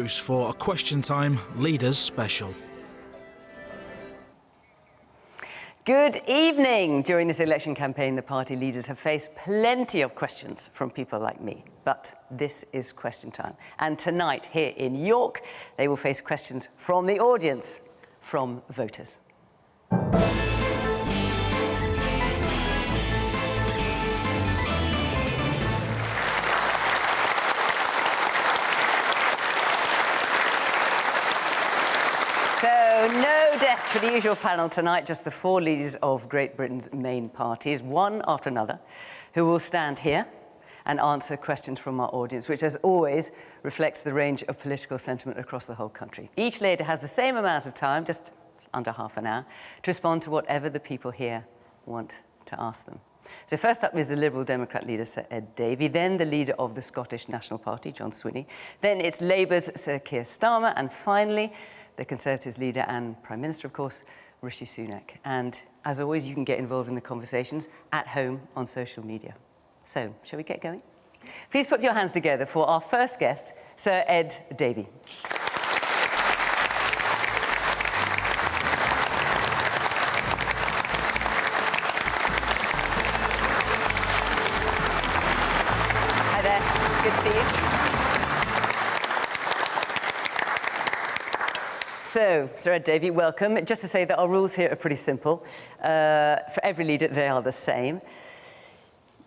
Bruce for a Question Time Leaders Special. Good evening. During this election campaign, the party leaders have faced plenty of questions from people like me. But this is Question Time. And tonight, here in York, they will face questions from the audience, from voters. So, no desk for the usual panel tonight, just the four leaders of Great Britain's main parties, one after another, who will stand here and answer questions from our audience, which, as always, reflects the range of political sentiment across the whole country. Each leader has the same amount of time, just under half an hour, to respond to whatever the people here want to ask them. So first up is the Liberal Democrat leader, Sir Ed Davey, then the leader of the Scottish National Party, John Swinney, then it's Labour's Sir Keir Starmer, and finally, the Conservatives leader and Prime Minister, of course, Rishi Sunak. And as always, you can get involved in the conversations at home on social media. So, shall we get going? Please put your hands together for our first guest, Sir Ed Davey. Hi there, good to see you. So, Sir Ed Davey, welcome. Just to say that our rules here are pretty simple. For every leader, they are the same.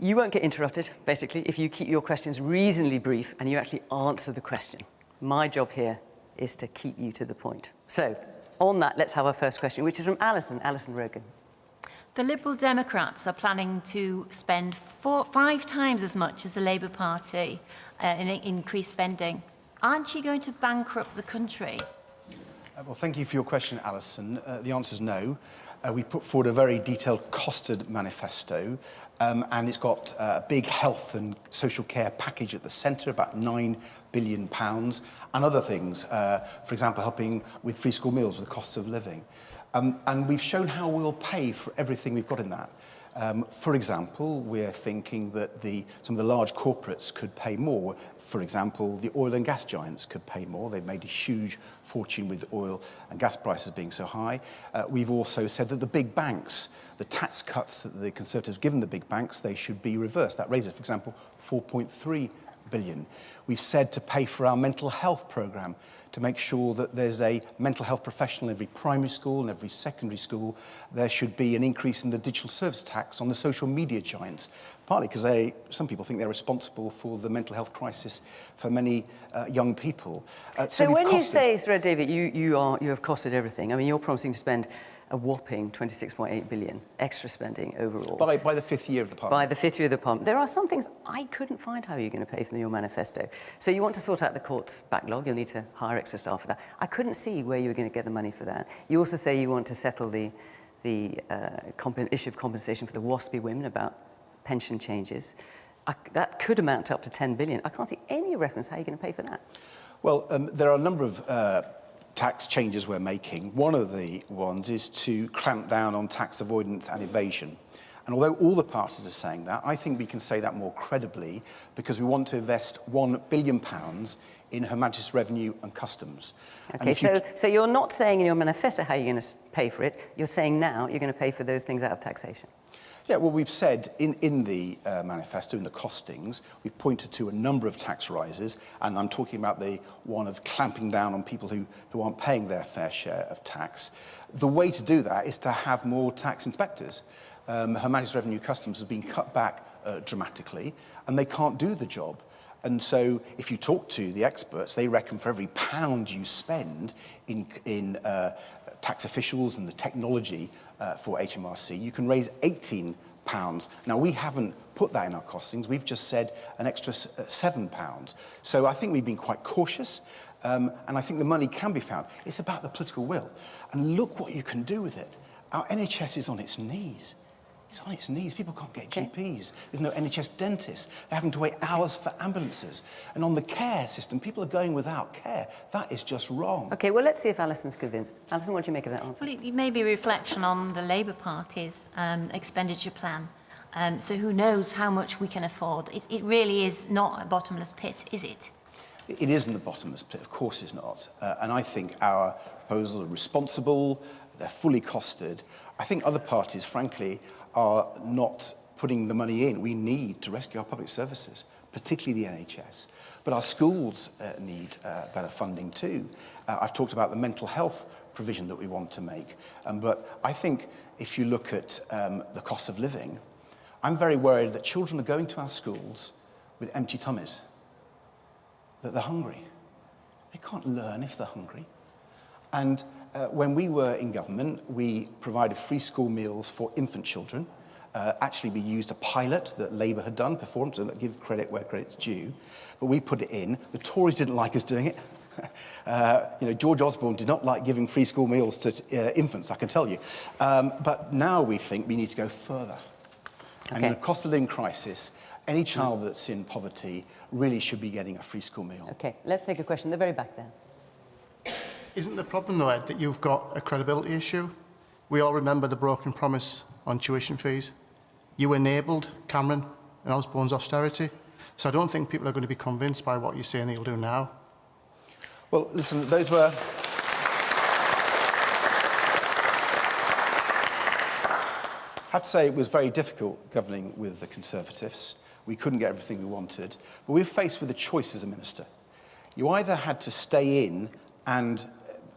You won't get interrupted, basically, if you keep your questions reasonably brief and you actually answer the question. My job here is to keep you to the point. So, on that, let's have our first question, which is from Alison Rogan. The Liberal Democrats are planning to spend 5 times as much as the Labour Party in increased spending. Aren't you going to bankrupt the country? Well, thank you for your question, Alison. The answer is no. We put forward a very detailed costed manifesto, and it's got a big health and social care package at the centre, about £9 billion, and other things, for example, helping with free school meals, with the cost of living. And we've shown how we'll pay for everything we've got in that. For example, we're thinking that some of the large corporates could pay more. For example, the oil and gas giants could pay more. They've made a huge fortune with oil and gas prices being so high. We've also said that the big banks, the tax cuts that the Conservatives have given the big banks, they should be reversed. That raises, for example, £4.3 billion. We've said to pay for our mental health programme, to make sure that there's a mental health professional in every primary school and every secondary school. There should be an increase in the digital service tax on the social media giants, partly because some people think they're responsible for the mental health crisis for many young people. So when you say, Sir Ed Davey, you have costed everything, I mean, you're promising to spend a whopping £26.8 billion extra spending overall. By the 5th year of the Parliament. By the 5th year of the Parliament. There are some things I couldn't find how you're going to pay for your manifesto. So you want to sort out the court's backlog, you'll need to hire extra staff for that. I couldn't see where you were going to get the money for that. You also say you want to settle the issue of compensation for the WASPy women about pension changes. That could amount to up to £10 billion. I can't see any reference how you're going to pay for that. Well, there are a number of tax changes we're making. One of the ones is to clamp down on tax avoidance and evasion. And although all the parties are saying that, I think we can say that more credibly because we want to invest £1 billion in Her Majesty's Revenue and Customs. Okay, so you're not saying in your manifesto how you're going to pay for it. You're saying now you're going to pay for those things out of taxation. Yeah, well, we've said in the manifesto, in the costings, we've pointed to a number of tax rises, and I'm talking about the one of clamping down on people who aren't paying their fair share of tax. The way to do that is to have more tax inspectors. Her Majesty's Revenue Customs has been cut back dramatically, and they can't do the job. And so if you talk to the experts, they reckon for every pound you spend in tax officials and the technology for HMRC, you can raise £18. Now, we haven't put that in our costings. We've just said an extra £7. So I think we've been quite cautious, and I think the money can be found. It's about the political will. And look what you can do with it. Our NHS is on its knees. It's on its knees. People can't get GPs. There's no NHS dentists. They're having to wait hours for ambulances. And on the care system, people are going without care. That is just wrong. OK, well, let's see if Alison's convinced. Alison, what do you make of that answer? Well, it may be a reflection on the Labour Party's expenditure plan. So who knows how much we can afford. It really is not a bottomless pit, is it? It isn't a bottomless pit, of course it's not. And I think our proposals are responsible, they're fully costed. I think other parties, frankly, are not putting the money in we need to rescue our public services, particularly the NHS. But our schools need better funding too. I've talked about the mental health provision that we want to make. But I think if you look at the cost of living, I'm very worried that children are going to our schools with empty tummies, that they're hungry. They can't learn if they're hungry. And when we were in government, we provided free school meals for infant children. Actually, we used a pilot that Labour had done before, to give credit where credit's due. But we put it in. The Tories didn't like us doing it. George Osborne did not like giving free school meals to infants, I can tell you. But now we think we need to go further. Okay. And in the cost of living crisis, any child that's in poverty really should be getting a free school meal. Okay, let's take a question. The very back there. Isn't the problem, though, Ed, that you've got a credibility issue? We all remember the broken promise on tuition fees. You enabled Cameron and Osborne's austerity. So I don't think people are going to be convinced by what you're saying you'll do now. Well, listen, those were... I have to say it was very difficult governing with the Conservatives. We couldn't get everything we wanted. But we were faced with a choice as a minister. You either had to stay in and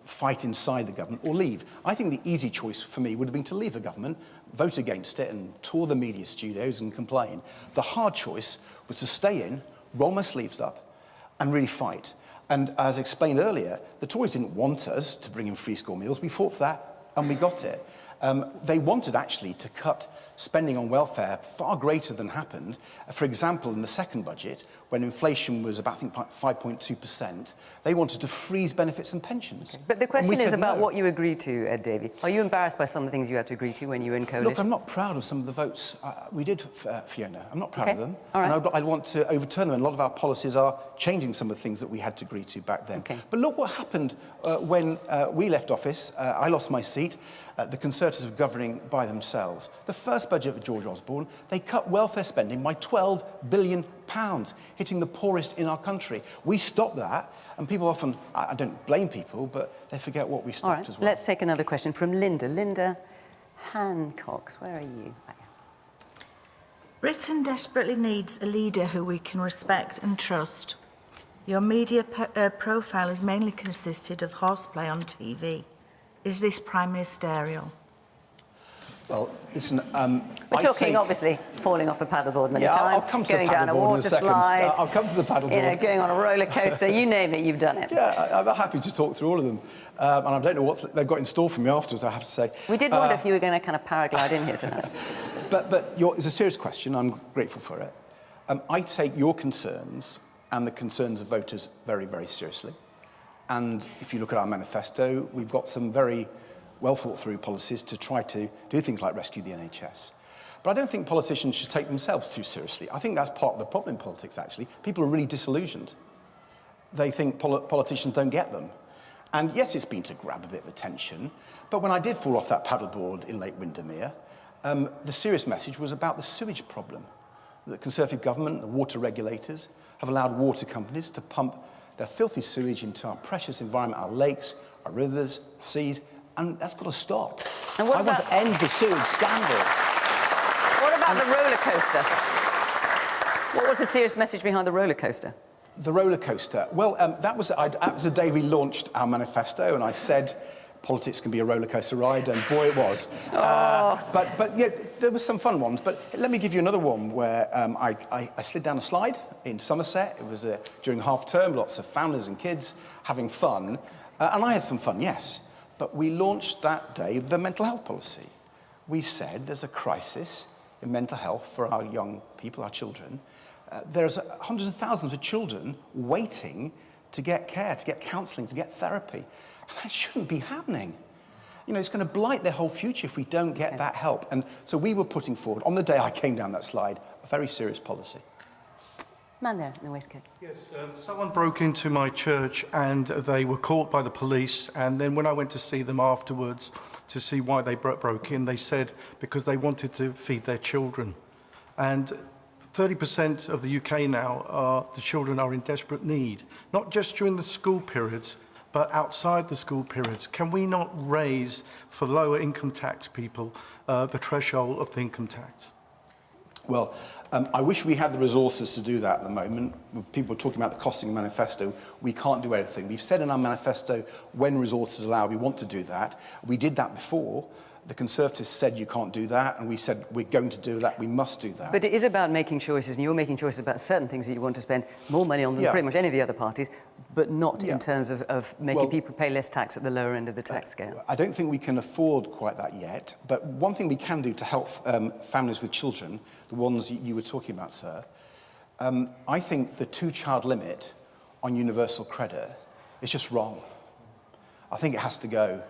fight inside the government or leave. I think the easy choice for me would have been to leave the government, vote against it and tour the media studios and complain. The hard choice was to stay in, roll my sleeves up and really fight. And as explained earlier, the Tories didn't want us to bring in free school meals. We fought for that and we got it. They wanted actually to cut spending on welfare far greater than happened. For example, in the second budget, when inflation was about, I think, 5.2%, they wanted to freeze benefits and pensions. Okay. But the question is about no. what you agreed to, Ed Davey. Are you embarrassed by some of the things you had to agree to when you were in coalition? Look, I'm not proud of some of the votes we did, Fiona. I'm not proud of them. All right. And I want to overturn them. And a lot of our policies are changing some of the things that we had to agree to back then. Okay. But look what happened when we left office. I lost my seat. The Conservatives were governing by themselves. The first budget of George Osborne, they cut welfare spending by £12 billion, hitting the poorest in our country. We stopped that, and people often, I don't blame people, but they forget what we stopped as well. Let's take another question from Linda. Linda Hancox, where are you? Britain desperately needs a leader who we can respect and trust. Your media profile has mainly consisted of horseplay on TV. Is this prime ministerial? Well, listen, we're talking, obviously, falling off a paddleboard many times. I'll come to going the down a paddleboard in a water second. slide. I'll come to the paddleboard. Going on a roller coaster, you name it, you've done it. Yeah, I'm happy to talk through all of them. And I don't know what they've got in store for me afterwards, I have to say. We did wonder if you were going to kind of paraglide in here tonight. But it's a serious question. I'm grateful for it. I take your concerns and the concerns of voters very, very seriously. And if you look at our manifesto, we've got some very well-thought-through policies to try to do things like rescue the NHS. But I don't think politicians should take themselves too seriously. I think that's part of the problem in politics, actually. People are really disillusioned. They think politicians don't get them. And yes, it's been to grab a bit of attention, but when I did fall off that paddleboard in Lake Windermere, the serious message was about the sewage problem. The Conservative government, the water regulators, have allowed water companies to pump their filthy sewage into our precious environment, our lakes, our rivers, seas, and that's got to stop. And what I want to end the sewage scandal. What about the roller coaster? What was the serious message behind the roller coaster? The roller coaster. Well, that was the day we launched our manifesto, and I said politics can be a roller coaster ride, and boy, it was. But yeah, there were some fun ones. But let me give you another one where I slid down a slide in Somerset. It was during half term, lots of families and kids having fun, and I had some fun, yes. But we launched that day the mental health policy. We said there's a crisis in mental health for our young people, our children. There's hundreds of thousands of children waiting to get care, to get counselling, to get therapy. That shouldn't be happening. You know, it's going to blight their whole future if we don't get that help. And so we were putting forward, on the day I came down that slide, a very serious policy. Man there in the waistcoat. Yes, someone broke into my church and they were caught by the police, and then when I went to see them afterwards to see why they broke in, they said because they wanted to feed their children. And 30% of the UK now, the children are in desperate need, not just during the school periods, but outside the school periods. Can we not raise, for lower income tax people, the threshold of the income tax? Well, I wish we had the resources to do that at the moment. People are talking about the costing manifesto. We can't do everything. We've said in our manifesto, when resources allow, we want to do that. We did that before. The Conservatives said you can't do that, and we said we're going to do that, we must do that. But it is about making choices, and you're making choices about certain things that you want to spend more money on than pretty much any of the other parties, but not in terms of making people pay less tax at the lower end of the tax scale. I don't think we can afford quite that yet, but one thing we can do to help families with children, the ones you were talking about, sir, I think the two-child limit on universal credit is just wrong. I think it has to go.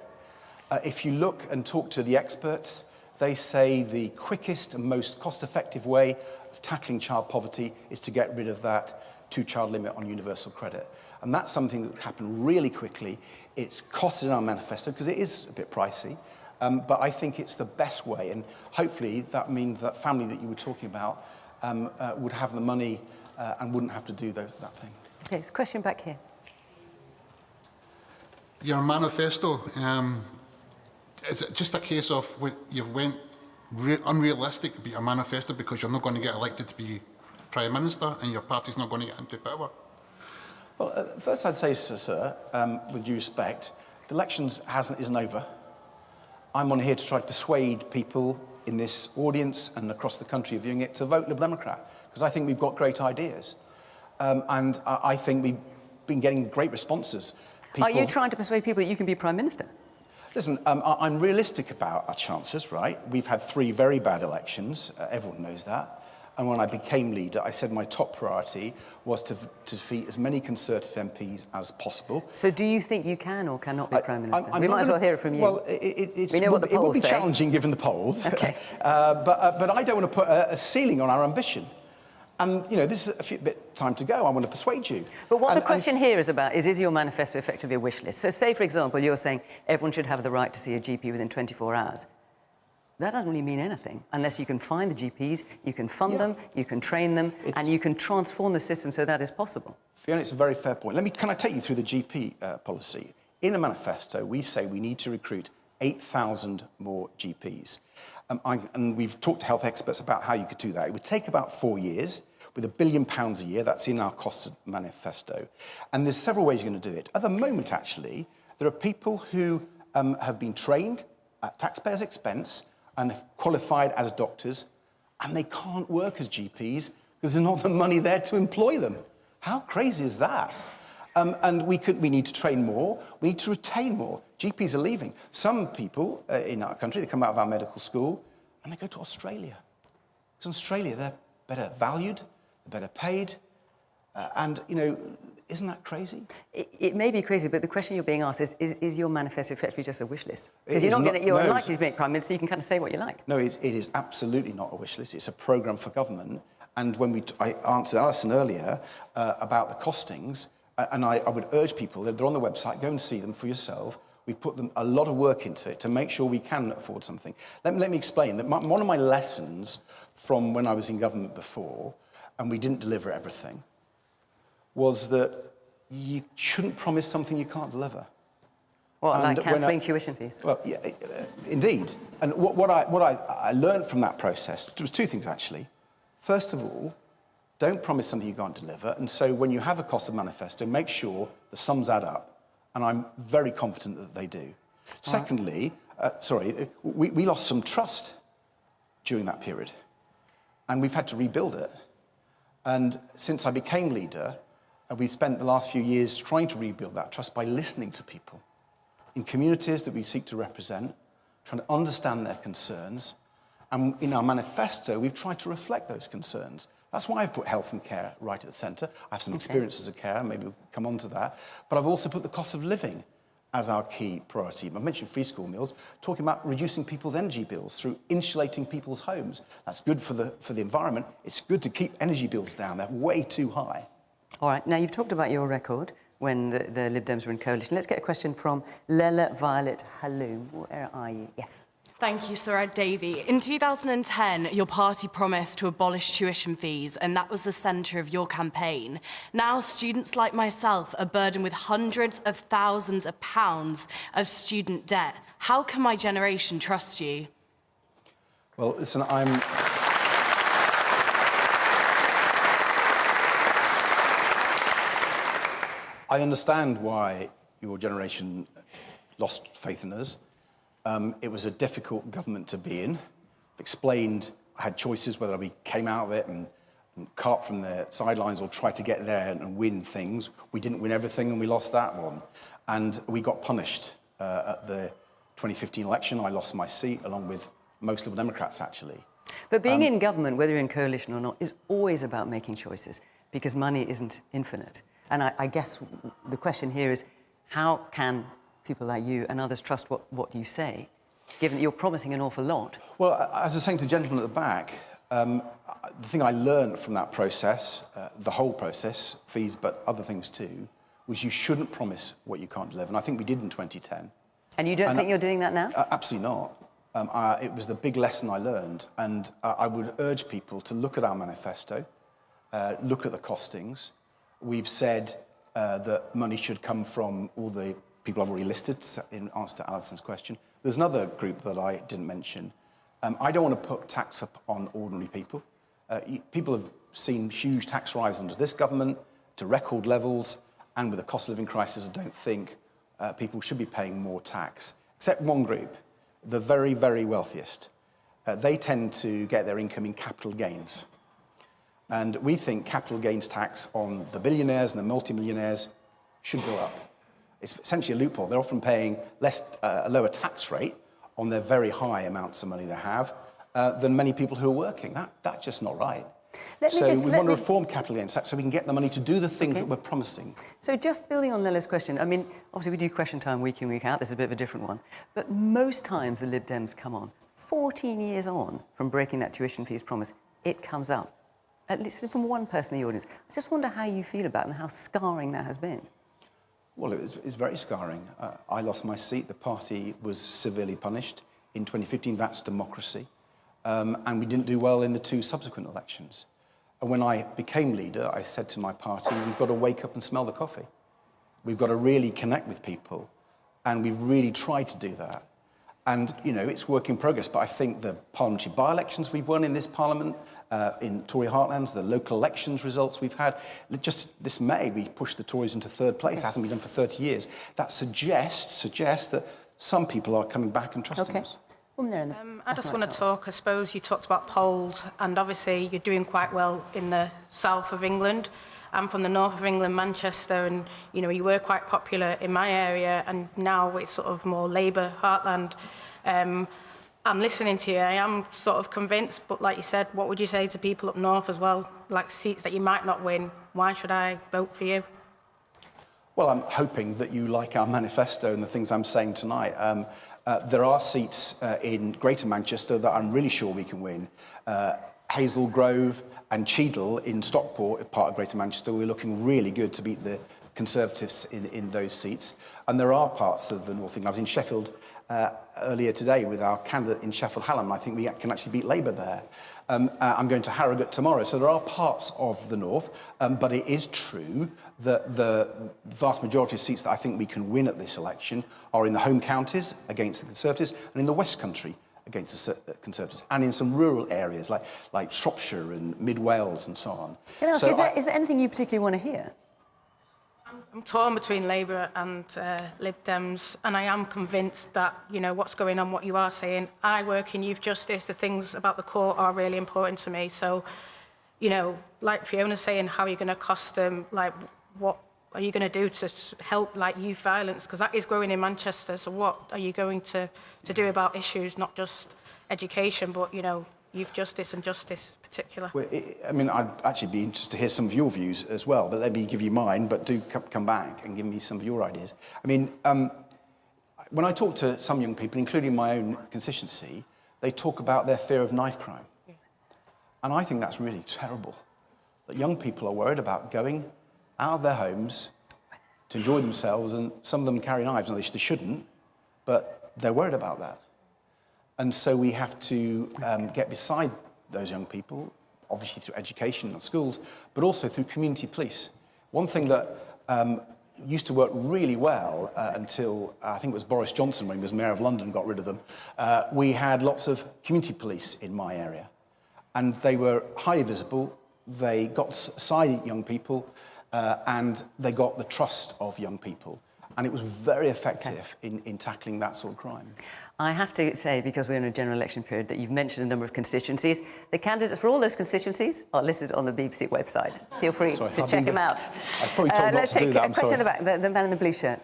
If you look and talk to the experts, they say the quickest and most cost-effective way of tackling child poverty is to get rid of that two-child limit on universal credit. And that's something that would happen really quickly. It's costed in our manifesto because it is a bit pricey, but I think it's the best way. And hopefully that means that family that you were talking about would have the money and wouldn't have to do that thing. Okay, there's a question back here. Your manifesto, is it just a case of you've went unrealistic about your manifesto because you're not going to get elected to be Prime Minister and your party's not going to get into power? Well, first I'd say, sir, with due respect, the elections isn't over. I'm on here to try to persuade people in this audience and across the country viewing it to vote Liberal Democrat, because I think we've got great ideas. And I think we've been getting great responses. Are you trying to persuade people that you can be Prime Minister? Listen, I'm realistic about our chances, right? We've had 3 very bad elections. Everyone knows that. And when I became leader, I said my top priority was to defeat as many Conservative MPs as possible. So do you think you can or cannot be Prime Minister? We might as well hear it from you. Well, we know what the polls it would be say. challenging given the polls. Okay. But I don't want to put a ceiling on our ambition. And, you know, this is a bit time to go. I want to persuade you. But what the question here is about is your manifesto effectively a wish list? So say, for example, you're saying everyone should have the right to see a GP within 24 hours. That doesn't really mean anything unless you can find the GPs, you can fund them, you can train them, and you can transform the system so that is possible. Fiona, it's a very fair point. Can I take you through the GP policy? In a manifesto, we say we need to recruit 8,000 more GPs. And we've talked to health experts about how you could do that. It would take about 4 years with £1 billion a year. That's in our cost manifesto. And there's several ways you're going to do it. At the moment, actually, there are people who have been trained at taxpayers' expense and have qualified as doctors, and they can't work as GPs because there's not the money there to employ them. How crazy is that? And we need to train more. We need to retain more. GPs are leaving. Some people in our country, they come out of our medical school and they go to Australia. Because in Australia, they're better valued, they're better paid. And, you know, isn't that crazy? It may be crazy, but the question you're being asked is your manifesto effectively just a wish list? Because you're unlikely to be Prime Minister, you can kind of say what you like. No, it is absolutely not a wish list. It's a programme for government. And when I answered Alison earlier about the costings, and I would urge people, they're on the website, go and see them for yourself. We put a lot of work into it to make sure we can afford something. Let me explain that one of my lessons from when I was in government before, and we didn't deliver everything, was that you shouldn't promise something you can't deliver. What, like cancelling tuition fees? Well, yeah, indeed. And what I learned from that process, there was 2 things, actually. First of all, don't promise something you can't deliver. And so when you have a cost of manifesto, make sure the sums add up. And I'm very confident that they do. Secondly, we lost some trust during that period. And we've had to rebuild it. And since I became leader, we've spent the last few years trying to rebuild that trust by listening to people in communities that we seek to represent, trying to understand their concerns. And in our manifesto, we've tried to reflect those concerns. That's why I've put health and care right at the centre. I have some experience as a carer, maybe we'll come on to that. But I've also put the cost of living as our key priority. I mentioned free school meals, talking about reducing people's energy bills through insulating people's homes. That's good for the environment. It's good to keep energy bills down. They're way too high. All right, now you've talked about your record when the Lib Dems were in coalition. Let's get a question from Lela Violet Haloum. Where are you? Yes. Thank you, Sir Davey. In 2010, your party promised to abolish tuition fees, and that was the centre of your campaign. Now, students like myself are burdened with hundreds of thousands of pounds of student debt. How can my generation trust you? Well, listen, I understand why your generation lost faith in us. It was a difficult government to be in. Explained, I had choices whether we came out of it and cart from the sidelines or try to get there and win things. We didn't win everything and we lost that one. And we got punished at the 2015 election. I lost my seat along with most Liberal Democrats, actually. But being in government, whether you're in coalition or not, is always about making choices because money isn't infinite. And I guess the question here is, how can people like you and others trust what you say, given that you're promising an awful lot? Well, as I was saying to the gentleman at the back, the thing I learned from that process, the whole process, fees, but other things too, was you shouldn't promise what you can't deliver. And I think we did in 2010. And you don't think you're doing that now? Absolutely not. It was the big lesson I learned. And I would urge people to look at our manifesto, look at the costings. We've said that money should come from all the people I've already listed in answer to Alison's question. There's another group that I didn't mention. I don't want to put tax up on ordinary people. People have seen huge tax rise under this government to record levels, and with the cost of living crisis, I don't think people should be paying more tax, except one group, the very, very wealthiest. They tend to get their income in capital gains. And we think capital gains tax on the billionaires and the multimillionaires should go up. It's essentially a loophole. They're often paying a lower tax rate on their very high amounts of money they have than many people who are working. That's just not right. We want to reform capital gains tax so we can get the money to do the things that we're promising. So just building on Lilla's question, I mean, obviously we do question time week in, week out. This is a bit of a different one. But most times the Lib Dems come on, 14 years on from breaking that tuition fees promise, it comes up. At least from one person in the audience. I just wonder how you feel about it and how scarring that has been. Well, it's very scarring. I lost my seat. The party was severely punished. In 2015, that's democracy. And we didn't do well in the two subsequent elections. And when I became leader, I said to my party, we've got to wake up and smell the coffee. We've got to really connect with people. And we've really tried to do that. And, you know, it's work in progress, but I think the parliamentary by-elections we've won in this parliament, in Tory heartlands, the local elections results we've had, just this May we pushed the Tories into third place, hasn't been done for 30 years. That suggests that some people are coming back and trusting us. I just want to talk, I suppose you talked about polls, and obviously you're doing quite well in the south of England. I'm from the north of England, Manchester, and you know you were quite popular in my area, and now it's sort of more Labour heartland. I'm listening to you. I am sort of convinced, but like you said, what would you say to people up north as well, like seats that you might not win? Why should I vote for you? Well, I'm hoping that you like our manifesto and the things I'm saying tonight. There are seats in Greater Manchester that I'm really sure we can win. Hazel Grove and Cheadle in Stockport, part of Greater Manchester, we're looking really good to beat the Conservatives in those seats. And there are parts of the North of England. I was in Sheffield earlier today with our candidate in Sheffield Hallam. I think we can actually beat Labour there. I'm going to Harrogate tomorrow. So there are parts of the North, but it is true that the vast majority of seats that I think we can win at this election are in the home counties against the Conservatives and in the West Country against the Conservatives, and in some rural areas like Shropshire and Mid Wales and so on. Can I ask, is there anything you particularly want to hear? I'm torn between Labour and Lib Dems, and I am convinced that, you know, what's going on, what you are saying. I work in youth justice. The things about the court are really important to me. So, you know, like Fiona's saying, how are you going to cost them? Like, what are you going to do to help, like, youth violence? Because that is growing in Manchester. So what are you going to do about issues, not just education, but, you know, youth justice and justice in particular? Well, I mean, I'd actually be interested to hear some of your views as well, but let me give you mine, but do come back and give me some of your ideas. I mean, when I talk to some young people, including my own constituency, they talk about their fear of knife crime. Yeah. And I think that's really terrible, that young people are worried about going out of their homes to enjoy themselves, and some of them carry knives. Now, they shouldn't, but they're worried about that. And so we have to get beside those young people, obviously through education and schools, but also through community police. One thing that used to work really well until I think it was Boris Johnson, when he was Mayor of London, got rid of them. We had lots of community police in my area, and they were highly visible. They got beside young people, and they got the trust of young people. And it was very effective in tackling that sort of crime. I have to say, because we're in a general election period, that you've mentioned a number of constituencies. The candidates for all those constituencies are listed on the BBC website. Feel free to check them out. I was probably told not to do that. Let's take a question in the back, the man in the blue shirt.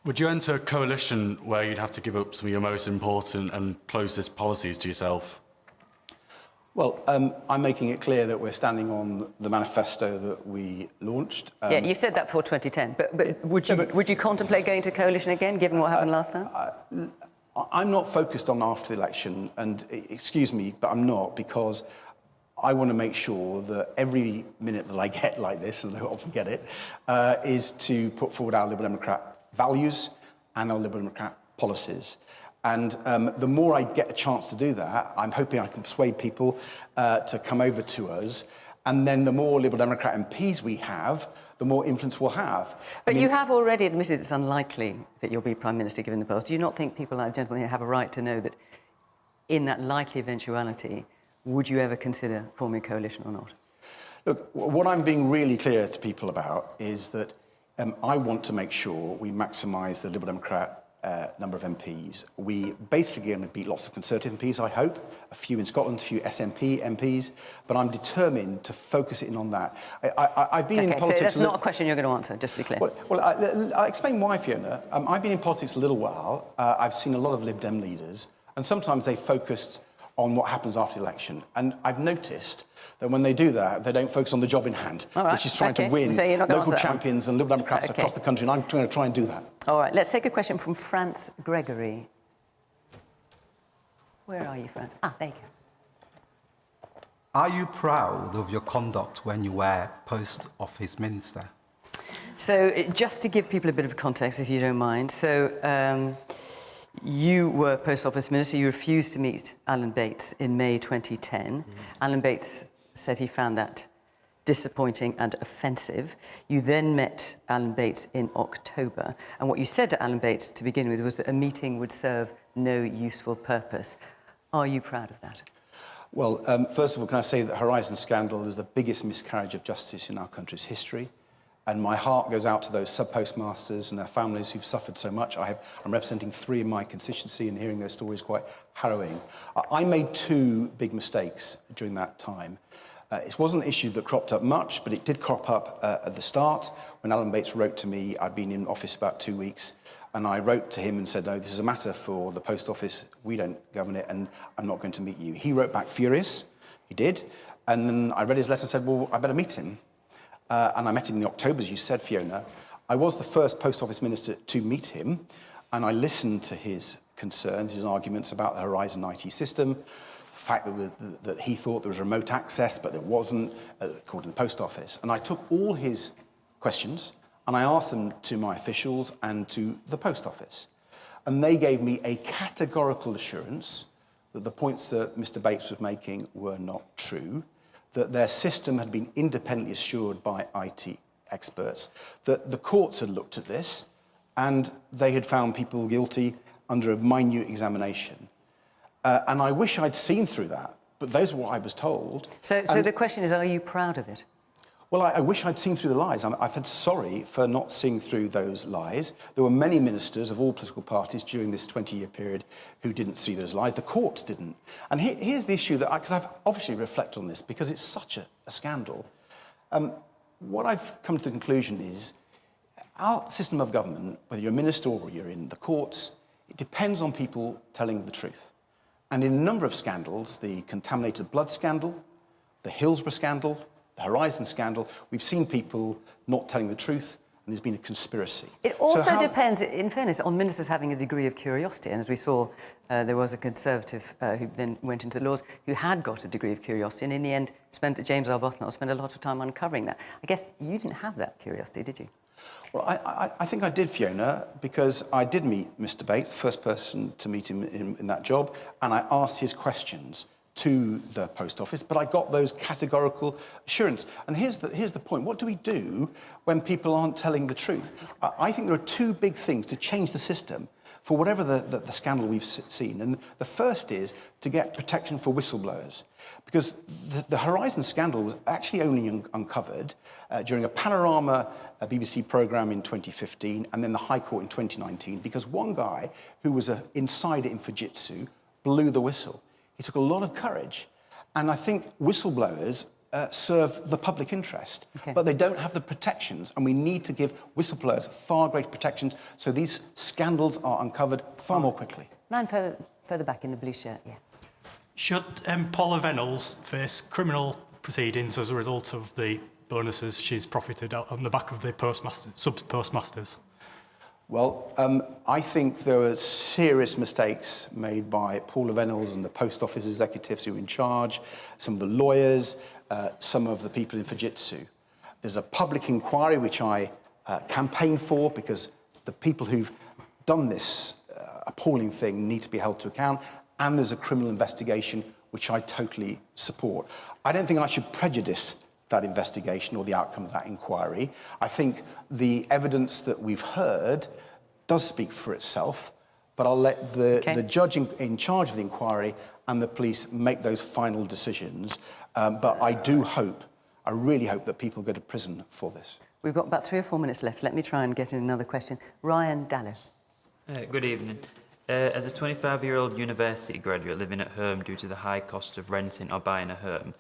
Would you enter a coalition where you'd have to give up some of your most important and closest policies to yourself? Well, I'm making it clear that we're standing on the manifesto that we launched. Yeah, you said that before 2010, but would you contemplate going to coalition again, given what happened last time? I'm not focused on after the election, and excuse me, but I'm not, because I want to make sure that every minute that I get like this, and I often get it, is to put forward our Liberal Democrat values and our Liberal Democrat policies. And the more I get a chance to do that, I'm hoping I can persuade people to come over to us. And then the more Liberal Democrat MPs we have, the more influence we'll have. But you have already admitted it's unlikely that you'll be Prime Minister given the polls. Do you not think people like gentlemen here have a right to know that in that likely eventuality, would you ever consider forming a coalition or not? Look, what I'm being really clear to people about is that I want to make sure we maximise the Liberal Democrat number of MPs. We basically going to beat lots of Conservative MPs, I hope, a few in Scotland, a few SNP MPs, but I'm determined to focus in on that. I've been in politics... So that's not a question you're going to answer, just to be clear. Well, I'll explain why, Fiona. I've been in politics a little while. I've seen a lot of Lib Dem leaders, and sometimes they focused on what happens after the election. And I've noticed that when they do that, they don't focus on the job in hand, which is trying to win local champions and Liberal Democrats across the country, and I'm going to try and do that. All right, let's take a question from France Gregory. Where are you, France? Ah, there you go. Are you proud of your conduct when you were Post Office Minister? So, just to give people a bit of context, if you don't mind. So, you were Post Office Minister. You refused to meet Alan Bates in May 2010. Alan Bates said he found that disappointing and offensive. You then met Alan Bates in October. And what you said to Alan Bates to begin with was that a meeting would serve no useful purpose. Are you proud of that? Well, first of all, can I say that Horizon scandal is the biggest miscarriage of justice in our country's history. And my heart goes out to those sub-postmasters and their families who've suffered so much. I'm representing 3 in my constituency, and hearing their stories is quite harrowing. I made 2 big mistakes during that time. It wasn't an issue that cropped up much, but it did crop up at the start. When Alan Bates wrote to me, I'd been in office about 2 weeks, and I wrote to him and said, no, this is a matter for the Post Office. We don't govern it, and I'm not going to meet you. He wrote back furious. He did. And then I read his letter and said, well, I better meet him. And I met him in October, as you said, Fiona. I was the first Post Office Minister to meet him, and I listened to his concerns, his arguments about the Horizon IT system, the fact that he thought there was remote access, but there wasn't, according to the Post Office. And I took all his questions, and I asked them to my officials and to the Post Office. And they gave me a categorical assurance that the points that Mr. Bates was making were not true, that their system had been independently assured by IT experts, that the courts had looked at this, and they had found people guilty under a minute examination. And I wish I'd seen through that, but those are what I was told. So the question is, are you proud of it? Well, I wish I'd seen through the lies. I've had sorry for not seeing through those lies. There were many ministers of all political parties during this 20-year period who didn't see those lies. The courts didn't. And here's the issue, because I've obviously reflected on this, because it's such a scandal. What I've come to the conclusion is our system of government, whether you're a minister or you're in the courts, it depends on people telling the truth. And in a number of scandals, the contaminated blood scandal, the Hillsborough scandal, the Horizon scandal, we've seen people not telling the truth, and there's been a conspiracy. It also depends, in fairness, on ministers having a degree of curiosity. And as we saw, there was a Conservative who then went into the Laws who had got a degree of curiosity, and in the end, James Arbuthnot spent a lot of time uncovering that. I guess you didn't have that curiosity, did you? Well, I think I did, Fiona, because I did meet Mr. Bates, the first person to meet him in that job, and I asked his questions to the post office, but I got those categorical assurance. And here's the point. What do we do when people aren't telling the truth? I think there are two big things to change the system for whatever the scandal we've seen. And the first is to get protection for whistleblowers. Because the Horizon scandal was actually only uncovered during a Panorama BBC programme in 2015 and then the High Court in 2019 because one guy who was an insider in Fujitsu blew the whistle. It took a lot of courage. And I think whistleblowers serve the public interest, but they don't have the protections, and we need to give whistleblowers far greater protections so these scandals are uncovered far more quickly. Man further back in the blue shirt, yeah. Should Paula Venables face criminal proceedings as a result of the bonuses she's profited on the back of the sub-postmasters? Well, I think there were serious mistakes made by Paula Venables and the post office executives who were in charge, some of the lawyers, some of the people in Fujitsu. There's a public inquiry which I campaign for because the people who've done this appalling thing need to be held to account, and there's a criminal investigation which I totally support. I don't think I should prejudice that investigation or the outcome of that inquiry. I think the evidence that we've heard does speak for itself, but I'll let the judge in charge of the inquiry and the police make those final decisions. But I do hope, I really hope that people go to prison for this. We've got about 3 or 4 minutes left. Let me try and get in another question. Ryan Dallow. Good evening. As a 25-year-old university graduate living at home due to the high cost of renting or buying a home,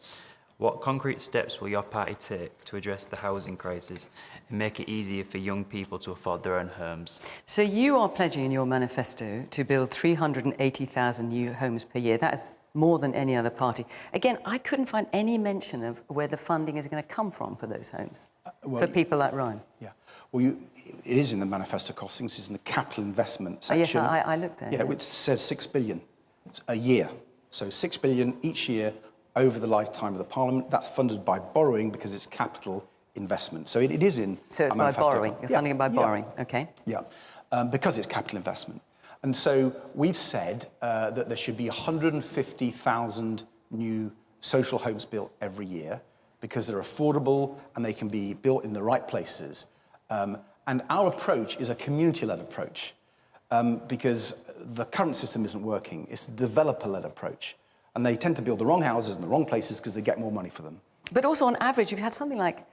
what concrete steps will your party take to address the housing crisis and make it easier for young people to afford their own homes? So you are pledging in your manifesto to build 380,000 new homes per year. That is more than any other party. Again, I couldn't find any mention of where the funding is going to come from for those homes, for people like Ryan. Yeah. Well, it is in the manifesto costings. It's in the capital investment section. Yes, I looked there. Yeah, which says 6 billion a year. So 6 billion each year over the lifetime of the Parliament. That's funded by borrowing because it's capital investment. So it is in So it's by borrowing. You're funding it by borrowing. OK. Yeah, because it's capital investment. And so we've said that there should be 150,000 new social homes built every year because they're affordable and they can be built in the right places. And our approach is a community-led approach because the current system isn't working. It's a developer-led approach. And they tend to build the wrong houses in the wrong places because they get more money for them. But also, on average, you've had something like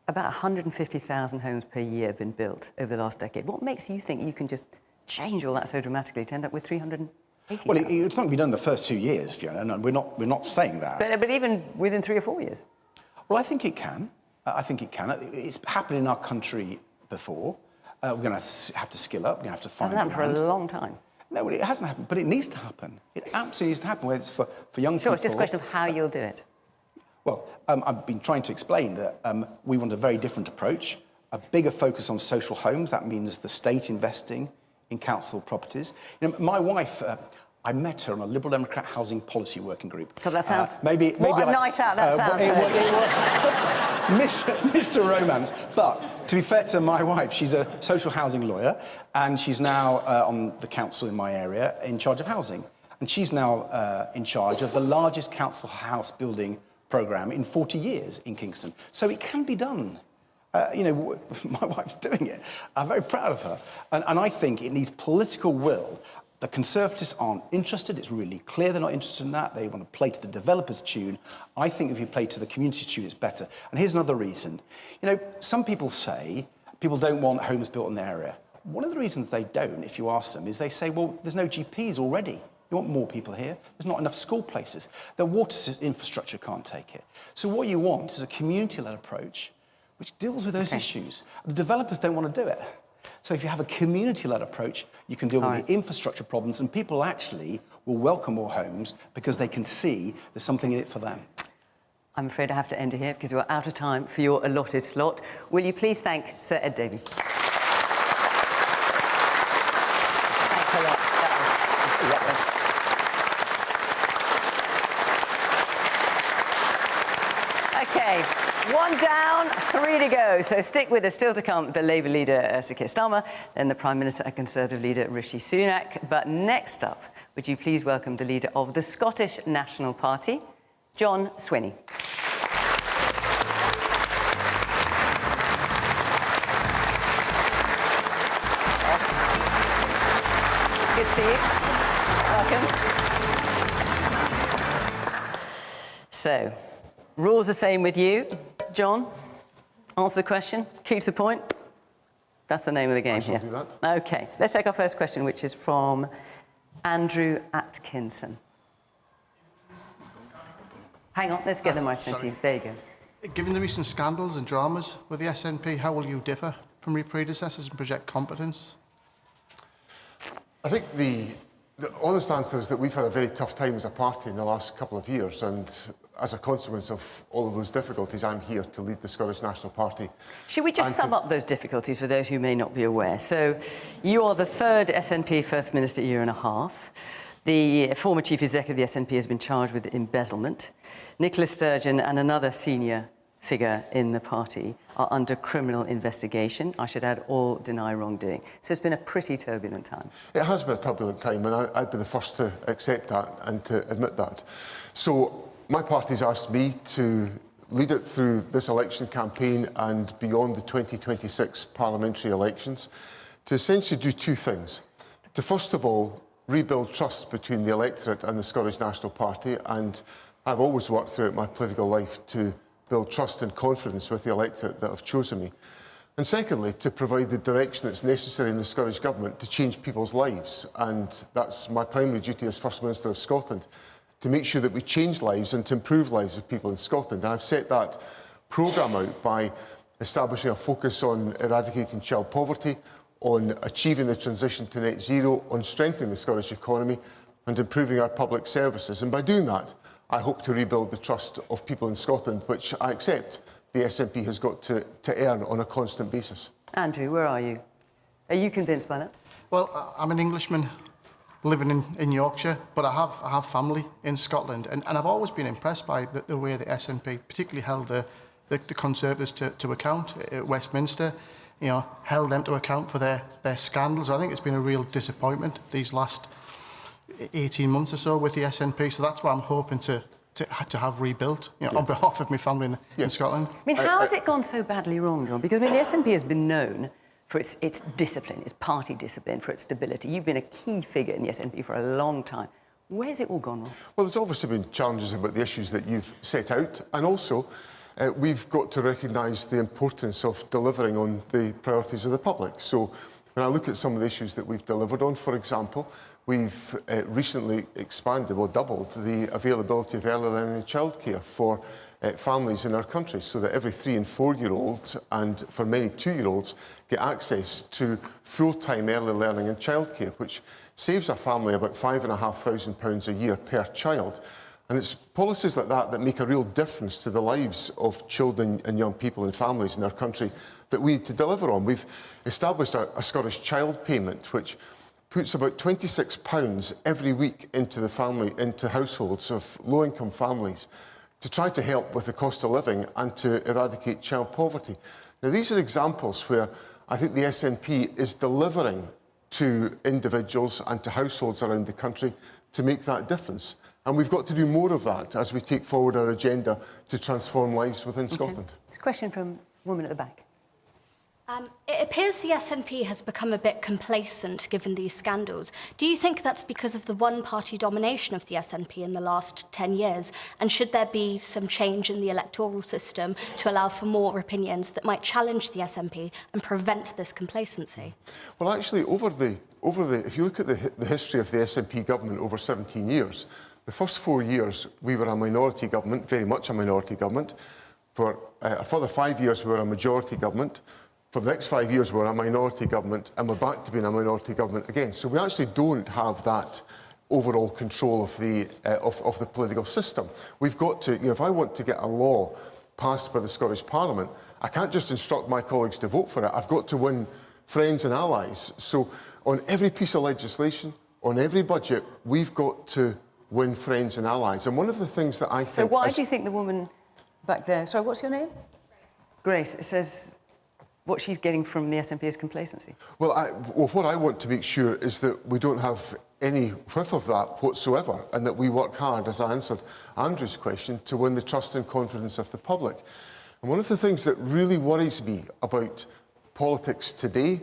about 150,000 homes per year been built over the last decade. What makes you think you can just change all that so dramatically to end up with 380,000? Well, it's not going to be done in the first 2 years, Fiona. No, we're not saying that. But even within 3 or 4 years? Well, I think it can. I think it can. It's happened in our country before. We're going to have to skill up. We're going to have to find Hasn't happened for a long time. No, it hasn't happened, but it needs to happen. It absolutely needs to happen, whether it's for young people. Sure, it's just a question of how you'll do it. Well, I've been trying to explain that we want a very different approach, a bigger focus on social homes. That means the state investing in council properties. You know, my wife, I met her on a Liberal Democrat housing policy working group. God, that sounds... maybe what a night out that sounds, Mr. Romance. But to be fair to my wife, she's a social housing lawyer, and she's now on the council in my area in charge of housing. And she's now in charge of the largest council house building programme in 40 years in Kingston. So it can be done. You know, my wife's doing it. I'm very proud of her. And I think it needs political will. The Conservatives aren't interested. It's really clear they're not interested in that. They want to play to the developers' tune. I think if you play to the community tune, it's better. And here's another reason. You know, some people say people don't want homes built in their area. One of the reasons they don't, if you ask them, is they say, well, there's no GPs already. You want more people here. There's not enough school places. The water infrastructure can't take it. So what you want is a community-led approach which deals with those issues. The developers don't want to do it. So if you have a community-led approach, you can deal with the infrastructure problems, and people actually will welcome more homes because they can see there's something in it for them. I'm afraid I have to end it here because we're out of time for your allotted slot. Will you please thank Sir Ed Davey? Thanks a lot. OK. One down, 3 to go. So stick with us. Still to come, the Labour leader, Sir Keir Starmer, then the Prime Minister and Conservative leader, Rishi Sunak. But next up, would you please welcome the leader of the Scottish National Party, John Swinney. Good to see you. Welcome. So, rules the same with you. John, answer the question, keep to the point. That's the name of the game here. do that. OK, let's take our first question, which is from Andrew Atkinson. Hang on, let's get the microphone to you. There you go. Given the recent scandals and dramas with the SNP, how will you differ from your predecessors and project competence? I think the honest answer is that we've had a very tough time as a party in the last couple of years, and as a consequence of all of those difficulties, I'm here to lead the Scottish National Party. Should we just sum up those difficulties for those who may not be aware? So, you are the third SNP First Minister year and a half. The former Chief Executive of the SNP has been charged with embezzlement. Nicola Sturgeon and another senior figure in the party are under criminal investigation. I should add, all deny wrongdoing. So it's been a pretty turbulent time. It has been a turbulent time, and I'd be the first to accept that and to admit that. So my party's asked me to lead it through this election campaign and beyond the 2026 parliamentary elections to essentially do two things. To first of all, rebuild trust between the electorate and the Scottish National Party, and I've always worked throughout my political life to build trust and confidence with the electorate that have chosen me. And secondly, to provide the direction that's necessary in the Scottish Government to change people's lives. And that's my primary duty as First Minister of Scotland, to make sure that we change lives and to improve lives of people in Scotland. And I've set that programme out by establishing a focus on eradicating child poverty, on achieving the transition to net zero, on strengthening the Scottish economy and improving our public services. And by doing that, I hope to rebuild the trust of people in Scotland, which I accept the SNP has got to earn on a constant basis. Andrew, where are you? Are you convinced by that? Well, I'm an Englishman living in Yorkshire, but I have family in Scotland, and I've always been impressed by the way the SNP particularly held the Conservatives to account at Westminster, you know, held them to account for their scandals. I think it's been a real disappointment these last 18 months or so with the SNP, so that's why I'm hoping to have rebuilt, you know, on behalf of my family in Scotland. I mean, how has it gone so badly wrong, John? Because, I mean, the SNP has been known for its discipline, its party discipline, for its stability. You've been a key figure in the SNP for a long time. Where's it all gone wrong? Well, there's obviously been challenges about the issues that you've set out, and also we've got to recognise the importance of delivering on the priorities of the public. So when I look at some of the issues that we've delivered on, for example, we've recently expanded or doubled the availability of early learning and childcare for families in our country, so that every 3- and 4-year-old, and for many 2-year-olds, get access to full-time early learning and childcare, which saves a family about £5,500 a year per child. And it's policies like that that make a real difference to the lives of children and young people and families in our country that we need to deliver on. We've established a Scottish child payment, which puts about £26 every week into households of low-income families to try to help with the cost of living and to eradicate child poverty. Now, these are examples where I think the SNP is delivering to individuals and to households around the country to make that difference. And we've got to do more of that as we take forward our agenda to transform lives within Scotland. This question from a woman at the back. It appears the SNP has become a bit complacent given these scandals. Do you think that's because of the one-party domination of the SNP in the last 10 years? And should there be some change in the electoral system to allow for more opinions that might challenge the SNP and prevent this complacency? Well, actually, if you look at the history of the SNP government over 17 years, the first 4 years we were a minority government, very much a minority government. For a further 5 years we were a majority government. For the next 5 years, we're a minority government, and we're back to being a minority government again. So we actually don't have that overall control of the political system. We've got to, if I want to get a law passed by the Scottish Parliament, I can't just instruct my colleagues to vote for it. I've got to win friends and allies. So on every piece of legislation, on every budget, we've got to win friends and allies. And one of the things that I think... So why do you think the woman back there... Sorry, what's your name? Grace, it says what she's getting from the SNP is complacency. Well, what I want to make sure is that we don't have any whiff of that whatsoever, and that we work hard, as I answered Andrew's question, to win the trust and confidence of the public. And one of the things that really worries me about politics today,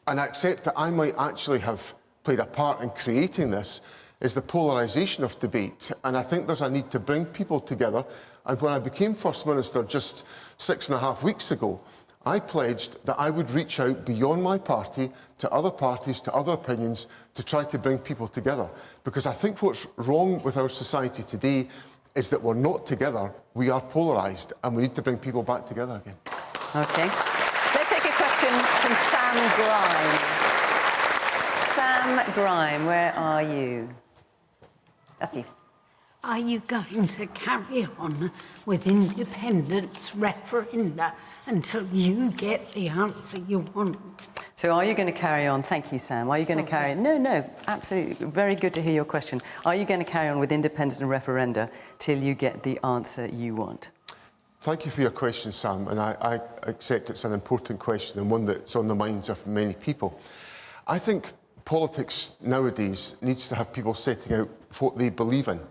and I accept that I might actually have played a part in creating this, is the polarisation of debate. And I think there's a need to bring people together. And when I became First Minister just 6.5 weeks ago, I pledged that I would reach out beyond my party to other parties, to other opinions, to try to bring people together. Because I think what's wrong with our society today is that we're not together, we are polarised, and we need to bring people back together again. OK. Let's take a question from Sam Grime. Sam Grime, where are you? That's you. Are you going to carry on with independence referenda until you get the answer you want? So are you going to carry on? Thank you, Sam. Are you going to carry on? No, absolutely. Very good to hear your question. Are you going to carry on with independence and referenda till you get the answer you want? Thank you for your question, Sam, and I accept it's an important question and one that's on the minds of many people. I think politics nowadays needs to have people setting out what they believe in.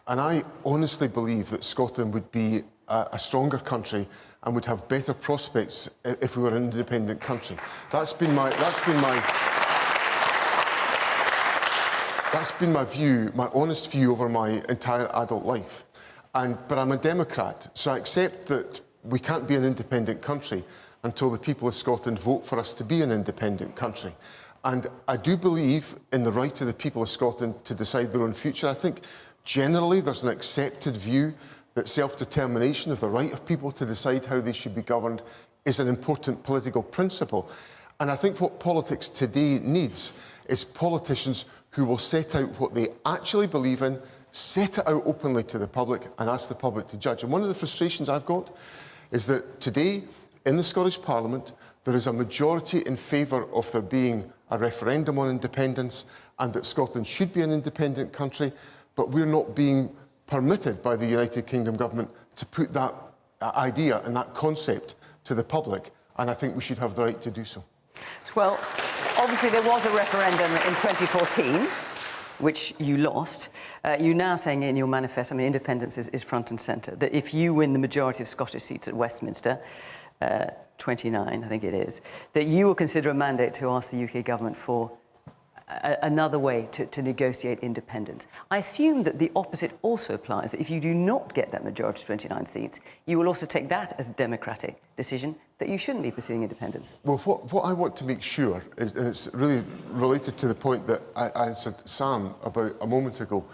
And I honestly believe that Scotland would be a stronger country and would have better prospects if we were an independent country. That's been my view, my honest view over my entire adult life. But I'm a Democrat, so I accept that we can't be an independent country until the people of Scotland vote for us to be an independent country. And I do believe in the right of the people of Scotland to decide their own future. I think generally there's an accepted view that self-determination of the right of people to decide how they should be governed is an important political principle. And I think what politics today needs is politicians who will set out what they actually believe in, set it out openly to the public and ask the public to judge. And one of the frustrations I've got is that today in the Scottish Parliament there is a majority in favour of there being a referendum on independence and that Scotland should be an independent country, but we're not being permitted by the United Kingdom government to put that idea and that concept to the public, and I think we should have the right to do so. Well, obviously there was a referendum in 2014, which you lost. You're now saying in your manifesto, I mean, independence is front and centre, that if you win the majority of Scottish seats at Westminster, 29, I think it is, that you will consider a mandate to ask the UK government for another way to negotiate independence. I assume that the opposite also applies, that if you do not get that majority of 29 seats, you will also take that as a democratic decision that you shouldn't be pursuing independence. Well, what I want to make sure is, and it's really related to the point that I answered Sam about a moment ago,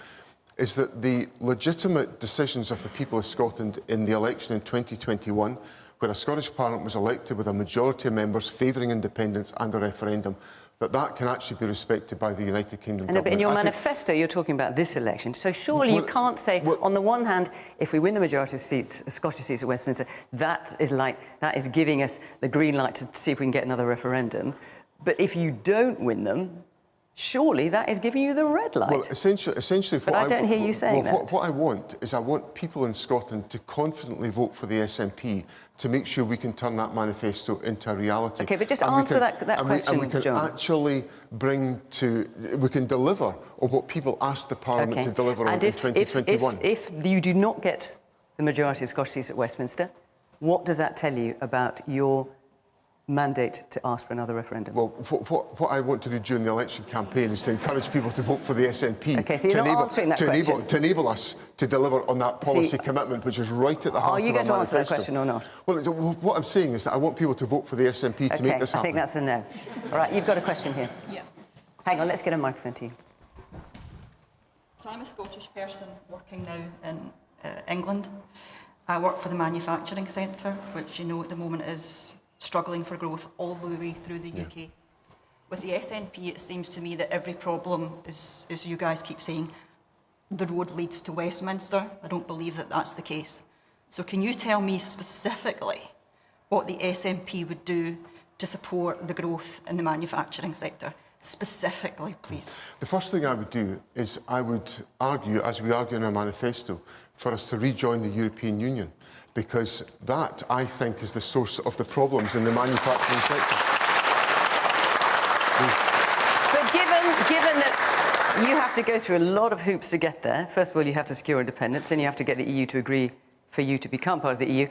is that the legitimate decisions of the people of Scotland in the election in 2021, where a Scottish Parliament was elected with a majority of members favouring independence and a referendum, that can actually be respected by the United Kingdom government. But in your manifesto, you're talking about this election. So surely you can't say, on the one hand, if we win the majority of seats, Scottish seats at Westminster, that is giving us the green light to see if we can get another referendum. But if you don't win them, surely that is giving you the red light. Well, essentially but I don't hear you saying that. What I want is I want people in Scotland to confidently vote for the SNP to make sure we can turn that manifesto into a reality. OK, but just answer that question, and we can John. actually we can deliver on what people asked the Parliament to deliver on in 2021. If you do not get the majority of Scottish seats at Westminster, what does that tell you about your mandate to ask for another referendum? Well, what I want to do during the election campaign is to encourage people to vote for the SNP okay, so you're not answering that question. To enable us to deliver on that policy commitment, which is right at the heart of our manifesto. Are you going to answer that question or not? Well, what I'm saying is that I want people to vote for the SNP to make this happen. I think that's a no. All right, you've got a question here. Yeah. Hang on, let's get a microphone to you. So I'm a Scottish person working now in England. I work for the manufacturing sector, which you know at the moment is struggling for growth all the way through the UK. With the SNP, it seems to me that every problem is, as you guys keep saying, the road leads to Westminster. I don't believe that that's the case. So can you tell me specifically what the SNP would do to support the growth in the manufacturing sector? Specifically, please. The first thing I would do is I would argue, as we argue in our manifesto, for us to rejoin the European Union. because that, I think, is the source of the problems in the manufacturing sector. But given that you have to go through a lot of hoops to get there, first of all, you have to secure independence, then you have to get the EU to agree for you to become part of the EU.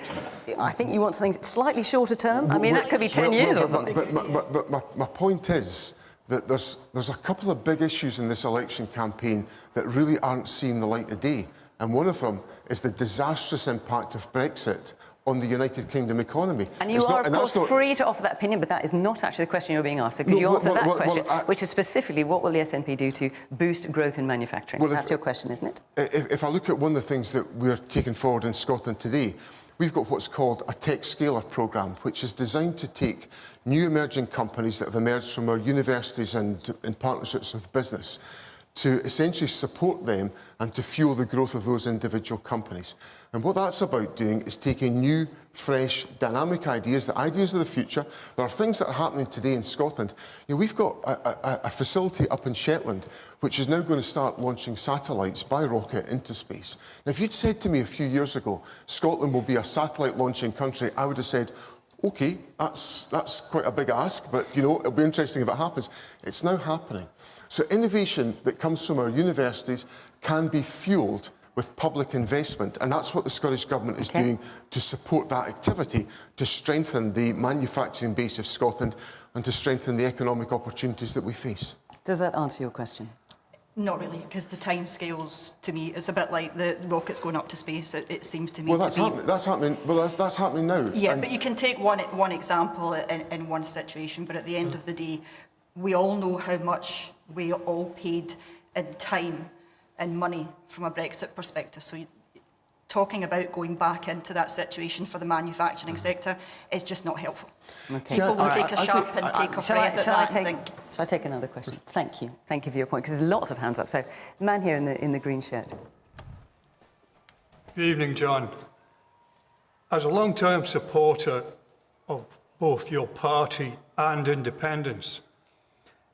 I think you want something slightly shorter term. I mean, that could be 10 years or something. But my point is that there's a couple of big issues in this election campaign that really aren't seeing the light of day. And one of them is the disastrous impact of Brexit on the United Kingdom economy. And you are, of course, free to offer that opinion, but that is not actually the question you're being asked. So could you answer that question, which is specifically what will the SNP do to boost growth in manufacturing? Well, that's your question, isn't it? If I look at one of the things that we're taking forward in Scotland today, we've got what's called a Tech Scaler programme, which is designed to take new emerging companies that have emerged from our universities and in partnerships with business to essentially support them and to fuel the growth of those individual companies. And what that's about doing is taking new, fresh, dynamic ideas, the ideas of the future. There are things that are happening today in Scotland. You know, we've got a facility up in Shetland which is now going to start launching satellites by rocket into space. Now, if you'd said to me a few years ago, Scotland will be a satellite launching country, I would have said, OK, that's quite a big ask, but, you know, it'll be interesting if it happens. It's now happening. So innovation that comes from our universities can be fuelled with public investment, and that's what the Scottish Government is doing to support that activity, to strengthen the manufacturing base of Scotland and to strengthen the economic opportunities that we face. Does that answer your question? Not really, because the timescales, to me, it's a bit like the rockets going up to space. It seems to me well, that's happening. Well, that's happening now. Yeah, but you can take one example in one situation, but at the end of the day, we all know how much we all paid in time and money from a Brexit perspective. So talking about going back into that situation for the manufacturing sector is just not helpful. Okay. People will take a sharp and take a breath at that and think... Shall I take another question? Thank you. Thank you for your point, because there's lots of hands up. So, the man here in the green shirt. Good evening, John. As a long-term supporter of both your party and independence,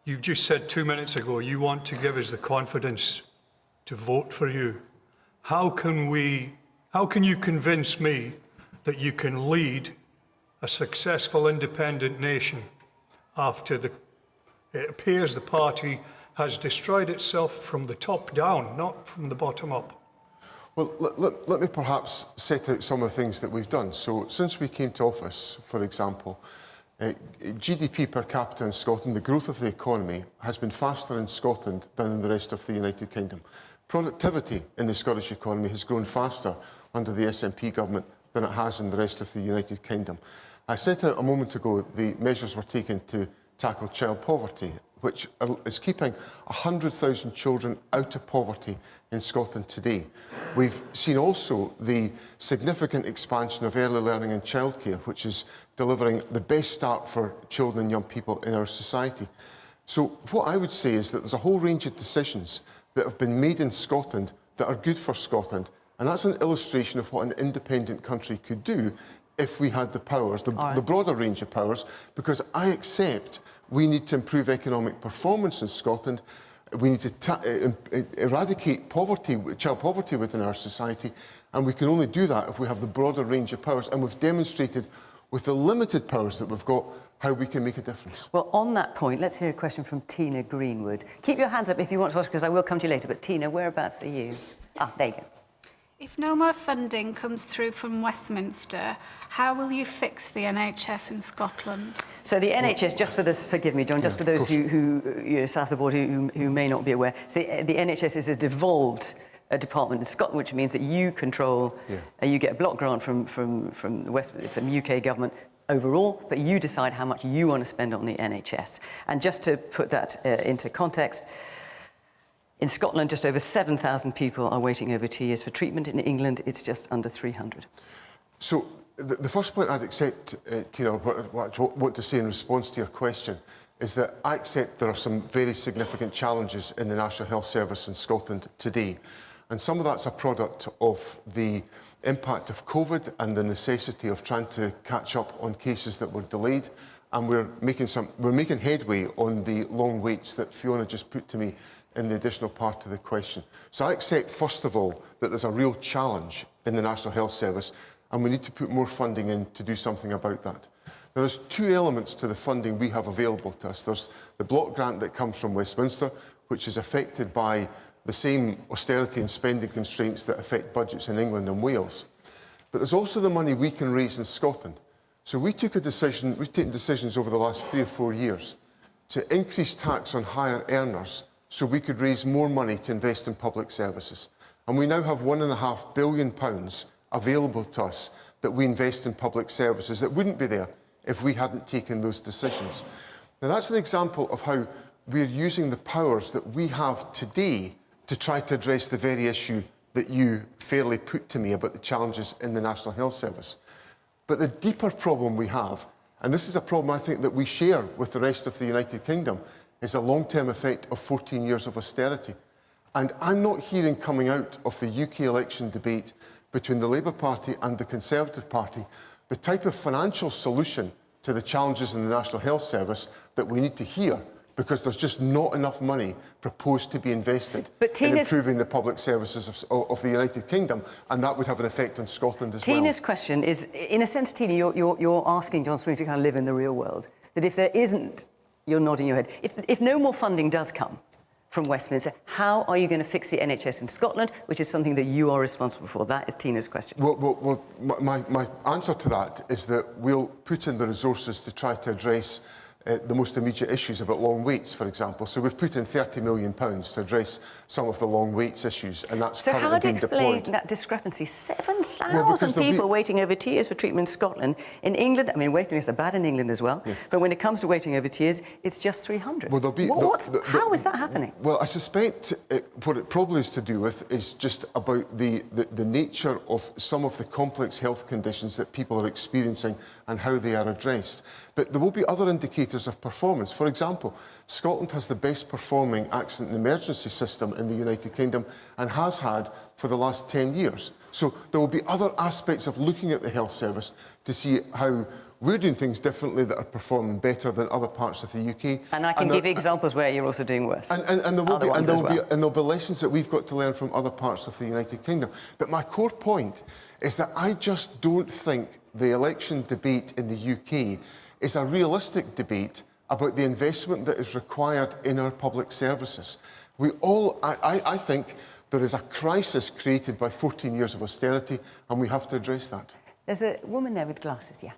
you've just said 2 minutes ago you want to give us the confidence to vote for you. How can you convince me that you can lead a successful independent nation after it appears the party has destroyed itself from the top down, not from the bottom up? Well, let me perhaps set out some of the things that we've done. So, since we came to office, for example, GDP per capita in Scotland, the growth of the economy, has been faster in Scotland than in the rest of the United Kingdom. Productivity in the Scottish economy has grown faster under the SNP government than it has in the rest of the United Kingdom. I set out a moment ago the measures we're taking to tackle child poverty, which is keeping 100,000 children out of poverty in Scotland today. We've seen also the significant expansion of early learning and childcare, which is delivering the best start for children and young people in our society. So what I would say is that there's a whole range of decisions that have been made in Scotland that are good for Scotland, and that's an illustration of what an independent country could do if we had the powers, the broader range of powers, because I accept we need to improve economic performance in Scotland. We need to eradicate poverty, child poverty within our society, and we can only do that if we have the broader range of powers, and we've demonstrated with the limited powers that we've got how we can make a difference. Well, on that point, let's hear a question from Tina Greenwood. Keep your hands up if you want to ask, because I will come to you later, but Tina, whereabouts are you? Ah, there you go. If no more funding comes through from Westminster, how will you fix the NHS in Scotland? So the NHS, just for this, forgive me, John, just for those who you know, south of the border who may not be aware, so the NHS is a devolved department in Scotland, which means that you control, you get a block grant from the UK government overall, but you decide how much you want to spend on the NHS. And just to put that into context, in Scotland, just over 7,000 people are waiting over 2 years for treatment. In England, it's just under 300. So the first point I'd accept, Tina, what I want to say in response to your question, is that I accept there are some very significant challenges in the National Health Service in Scotland today. And some of that's a product of the impact of COVID and the necessity of trying to catch up on cases that were delayed. And we're making headway on the long waits that Fiona just put to me in the additional part of the question. So I accept, first of all, that there's a real challenge in the National Health Service, and we need to put more funding in to do something about that. Now, there's two elements to the funding we have available to us. There's the block grant that comes from Westminster, which is affected by the same austerity and spending constraints that affect budgets in England and Wales. But there's also the money we can raise in Scotland. So we've taken decisions over the last 3 or 4 years to increase tax on higher earners so we could raise more money to invest in public services. And we now have £1.5 billion available to us that we invest in public services that wouldn't be there if we hadn't taken those decisions. Now, that's an example of how we're using the powers that we have today to try to address the very issue that you fairly put to me about the challenges in the National Health Service. But the deeper problem we have, and this is a problem I think that we share with the rest of the United Kingdom, is the long-term effect of 14 years of austerity. And I'm not hearing coming out of the UK election debate between the Labour Party and the Conservative Party the type of financial solution to the challenges in the National Health Service that we need to hear, because there's just not enough money proposed to be invested in improving the public services of the United Kingdom, and that would have an effect on Scotland as well. Tina's question is, in a sense, Tina, you're asking John Swinney to kind of live in the real world, that if there isn't, you're nodding your head, if no more funding does come from Westminster, how are you going to fix the NHS in Scotland, which is something that you are responsible for? That is Tina's question. Well, my answer to that is that we'll put in the resources to try to address the most immediate issues about long waits, for example. So we've put in £30 million to address some of the long waits issues, and that's currently being deployed. So how do you explain that discrepancy? 7,000 people waiting over 2 years for treatment in Scotland. In England, I mean, waiting lists are bad in England as well, but when it comes to waiting over 2 years, it's just 300. Well, how is that happening? Well, I suspect what it probably is to do with is just about the nature of some of the complex health conditions that people are experiencing and how they are addressed. But there will be other indicators of performance. For example, Scotland has the best performing accident and emergency system in the United Kingdom and has had for the last 10 years. So there will be other aspects of looking at the health service to see how we're doing things differently that are performing better than other parts of the UK. And I can give you examples where you're also doing worse. And there'll be lessons that we've got to learn from other parts of the United Kingdom. But my core point is that I just don't think the election debate in the UK is a realistic debate about the investment that is required in our public services. I think there is a crisis created by 14 years of austerity, and we have to address that. There's a woman there with glasses, yeah.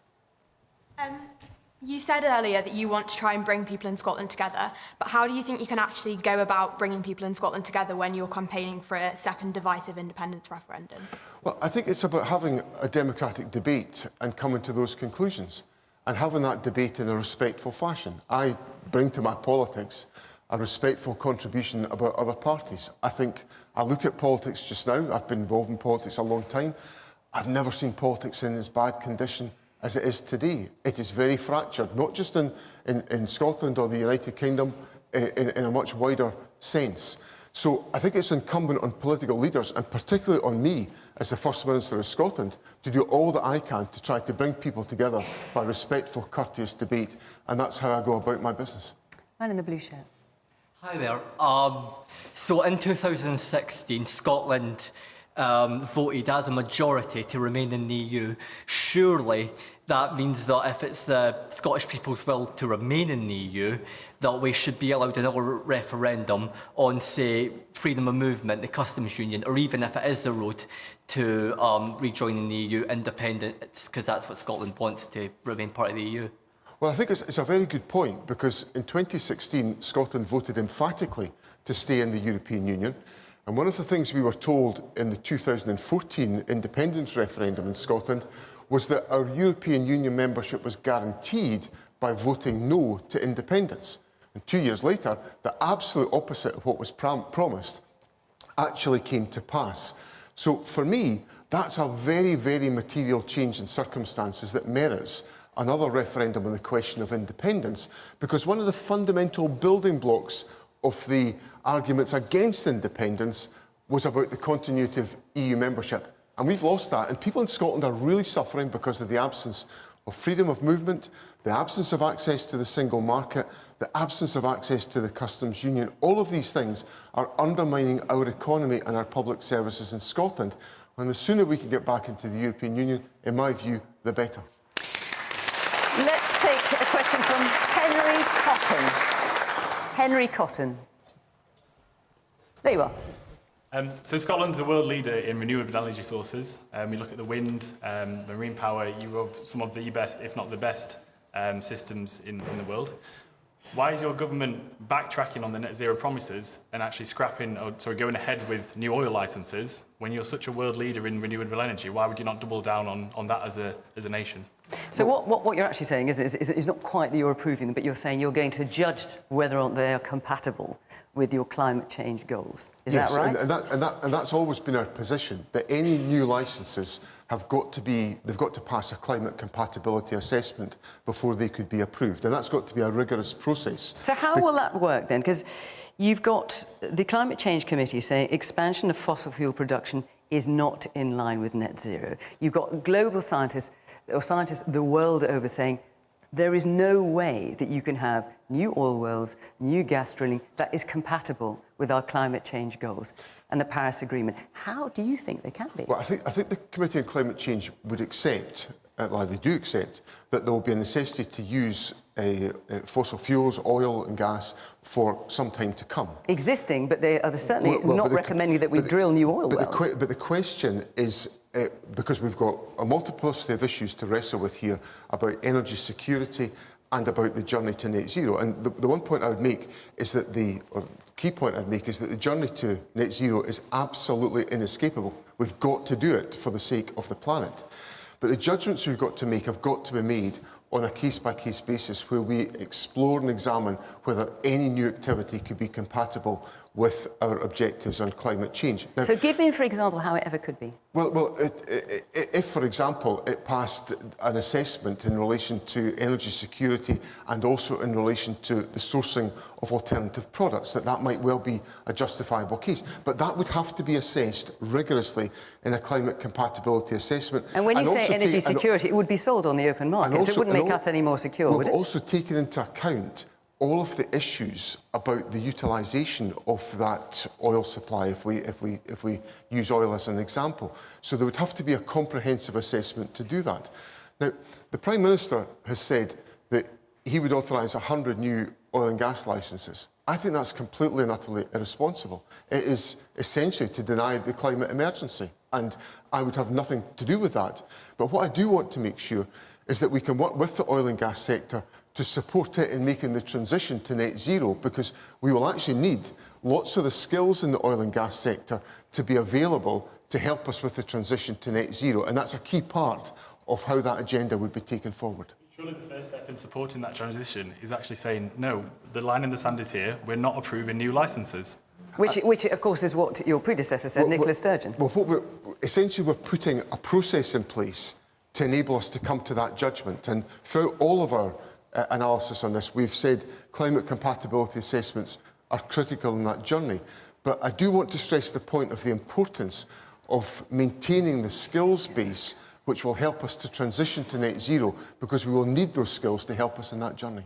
You said earlier that you want to try and bring people in Scotland together, but how do you think you can actually go about bringing people in Scotland together when you're campaigning for a second divisive independence referendum? Well, I think it's about having a democratic debate and coming to those conclusions, and having that debate in a respectful fashion. I bring to my politics a respectful contribution about other parties. I think I look at politics just now. I've been involved in politics a long time. I've never seen politics in as bad condition as it is today. It is very fractured, not just in Scotland or the United Kingdom, in a much wider sense. So I think it's incumbent on political leaders, and particularly on me as the First Minister of Scotland, to do all that I can to try to bring people together by respectful, courteous debate, and that's how I go about my business. Man in the blue shirt. Hi there. So in 2016, Scotland voted as a majority to remain in the EU. Surely that means that if it's the Scottish people's will to remain in the EU, that we should be allowed another referendum on, say, freedom of movement, the customs union, or even if it is the road to rejoining the EU, independence, because that's what Scotland wants, to remain part of the EU. Well, I think it's a very good point, because in 2016, Scotland voted emphatically to stay in the European Union. And one of the things we were told in the 2014 independence referendum in Scotland was that our European Union membership was guaranteed by voting no to independence. And 2 years later, the absolute opposite of what was promised actually came to pass. So for me, that's a very, very material change in circumstances that merits another referendum on the question of independence, because one of the fundamental building blocks of the arguments against independence was about the continuity of EU membership. And we've lost that, and people in Scotland are really suffering because of the absence of freedom of movement, the absence of access to the single market, the absence of access to the customs union. All of these things are undermining our economy and our public services in Scotland, And the sooner we can get back into the European Union, in my view, the better. Let's take a question from Henry Cotton. Henry Cotton. There you are. So Scotland's a world leader in renewable energy sources. We look at the wind, marine power. You have some of the best, if not the best, systems in the world. Why is your government backtracking on the net zero promises and actually going ahead with new oil licenses when you're such a world leader in renewable energy? Why would you not double down on that as a nation? So what you're actually saying is not quite that you're approving them, but you're saying you're going to judge whether or not they are compatible with your climate change goals. Is that right? And that's always been our position, that any new licences they've got to pass a climate compatibility assessment before they could be approved. And that's got to be a rigorous process. So how will that work then? Because you've got the Climate Change Committee saying expansion of fossil fuel production is not in line with net zero. You've got global scientists, or scientists the world over, saying there is no way that you can have new oil wells, new gas drilling that is compatible with our climate change goals and the Paris Agreement. How do you think they can be? Well, I think the Committee on Climate Change would accept, they do accept, that there will be a necessity to use fossil fuels, oil and gas for some time to come. Existing, but they are certainly not recommending that we drill new oil wells. But the question is, because we've got a multiplicity of issues to wrestle with here about energy security and about the journey to net zero. And the one point I would make is that key point I'd make is that the journey to net zero is absolutely inescapable. We've got to do it for the sake of the planet. But the judgments we've got to make have got to be made on a case-by-case basis, where we explore and examine whether any new activity could be compatible with our objectives on climate change. Now, so give me, for example, how it ever could be. Well, if, for example, it passed an assessment in relation to energy security and also in relation to the sourcing of alternative products, that might well be a justifiable case. But that would have to be assessed rigorously in a climate compatibility assessment. And when you say energy security, it would be sold on the open market, so it wouldn't make us any more secure, would it? But also taking into account all of the issues about the utilisation of that oil supply, if we use oil as an example. So there would have to be a comprehensive assessment to do that. Now, the Prime Minister has said that he would authorise 100 new oil and gas licences. I think that's completely and utterly irresponsible. It is essentially to deny the climate emergency, and I would have nothing to do with that. But what I do want to make sure is that we can work with the oil and gas sector to support it in making the transition to net zero, because we will actually need lots of the skills in the oil and gas sector to be available to help us with the transition to net zero. And that's a key part of how that agenda would be taken forward. Surely the first step in supporting that transition is actually saying, no, the line in the sand is here, we're not approving new licences. Which, of course, is what your predecessor said, Nicola Sturgeon. Well, essentially, we're putting a process in place to enable us to come to that judgment. And throughout all of our analysis on this, we've said climate compatibility assessments are critical in that journey. But I do want to stress the point of the importance of maintaining the skills base which will help us to transition to net zero, because we will need those skills to help us in that journey.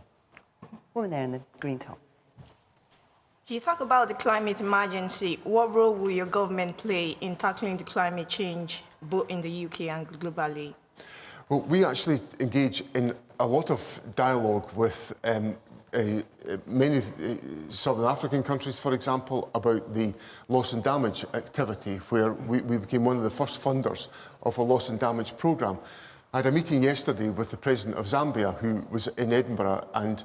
Woman there in the green top. You talk about the climate emergency. What role will your government play in tackling the climate change, both in the UK and globally? Well, we actually engage in a lot of dialogue with many Southern African countries, for example, about the loss and damage activity, where we became one of the first funders of a loss and damage programme. I had a meeting yesterday with the President of Zambia, who was in Edinburgh, and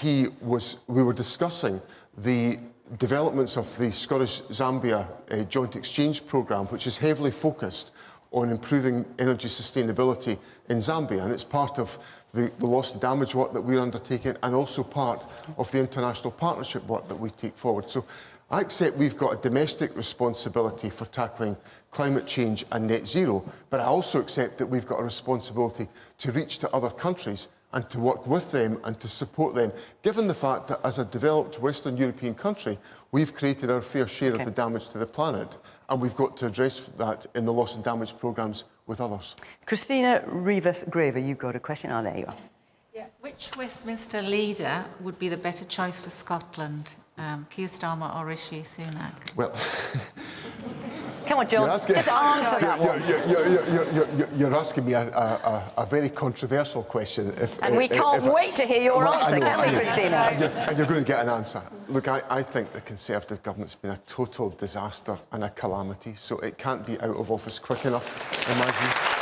we were discussing the developments of the Scottish-Zambia Joint Exchange Programme, which is heavily focused on improving energy sustainability in Zambia, and it's part of the loss and damage work that we're undertaking, and also part of the international partnership work that we take forward. So I accept we've got a domestic responsibility for tackling climate change and net zero, but I also accept that we've got a responsibility to reach to other countries and to work with them and to support them, given the fact that as a developed Western European country, we've created our fair share of the damage to the planet, and we've got to address that in the loss and damage programmes with others. Christina Rivas-Graver, you've got a question. Oh, there you are. Yeah. Which Westminster leader would be the better choice for Scotland, Keir Starmer or Rishi Sunak? Well, Come on, John, just answer that one. You're asking me a very controversial question. And we can't wait to hear your answer, can we, Christina? And you're going to get an answer. Look, I think the Conservative government's been a total disaster and a calamity, so it can't be out of office quick enough, in my view.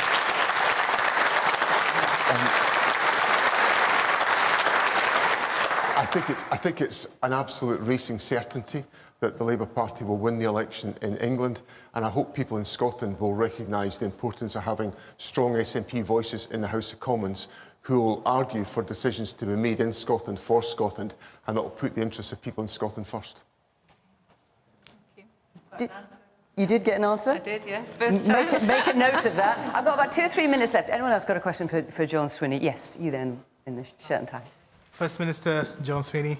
I think it's an absolute racing certainty that the Labour Party will win the election in England, and I hope people in Scotland will recognise the importance of having strong SNP voices in the House of Commons who will argue for decisions to be made in Scotland for Scotland, and that will put the interests of people in Scotland first. You did get an answer? I did, yes. First time. Make a note of that. I've got about 2 or 3 minutes left. Anyone else got a question for John Swinney? Yes, you then in the shirt and tie. First Minister John Swinney,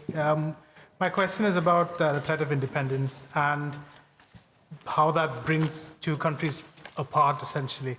my question is about the threat of independence and how that brings two countries apart, essentially.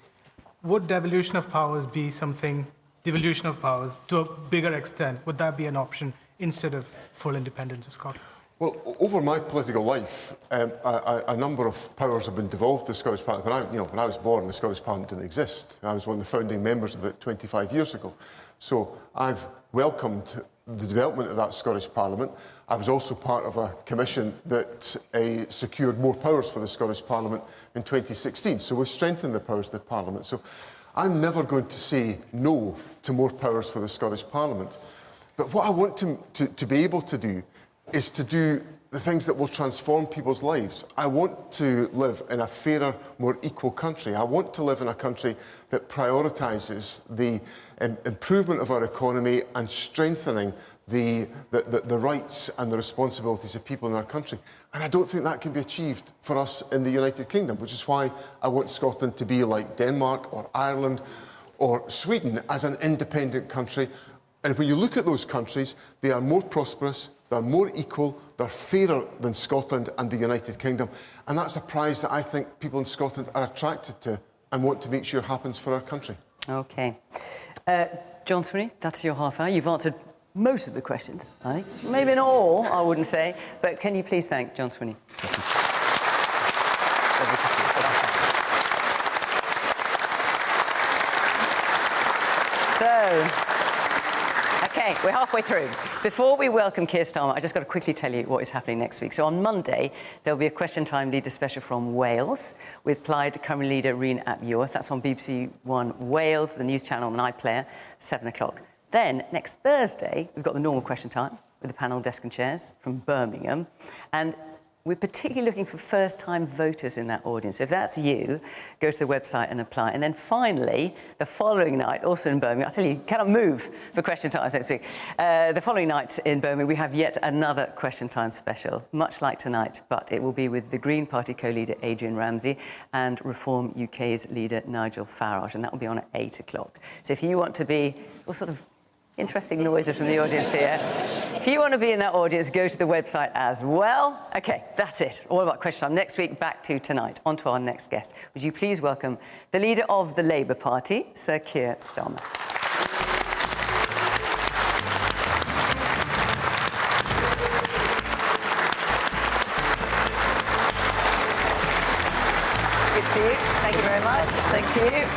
Would devolution of powers be something, devolution of powers to a bigger extent, would that be an option instead of full independence of Scotland? Well, over my political life, a number of powers have been devolved to the Scottish Parliament. When I was born, the Scottish Parliament didn't exist. I was one of the founding members of it 25 years ago. So I've welcomed the development of that Scottish Parliament. I was also part of a commission that secured more powers for the Scottish Parliament in 2016. So we've strengthened the powers of the Parliament. So I'm never going to say no to more powers for the Scottish Parliament. But what I want to be able to do is to do the things that will transform people's lives. I want to live in a fairer, more equal country. I want to live in a country that prioritises the improvement of our economy and strengthening the rights and the responsibilities of people in our country. And I don't think that can be achieved for us in the United Kingdom, which is why I want Scotland to be like Denmark or Ireland or Sweden as an independent country. And when you look at those countries, they are more prosperous, they're more equal, they're fairer than Scotland and the United Kingdom. And that's a prize that I think people in Scotland are attracted to and want to make sure happens for our country. OK. John Swinney, that's your half hour. You've answered most of the questions, I think. Maybe not all, I wouldn't say. But can you please thank John Swinney? OK, we're halfway through. Before we welcome Keir Starmer, I just got to quickly tell you what is happening next week. So on Monday, there'll be a Question Time Leader special from Wales with Plaid Cymru leader Rhyn ap Iorwerth. That's on BBC One Wales, the news channel on iPlayer, 7 o'clock. Then, next Thursday, we've got the normal Question Time with the panel, desk and chairs from Birmingham. And we're particularly looking for first-time voters in that audience. So if that's you, go to the website and apply. And then finally, the following night, also in Birmingham, I tell you cannot move for Question Times next week. The following night in Birmingham, we have yet another Question Time special, much like tonight, but it will be with the Green Party co-leader Adrian Ramsey and Reform UK's leader Nigel Farage, and that will be on at 8 o'clock. So if you want to be, well, sort of interesting noises from the audience here. If you want to be in that audience, go to the website as well. OK, that's it. All about Question Time. Next week, back to tonight. On to our next guest. Would you please welcome the leader of the Labour Party, Sir Keir Starmer. Good to see you. Thank you very much. Thank you.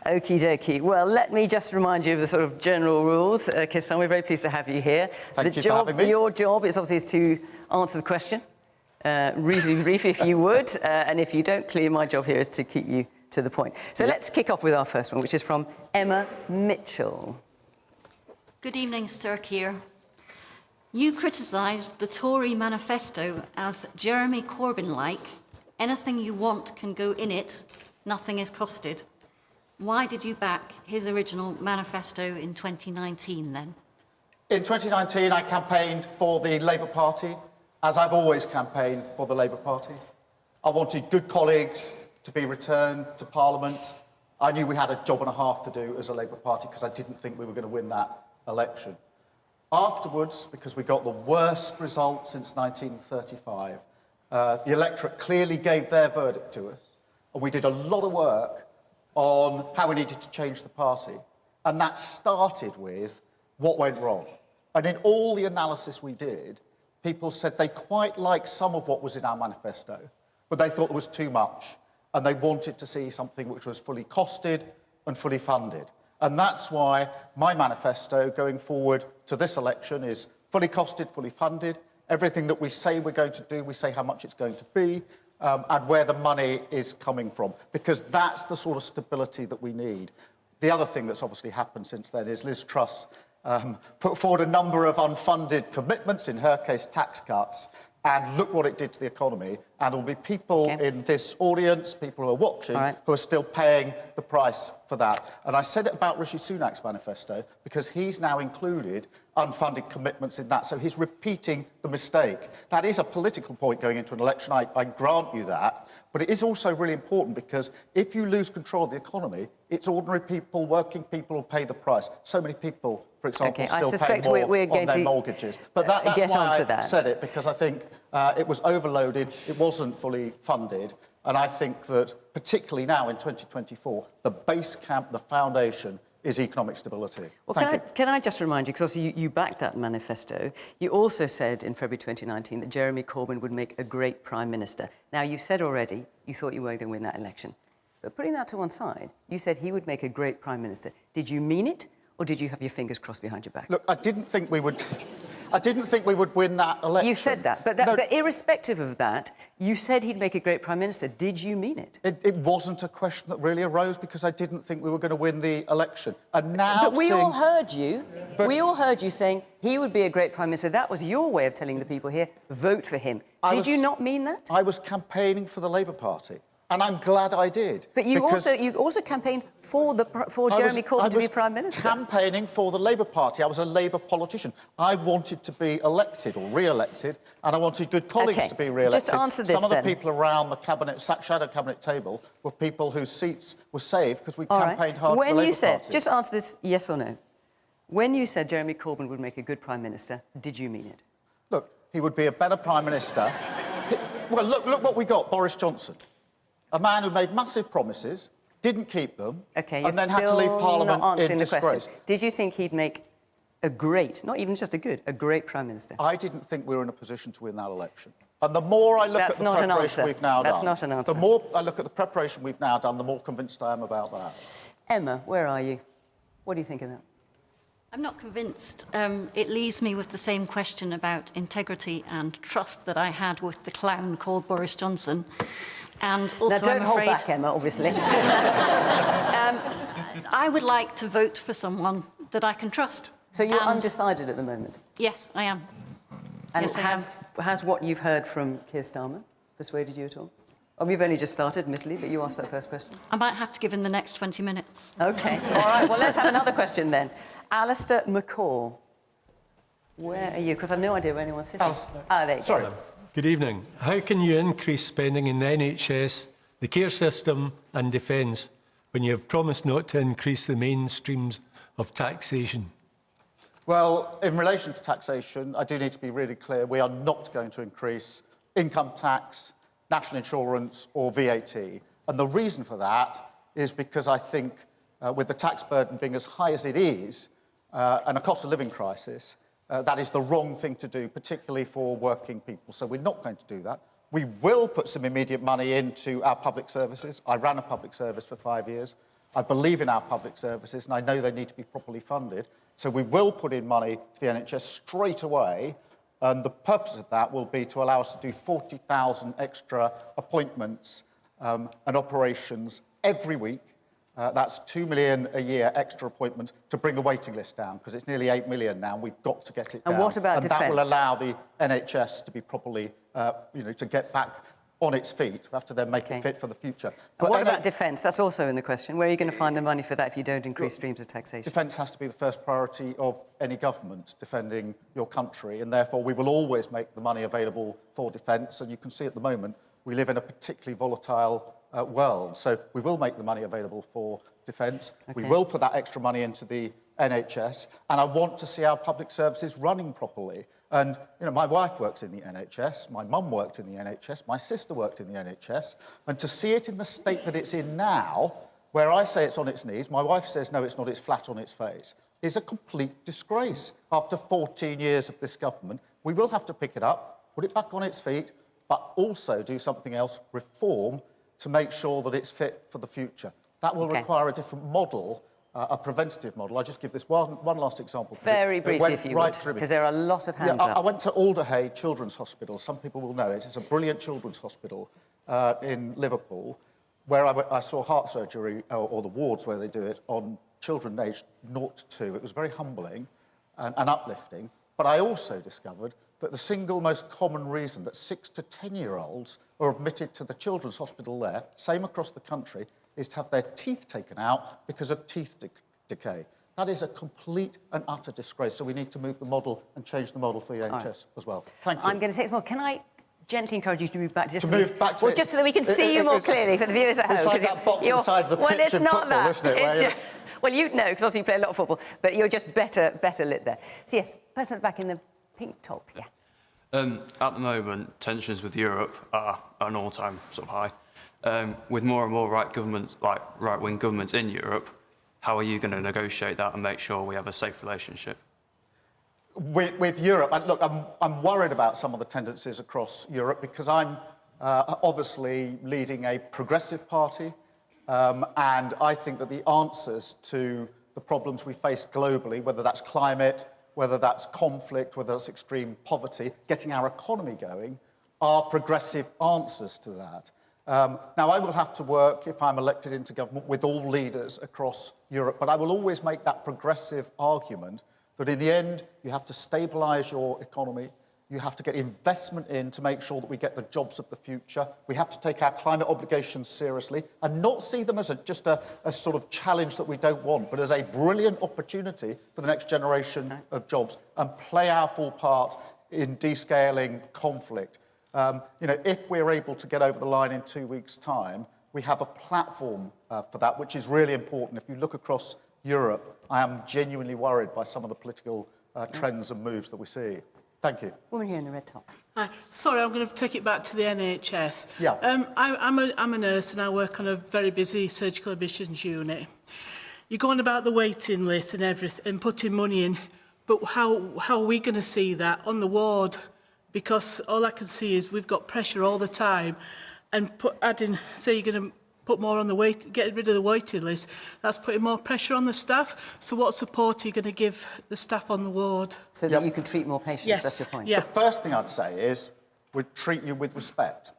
Okie dokie. Well, let me just remind you of the sort of general rules. Keir Starmer, we're very pleased to have you here. Thank you for having me. Your job is obviously to answer the question, reasonably brief if you would, and if you don't, clearly my job here is to keep you to the point. So let's kick off with our first one, which is from Emma Mitchell. Good evening, Sir Keir. You criticised the Tory manifesto as Jeremy Corbyn-like. Anything you want can go in it, nothing is costed. Why did you back his original manifesto in 2019, then? In 2019, I campaigned for the Labour Party, as I've always campaigned for the Labour Party. I wanted good colleagues to be returned to Parliament. I knew we had a job and a half to do as a Labour Party because I didn't think we were going to win that election. Afterwards, because we got the worst result since 1935, the electorate clearly gave their verdict to us, and we did a lot of work on how we needed to change the party. And that started with what went wrong. And in all the analysis we did, people said they quite liked some of what was in our manifesto, but they thought it was too much, and they wanted to see something which was fully costed and fully funded. And that's why my manifesto going forward to this election is fully costed, fully funded. Everything that we say we're going to do, we say how much it's going to be, and where the money is coming from, because that's the sort of stability that we need. The other thing that's obviously happened since then is Liz Truss put forward a number of unfunded commitments, in her case tax cuts, and look what it did to the economy. And there will be people in this audience, people who are watching, who are still paying the price for that. And I said it about Rishi Sunak's manifesto because he's now included unfunded commitments in that. So he's repeating the mistake. That is a political point going into an election, I grant you that. But it is also really important because if you lose control of the economy, it's ordinary people, working people who pay the price. So many people, for example, still pay more on their mortgages. But that's why I said it, because I think it was overloaded, it wasn't fully funded. And I think that, particularly now in 2024, the base camp, the foundation, is economic stability. Well, can I just remind you, because you backed that manifesto, you also said in February 2019 that Jeremy Corbyn would make a great Prime Minister. Now, you said already you thought you were going to win that election. But putting that to one side, you said he would make a great Prime Minister. Did you mean it, or did you have your fingers crossed behind your back? Look, I didn't think we would win that election. You said that, but irrespective of that, you said he'd make a great Prime Minister. Did you mean it? It wasn't a question that really arose because I didn't think we were going to win the election. And now, but we all heard you. We all heard you saying he would be a great Prime Minister. That was your way of telling the people here, vote for him. Did you not mean that? I was campaigning for the Labour Party. And I'm glad I did. But you also campaigned for Jeremy Corbyn to be Prime Minister. I was campaigning for the Labour Party. I was a Labour politician. I wanted to be elected or re-elected, and I wanted good colleagues to be re-elected. Just answer this, Some of the people around the shadow cabinet table were people whose seats were saved because we campaigned hard for the Labour Party. Just answer this yes or no. When you said Jeremy Corbyn would make a good Prime Minister, did you mean it? Look, he would be a better Prime Minister. Well, look what we got, Boris Johnson. A man who made massive promises, didn't keep them, and then had to leave Parliament in disgrace. Did you think he'd make a great, not even just a good, a great Prime Minister? I didn't think we were in a position to win that election. And the more I look at the preparation we've now done... That's not an answer. The more I look at the preparation we've now done, the more convinced I am about that. Emma, where are you? What do you think of that? I'm not convinced. It leaves me with the same question about integrity and trust that I had with the clown called Boris Johnson. And also, now, don't hold back, Emma, obviously. I would like to vote for someone that I can trust. So you're undecided at the moment? Yes, I am. And yes, I am. Has what you've heard from Keir Starmer persuaded you at all? Oh, we've only just started, admittedly, but you asked that first question. I might have to give him the next 20 minutes. OK. All right, well, let's have another question then. Alistair McCall. Where are you? Because I've no idea where anyone's sitting. There you go. Sorry. Good evening. How can you increase spending in the NHS, the care system and defence when you have promised not to increase the mainstreams of taxation? Well, in relation to taxation, I do need to be really clear. We are not going to increase income tax, national insurance or VAT. And the reason for that is because I think with the tax burden being as high as it is and a cost of living crisis, that is the wrong thing to do, particularly for working people. So we're not going to do that. We will put some immediate money into our public services. I ran a public service for 5 years. I believe in our public services, and I know they need to be properly funded. So we will put in money to the NHS straight away. And the purpose of that will be to allow us to do 40,000 extra appointments and operations every week. That's 2 million a year extra appointments to bring the waiting list down, because it's nearly 8 million now. We've got to get it down. And what about defence? And that will allow the NHS to be properly, to get back on its feet. We have to then make it fit for the future. And what about defence? That's also in the question. Where are you going to find the money for that if you don't increase streams of taxation? Defence has to be the first priority of any government defending your country, and therefore we will always make the money available for defence. And you can see at the moment we live in a particularly volatile world. So we will make the money available for defence. We will put that extra money into the NHS. And I want to see our public services running properly. And, my wife works in the NHS, my mum worked in the NHS, my sister worked in the NHS. And to see it in the state that it's in now, where I say it's on its knees, my wife says, no, it's not, it's flat on its face, is a complete disgrace. After 14 years of this government, we will have to pick it up, put it back on its feet, but also do something else, reform, to make sure that it's fit for the future. That will require a different model, a preventative model. I'll just give this one last example. Very briefly, if you would, because there are a lot of hands up. I went to Alderhay Children's Hospital. Some people will know it. It's a brilliant children's hospital in Liverpool, where I saw heart surgery, or the wards where they do it, on children aged 0 to 2. It was very humbling and uplifting. But I also discovered that the single most common reason that 6 to 10-year-olds are admitted to the children's hospital there, same across the country, is to have their teeth taken out because of teeth decay. That is a complete and utter disgrace. So we need to move the model and change the model for the NHS as well. Thank you. I'm going to take some more. Can I gently encourage you to move back just just so that we can see you more clearly for the viewers at home? It's like that box inside the pitch in football, isn't it? Well, you know, because obviously you play a lot of football, but you're just better lit there. So yes, person at the back in the pink top, yeah. At the moment, tensions with Europe are at an all-time sort of high. With more and more right-wing governments in Europe, how are you going to negotiate that and make sure we have a safe relationship? With Europe, look, I'm worried about some of the tendencies across Europe because I'm obviously leading a progressive party, and I think that the answers to the problems we face globally, whether that's climate, whether that's conflict, whether that's extreme poverty, getting our economy going, are progressive answers to that. Now, I will have to work, if I'm elected into government, with all leaders across Europe, but I will always make that progressive argument that in the end, you have to stabilise your economy, you have to get investment in to make sure that we get the jobs of the future. We have to take our climate obligations seriously and not see them as just a sort of challenge that we don't want, but as a brilliant opportunity for the next generation of jobs and play our full part in descaling conflict. You know, if we're able to get over the line in 2 weeks' time, we have a platform for that, which is really important. If you look across Europe, I am genuinely worried by some of the political trends and moves that we see. Thank you. Woman here in the red top. Hi. Sorry, I'm going to take it back to the NHS. Yeah. I'm a nurse and I work on a very busy surgical admissions unit. You're going about the waiting list and everything and putting money in, but how are we going to see that on the ward? Because all I can see is we've got pressure all the time, and say you're going to put more on the get rid of the waiting list, that's putting more pressure on the staff. So what support are you going to give the staff on the ward? So that you can treat more patients, yes. That's your point? Yeah. The first thing I'd say is we'd treat you with respect.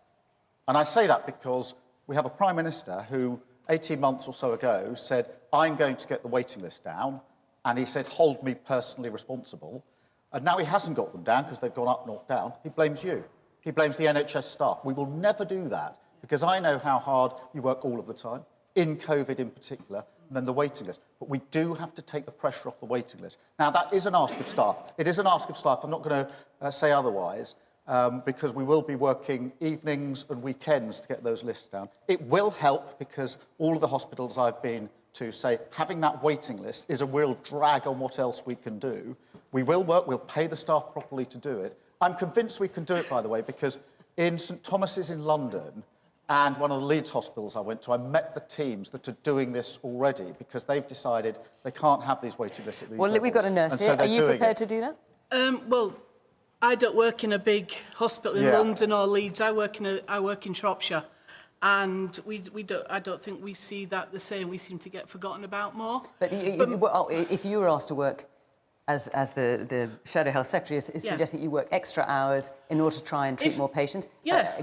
And I say that because we have a Prime Minister who, 18 months or so ago, said, I'm going to get the waiting list down. And he said, hold me personally responsible. And now he hasn't got them down because they've gone up, not down. He blames you. He blames the NHS staff. We will never do that because I know how hard you work all of the time, in COVID in particular, and then the waiting list. But we do have to take the pressure off the waiting list. Now, that is an ask of staff. It is an ask of staff. I'm not going to say otherwise because we will be working evenings and weekends to get those lists down. It will help because all of the hospitals I've been to say having that waiting list is a real drag on what else we can do. We will work, we'll pay the staff properly to do it. I'm convinced we can do it, by the way, because in St Thomas's in London and one of the Leeds hospitals I went to, I met the teams that are doing this already because they've decided they can't have these waiting lists at these levels. We've got a nurse here. Are you prepared to do that? Well, I don't work in a big hospital in London or Leeds. I work in Shropshire. And I don't think we see that the same. We seem to get forgotten about more. But if you were asked to work as the Shadow Health Secretary is suggesting you work extra hours in order to try and treat more patients. Yeah,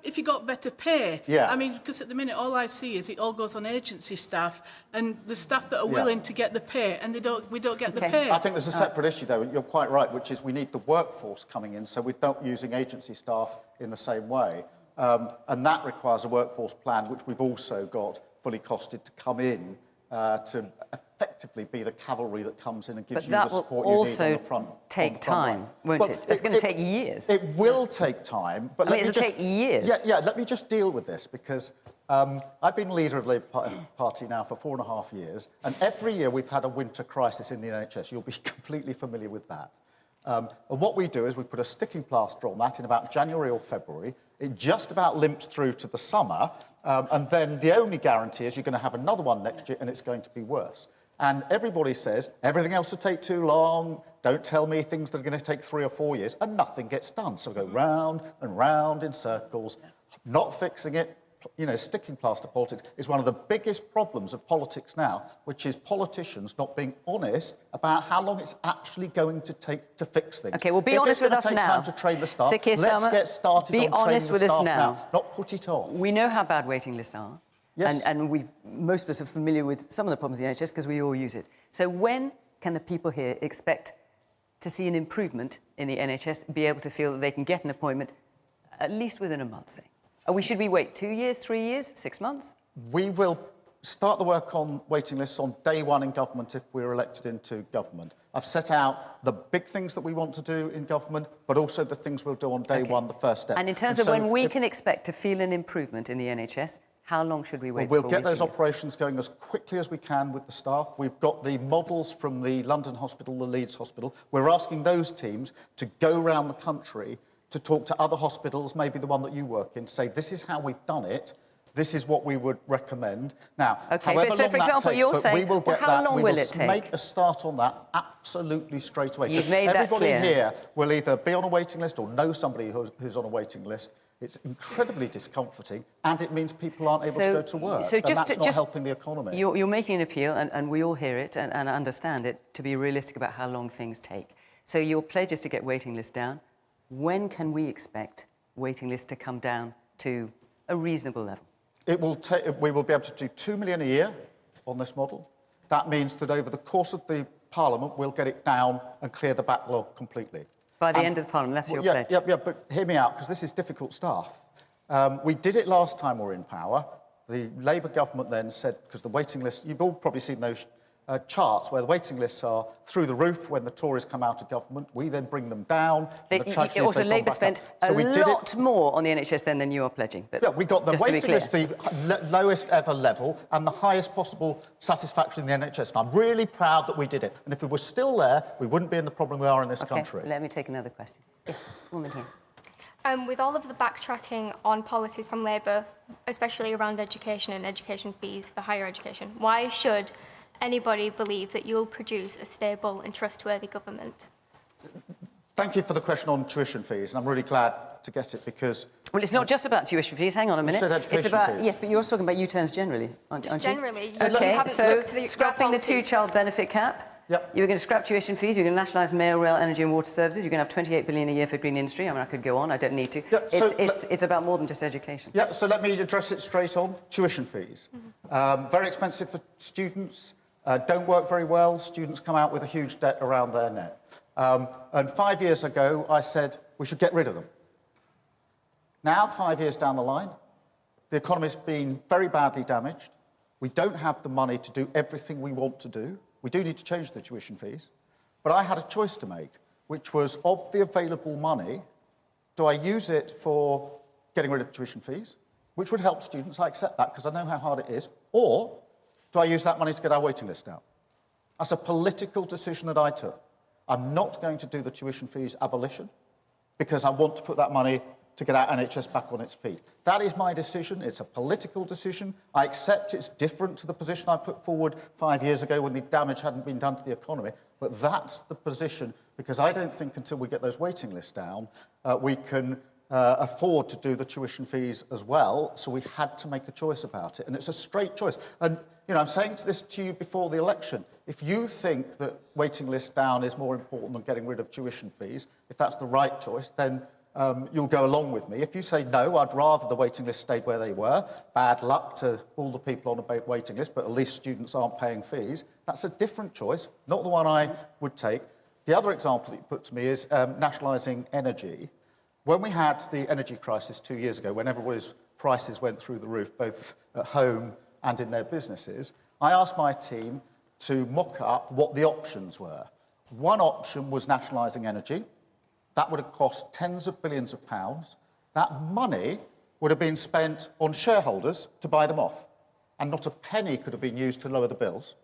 if you got better pay. Yeah. I mean, because at the minute all I see is it all goes on agency staff and the staff that are willing to get the pay, and we don't get the pay. I think there's a separate issue though. You're quite right, which is we need the workforce coming in, so we're not using agency staff in the same way. And that requires a workforce plan, which we've also got fully costed to come in to effectively be the cavalry that comes in and gives you the support you need on the front. But that will also take time, won't it? It's going to take years. It will take time. But it'll take years. Yeah, let me just deal with this because I've been leader of the Labour Party now for 4.5 years, and every year we've had a winter crisis in the NHS. You'll be completely familiar with that. And what we do is we put a sticking plaster on that in about January or February. It just about limps through to the summer, and then the only guarantee is you're going to have another one next year and it's going to be worse. And everybody says, everything else will take too long, don't tell me things that are going to take 3 or 4 years, and nothing gets done. So we go round and round in circles, not fixing it. You know, sticking plaster politics is one of the biggest problems of politics now, which is politicians not being honest about how long it's actually going to take to fix things. OK, well, be honest with us now. If it's going to take time to train the staff, So, Keir Starmer, let's get started on training the staff now. Be honest with us now. Not put it off. We know how bad waiting lists are. Yes. And most of us are familiar with some of the problems of the NHS because we all use it. So when can the people here expect to see an improvement in the NHS, be able to feel that they can get an appointment at least within a month, say? Should we wait 2 years, 3 years, 6 months? We will start the work on waiting lists on day one in government if we're elected into government. I've set out the big things that we want to do in government, but also the things we'll do on day one, the first step. And in terms of when we can expect to feel an improvement in the NHS, how long should we wait? We'll get those operations going as quickly as we can with the staff. We've got the models from the London Hospital, the Leeds Hospital. We're asking those teams to go around the country to talk to other hospitals, maybe the one that you work in, to say, this is how we've done it, this is what we would recommend. Now, however so long for that example, takes, you're but saying, we will get how long will it take? Make a start on that absolutely straight away. You've made that everybody clear. here will either be on a waiting list or know somebody who's on a waiting list. It's incredibly discomforting, and it means people aren't able to go to work, and that's not helping the economy. You're making an appeal, and we all hear it and understand it, to be realistic about how long things take. So your pledge is to get waiting lists down. When can we expect waiting lists to come down to a reasonable level? We will be able to do 2 million a year on this model. That means that over the course of the Parliament, we'll get it down and clear the backlog completely. By the end of the Parliament, that's your pledge? Yeah, but hear me out, because this is difficult stuff. We did it last time we were in power. The Labour government then said, because the waiting list, you've all probably seen those charts where the waiting lists are through the roof when the Tories come out of government. We then bring them down. Also, Labour spent a lot more on the NHS then than you are pledging. But yeah, we got the waiting list the lowest ever level and the highest possible satisfaction in the NHS. And I'm really proud that we did it. And if we were still there, we wouldn't be in the problem we are in this country. Let me take another question. Yes, woman here. With all of the backtracking on policies from Labour, especially around education and education fees for higher education, why should anybody believe that you'll produce a stable and trustworthy government? Thank you for the question on tuition fees, and I'm really glad to get it because... Well, it's not just about tuition fees. Hang on a minute. You said education it's about fees. Yes, but you're talking about U-turns generally, aren't you? Generally, you OK, haven't so looked to the scrapping the two-child benefit cap. Yep. You were going to scrap tuition fees. You're going to nationalise mail, rail, energy and water services. You're going to have 28 billion a year for green industry. I mean, I could go on. I don't need to. Yeah, it's about more than just education. Yeah, so let me address it straight on. Tuition fees. Very expensive for students. Don't work very well. Students come out with a huge debt around their neck. And 5 years ago, I said we should get rid of them. Now, 5 years down the line, the economy's been very badly damaged. We don't have the money to do everything we want to do. We do need to change the tuition fees. But I had a choice to make, which was, of the available money, do I use it for getting rid of tuition fees, which would help students, I accept that, because I know how hard it is, or do I use that money to get our waiting list down? That's a political decision that I took. I'm not going to do the tuition fees abolition because I want to put that money to get our NHS back on its feet. That is my decision. It's a political decision. I accept it's different to the position I put forward 5 years ago when the damage hadn't been done to the economy, but that's the position because I don't think until we get those waiting lists down, we can afford to do the tuition fees as well, so we had to make a choice about it, and it's a straight choice. And, you know, I'm saying this to you before the election. If you think that waiting lists down is more important than getting rid of tuition fees, if that's the right choice, then you'll go along with me. If you say, no, I'd rather the waiting list stayed where they were, bad luck to all the people on a waiting list, but at least students aren't paying fees, that's a different choice, not the one I would take. The other example that you put to me is nationalising energy. When we had the energy crisis 2 years ago, when everybody's prices went through the roof, both at home and in their businesses, I asked my team to mock up what the options were. One option was nationalising energy. That would have cost tens of billions of pounds. That money would have been spent on shareholders to buy them off, and not a penny could have been used to lower the bills.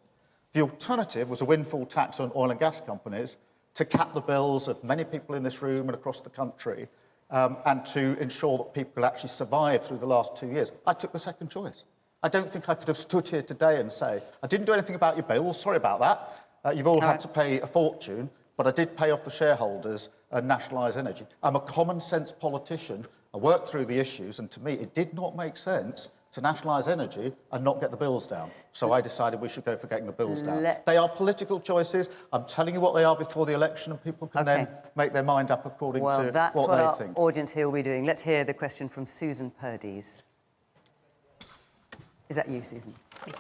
The alternative was a windfall tax on oil and gas companies to cap the bills of many people in this room and across the country, and to ensure that people could actually survive through the last 2 years. I took the second choice. I don't think I could have stood here today and say, I didn't do anything about your bills, sorry about that. You've all had to pay a fortune, but I did pay off the shareholders and nationalise energy. I'm a common-sense politician. I worked through the issues, and to me, it did not make sense to nationalise energy and not get the bills down. So I decided we should go for getting the bills down. They are political choices. I'm telling you what they are before the election, and people can then make their mind up according to what they think. Well, that's what our audience here will be doing. Let's hear the question from Susan Purdy's. Is that you, Susan?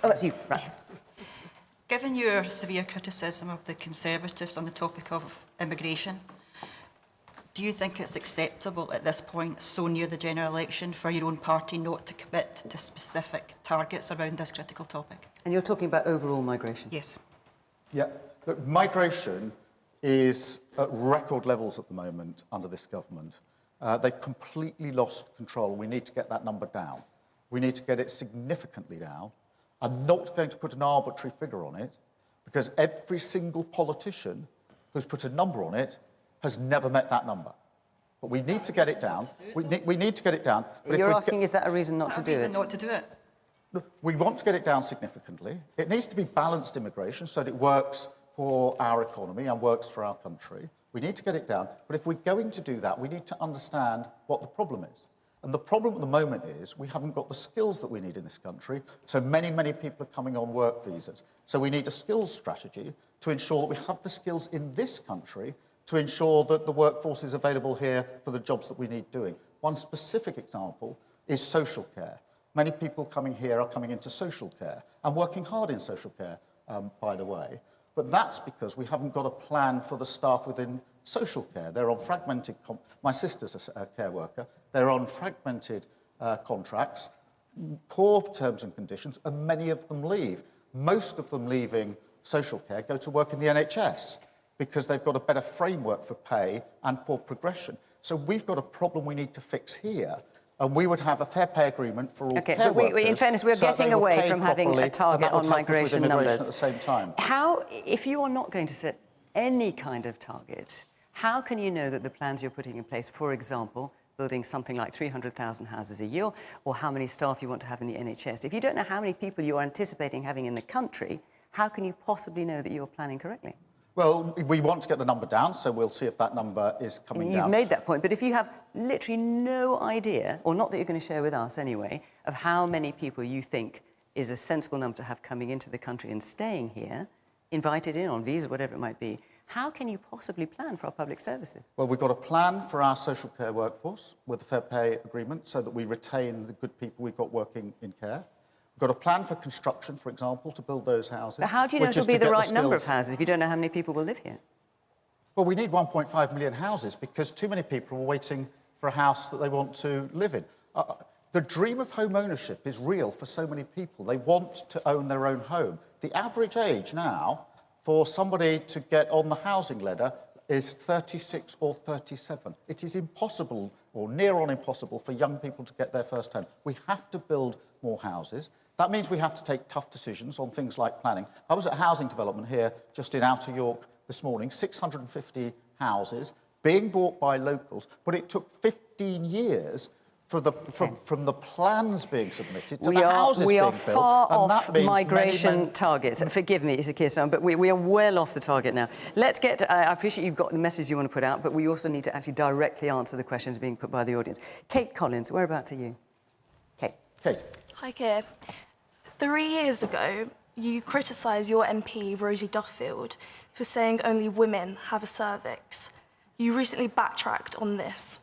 Oh, that's you, right. Given your severe criticism of the Conservatives on the topic of immigration, do you think it's acceptable at this point, so near the general election, for your own party not to commit to specific targets around this critical topic? And you're talking about overall migration? Yes. Yeah. Look, migration is at record levels at the moment under this government. They've completely lost control. We need to get that number down. We need to get it significantly down. I'm not going to put an arbitrary figure on it, because every single politician who's put a number on it has never met that number. But we need to get it down. We need to get it down. But you're asking, is that a reason not to do it? Not to do it. Look, we want to get it down significantly. It needs to be balanced immigration so that it works for our economy and works for our country. We need to get it down. But if we're going to do that, we need to understand what the problem is. And the problem at the moment is we haven't got the skills that we need in this country. So many people are coming on work visas. So we need a skills strategy to ensure that we have the skills in this country to ensure that the workforce is available here for the jobs that we need doing. One specific example is social care. Many people coming here are coming into social care and working hard in social care, by the way. But that's because we haven't got a plan for the staff within social care. They're on fragmented... My sister's a care worker. They're on fragmented contracts, poor terms and conditions, and many of them leave. Most of them leaving social care go to work in the NHS because they've got a better framework for pay and for progression. So we've got a problem we need to fix here, and we would have a fair pay agreement for all care workers. In fairness, we're getting away from having a target on migration numbers. At the same time. How, if you are not going to set any kind of target, how can you know that the plans you're putting in place, for example, building something like 300,000 houses a year, or how many staff you want to have in the NHS, if you don't know how many people you're anticipating having in the country, how can you possibly know that you're planning correctly? Well, we want to get the number down, so we'll see if that number is coming down. You've made that point, but if you have literally no idea, or not that you're going to share with us anyway, of how many people you think is a sensible number to have coming into the country and staying here, invited in on visa, whatever it might be, how can you possibly plan for our public services? Well, we've got a plan for our social care workforce with a fair pay agreement so that we retain the good people we've got working in care. We've got a plan for construction, for example, to build those houses. But how do you know it'll be the right number of houses if you don't know how many people will live here? Well, we need 1.5 million houses because too many people are waiting for a house that they want to live in. The dream of home ownership is real for so many people. They want to own their own home. The average age now for somebody to get on the housing ladder is 36 or 37. It is impossible, or near on impossible, for young people to get their first home. We have to build more houses. That means we have to take tough decisions on things like planning. I was at a housing development here just in Outer York this morning, 650 houses being bought by locals, but it took 15 years from the plans being submitted to the houses being built. We are far off migration targets. Forgive me, Keir Starmer, but we are well off the target now. Let's get... I appreciate you've got the message you want to put out, but we also need to actually directly answer the questions being put by the audience. Kate Collins, whereabouts are you? Kate. Hi, Keir. 3 years ago, you criticised your MP, Rosie Duffield, for saying only women have a cervix. You recently backtracked on this.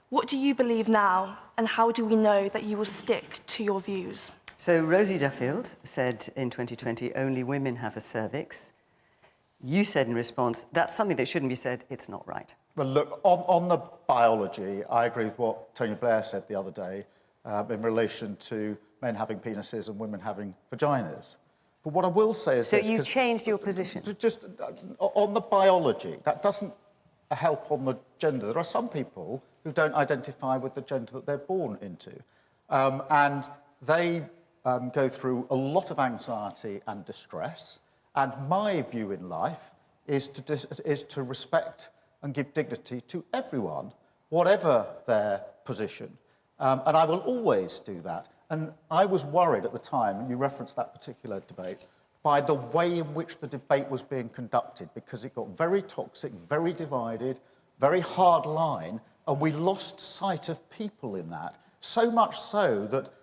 What do you believe now, and how do we know that you will stick to your views? So Rosie Duffield said in 2020, only women have a cervix. You said in response, that's something that shouldn't be said, it's not right. Well, look, on the biology, I agree with what Tony Blair said the other day in relation to men having penises and women having vaginas. But what I will say is so you changed your position? Just on the biology, that doesn't help on the gender. There are some people who don't identify with the gender that they're born into. And they go through a lot of anxiety and distress. And my view in life is to respect and give dignity to everyone, whatever their position. And I will always do that. And I was worried at the time, and you referenced that particular debate, by the way in which the debate was being conducted, because it got very toxic, very divided, very hard line, and we lost sight of people in that. So much so that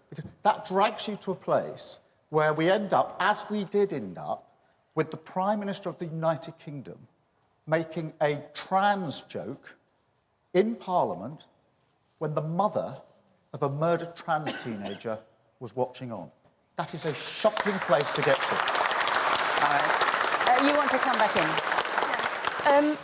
that drags you to a place where we end up, as we did end up, with the Prime Minister of the United Kingdom making a trans joke in Parliament when the mother of a murdered trans teenager was watching on. That is a shocking place to get to. All right. You want to come back in?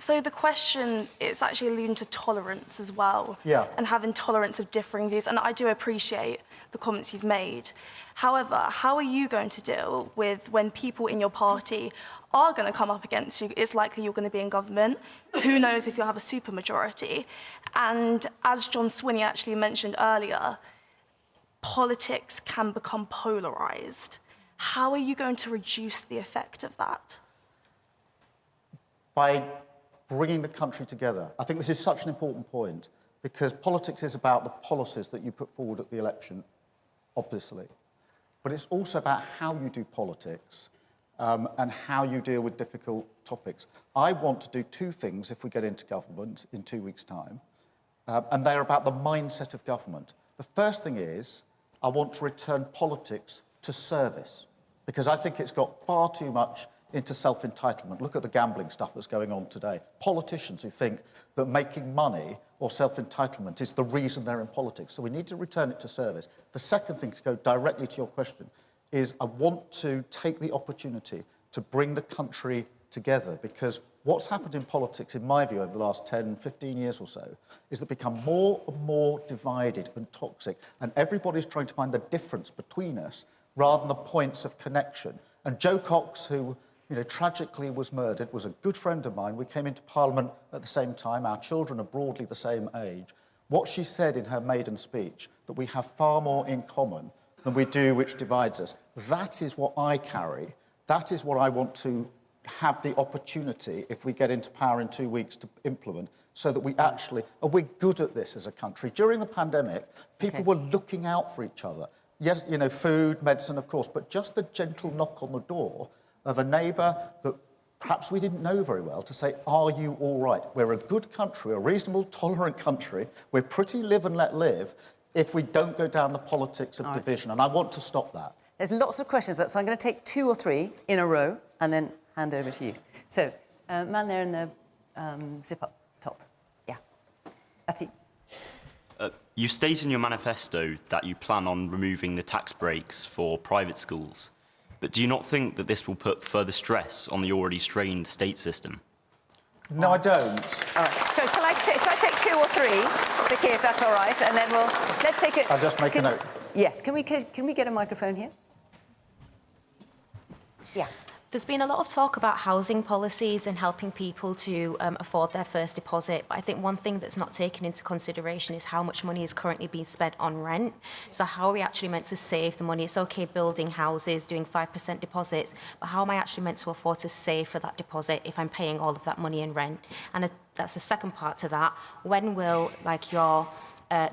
So the question is actually alluding to tolerance as well. Yeah. And having tolerance of differing views. And I do appreciate the comments you've made. However, how are you going to deal with when people in your party are going to come up against you? It's likely you're going to be in government. Who knows if you'll have a supermajority? And as John Swinney actually mentioned earlier, politics can become polarised. How are you going to reduce the effect of that? By bringing the country together. I think this is such an important point, because politics is about the policies that you put forward at the election, obviously. But it's also about how you do politics and how you deal with difficult topics. I want to do two things if we get into government in 2 weeks' time, and they're about the mindset of government. The first thing is, I want to return politics to service, because I think it's got far too much into self-entitlement. Look at the gambling stuff that's going on today. Politicians who think that making money or self-entitlement is the reason they're in politics. So we need to return it to service. The second thing, to go directly to your question, is I want to take the opportunity to bring the country together, because what's happened in politics, in my view, over the last 10, 15 years or so, is that become more and more divided and toxic, and everybody's trying to find the difference between us rather than the points of connection. And Jo Cox, who tragically was murdered, was a good friend of mine. We came into Parliament at the same time. Our children are broadly the same age. What she said in her maiden speech, that we have far more in common than we do which divides us, that is what I carry. That is what I want to have the opportunity, if we get into power in 2 weeks, to implement, so that we actually, we're good at this as a country. During the pandemic, people were looking out for each other. Yes, food, medicine, of course, but just the gentle knock on the door of a neighbour that perhaps we didn't know very well, to say, are you all right? We're a good country, a reasonable, tolerant country. We're pretty live and let live if we don't go down the politics of division, and I want to stop that. There's lots of questions, so I'm going to take 2 or 3 in a row and then hand over to you. So, man there in the zip-up top. Yeah, that's it. You state in your manifesto that you plan on removing the tax breaks for private schools. But do you not think that this will put further stress on the already strained state system? No, I don't. All right. So shall I take 2 or 3, Vicky, if that's all right? And then let's take it. I'll just make a note. Yes. Can we get a microphone here? Yeah. There's been a lot of talk about housing policies and helping people to afford their first deposit. But I think one thing that's not taken into consideration is how much money is currently being spent on rent. So how are we actually meant to save the money? It's okay building houses, doing 5% deposits, but how am I actually meant to afford to save for that deposit if I'm paying all of that money in rent? And that's the second part to that. When will your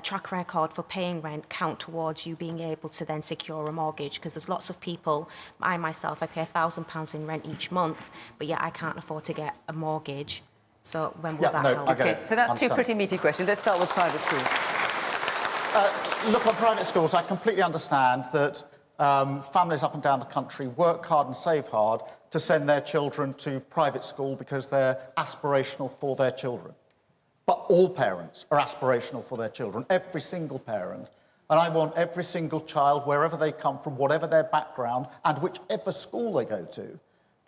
track record for paying rent count towards you being able to then secure a mortgage? Because there's lots of people, I myself, I pay £1,000 in rent each month, but yet I can't afford to get a mortgage. So when will that help? Okay, so that's 2 pretty meaty questions. Let's start with private schools. Look, on private schools, I completely understand that families up and down the country work hard and save hard to send their children to private school because they're aspirational for their children. But all parents are aspirational for their children, every single parent. And I want every single child, wherever they come from, whatever their background, and whichever school they go to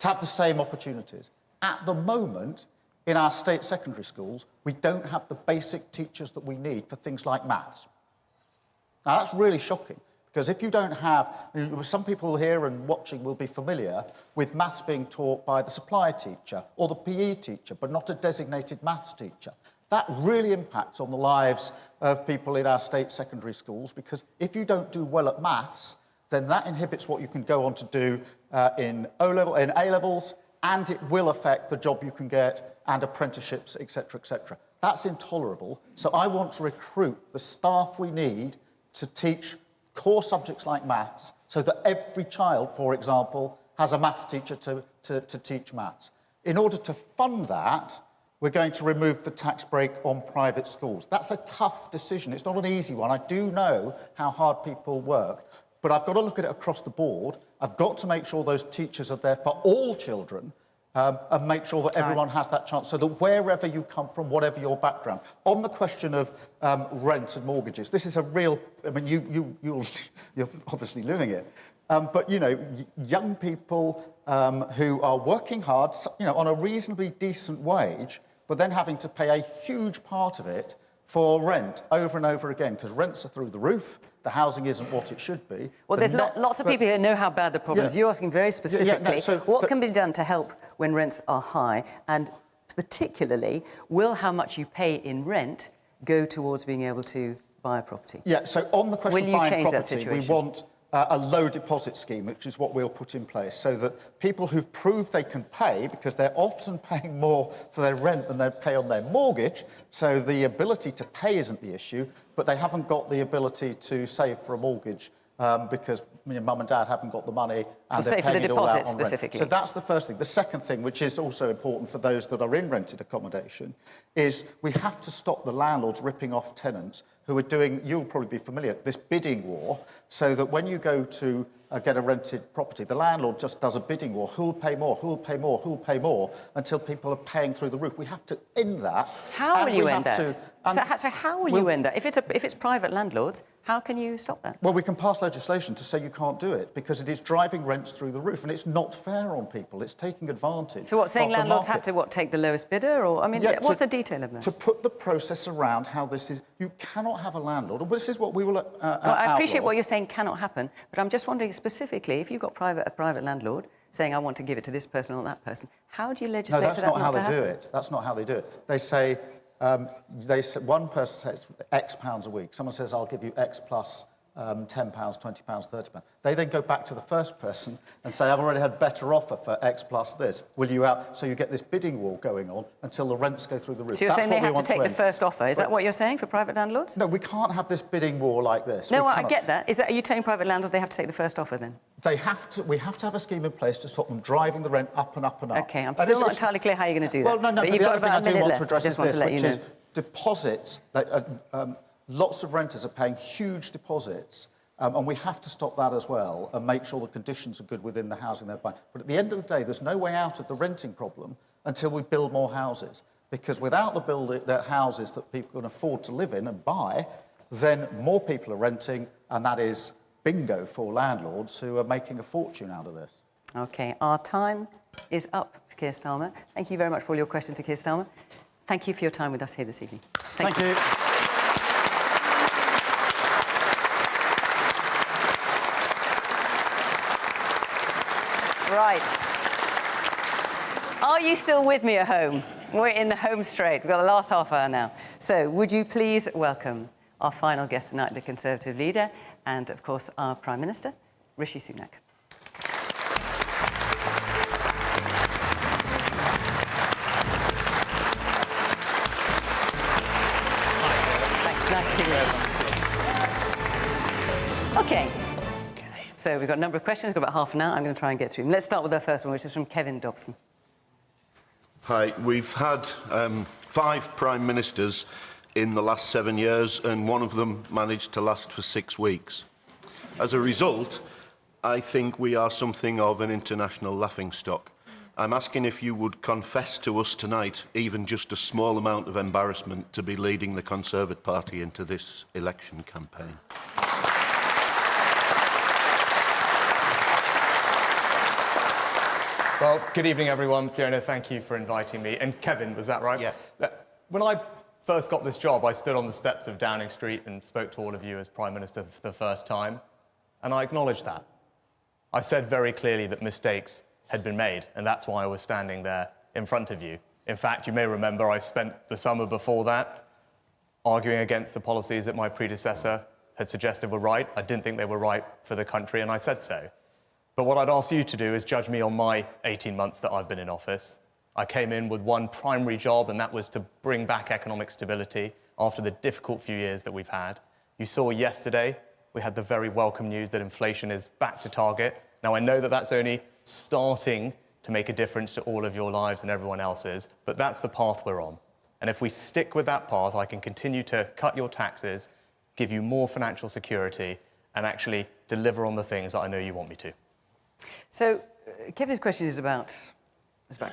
have the same opportunities. At the moment, in our state secondary schools, we don't have the basic teachers that we need for things like maths. Now, that's really shocking, because if you don't have... Some people here and watching will be familiar with maths being taught by the supply teacher or the PE teacher, but not a designated maths teacher. That really impacts on the lives of people in our state secondary schools, because if you don't do well at maths, then that inhibits what you can go on to do in A-levels, and it will affect the job you can get and apprenticeships, etc., etc. That's intolerable. So I want to recruit the staff we need to teach core subjects like maths, so that every child, for example, has a maths teacher to teach maths. In order to fund that, we're going to remove the tax break on private schools. That's a tough decision. It's not an easy one. I do know how hard people work, but I've got to look at it across the board. I've got to make sure those teachers are there for all children, and make sure that everyone has that chance, so that wherever you come from, whatever your background. On the question of rent and mortgages, this is a real... I mean, you're obviously living it. But, you know, young people who are working hard, you know, on a reasonably decent wage, but then having to pay a huge part of it for rent over and over again, because rents are through the roof, the housing isn't what it should be. Well, there's lots of people here who know how bad the problem is. You're asking very specifically, what can be done to help when rents are high? And particularly, will how much you pay in rent go towards being able to buy a property? Yeah, so on the question of buying property, we situation? want a low deposit scheme, which is what we'll put in place, so that people who've proved they can pay, because they're often paying more for their rent than they pay on their mortgage, so the ability to pay isn't the issue, but they haven't got the ability to save for a mortgage because mum and dad haven't got the money and they're paying it all out on rent. So that's the first thing. The second thing, which is also important for those that are in rented accommodation, is we have to stop the landlords ripping off tenants who are doing, you'll probably be familiar, this bidding war, so that when you go to get a rented property, the landlord just does a bidding war. Who'll pay more, who'll pay more, who'll pay more, until people are paying through the roof. We have to end that. How will you end that? So how will you end that? If it's private landlords, how can you stop that? Well, we can pass legislation to say you can't do it, because it is driving rents through the roof, and it's not fair on people. It's taking advantage. So what, saying landlords have to, take the lowest bidder? Or, I mean, what's the detail of that? To put the process around how this is, you cannot have a landlord, and this is what we will well, I appreciate what you're saying cannot happen, but I'm just wondering specifically, if you've got a private landlord saying, I want to give it to this person or that person, how do you legislate for that not to happen? No, that's not how they do it. They say, one person says X pounds a week. Someone says, I'll give you X plus £10, £20, £30. They then go back to the first person and say, I've already had a better offer for X plus this. Will you out? So you get this bidding war going on until the rents go through the roof. So you're saying they have to take the first offer. Is that what you're saying for private landlords? No, we can't have this bidding war like this. No, I get that. Are you telling private landlords they have to take the first offer then? We have to have a scheme in place to stop them driving the rent up and up and up. OK, I'm still not entirely clear how you're going to do that. Well, no, but the other thing I do want to address is this, which is deposits. Lots of renters are paying huge deposits, and we have to stop that as well and make sure the conditions are good within the housing they're buying. But at the end of the day, there's no way out of the renting problem until we build more houses, because without the houses that people can afford to live in and buy, then more people are renting, and that is bingo for landlords who are making a fortune out of this. OK, our time is up, Keir Starmer. Thank you very much for all your questions to Keir Starmer. Thank you for your time with us here this evening. Thank you. Right. Are you still with me at home? We're in the home straight. We've got the last half hour now. So would you please welcome our final guest tonight, the Conservative leader, and, of course, our Prime Minister, Rishi Sunak. Thanks, nice to see you. OK. So we've got a number of questions. We've got about half an hour. I'm going to try and get through them. Let's start with our first one, which is from Kevin Dobson. Hi. We've had 5 Prime Ministers in the last 7 years, and one of them managed to last for 6 weeks. As a result, I think we are something of an international laughingstock. I'm asking if you would confess to us tonight, even just a small amount of embarrassment, to be leading the Conservative Party into this election campaign. Well, good evening, everyone. Fiona, thank you for inviting me. And Kevin, was that right? Yeah. When I first got this job, I stood on the steps of Downing Street and spoke to all of you as Prime Minister for the first time, and I acknowledged that. I said very clearly that mistakes had been made, and that's why I was standing there in front of you. In fact, you may remember I spent the summer before that arguing against the policies that my predecessor had suggested were right. I didn't think they were right for the country, and I said so. But what I'd ask you to do is judge me on my 18 months that I've been in office. I came in with one primary job, and that was to bring back economic stability after the difficult few years that we've had. You saw yesterday we had the very welcome news that inflation is back to target. Now, I know that that's only starting to make a difference to all of your lives and everyone else's, but that's the path we're on. And if we stick with that path, I can continue to cut your taxes, give you more financial security, and actually deliver on the things that I know you want me to. So, Kevin's question is about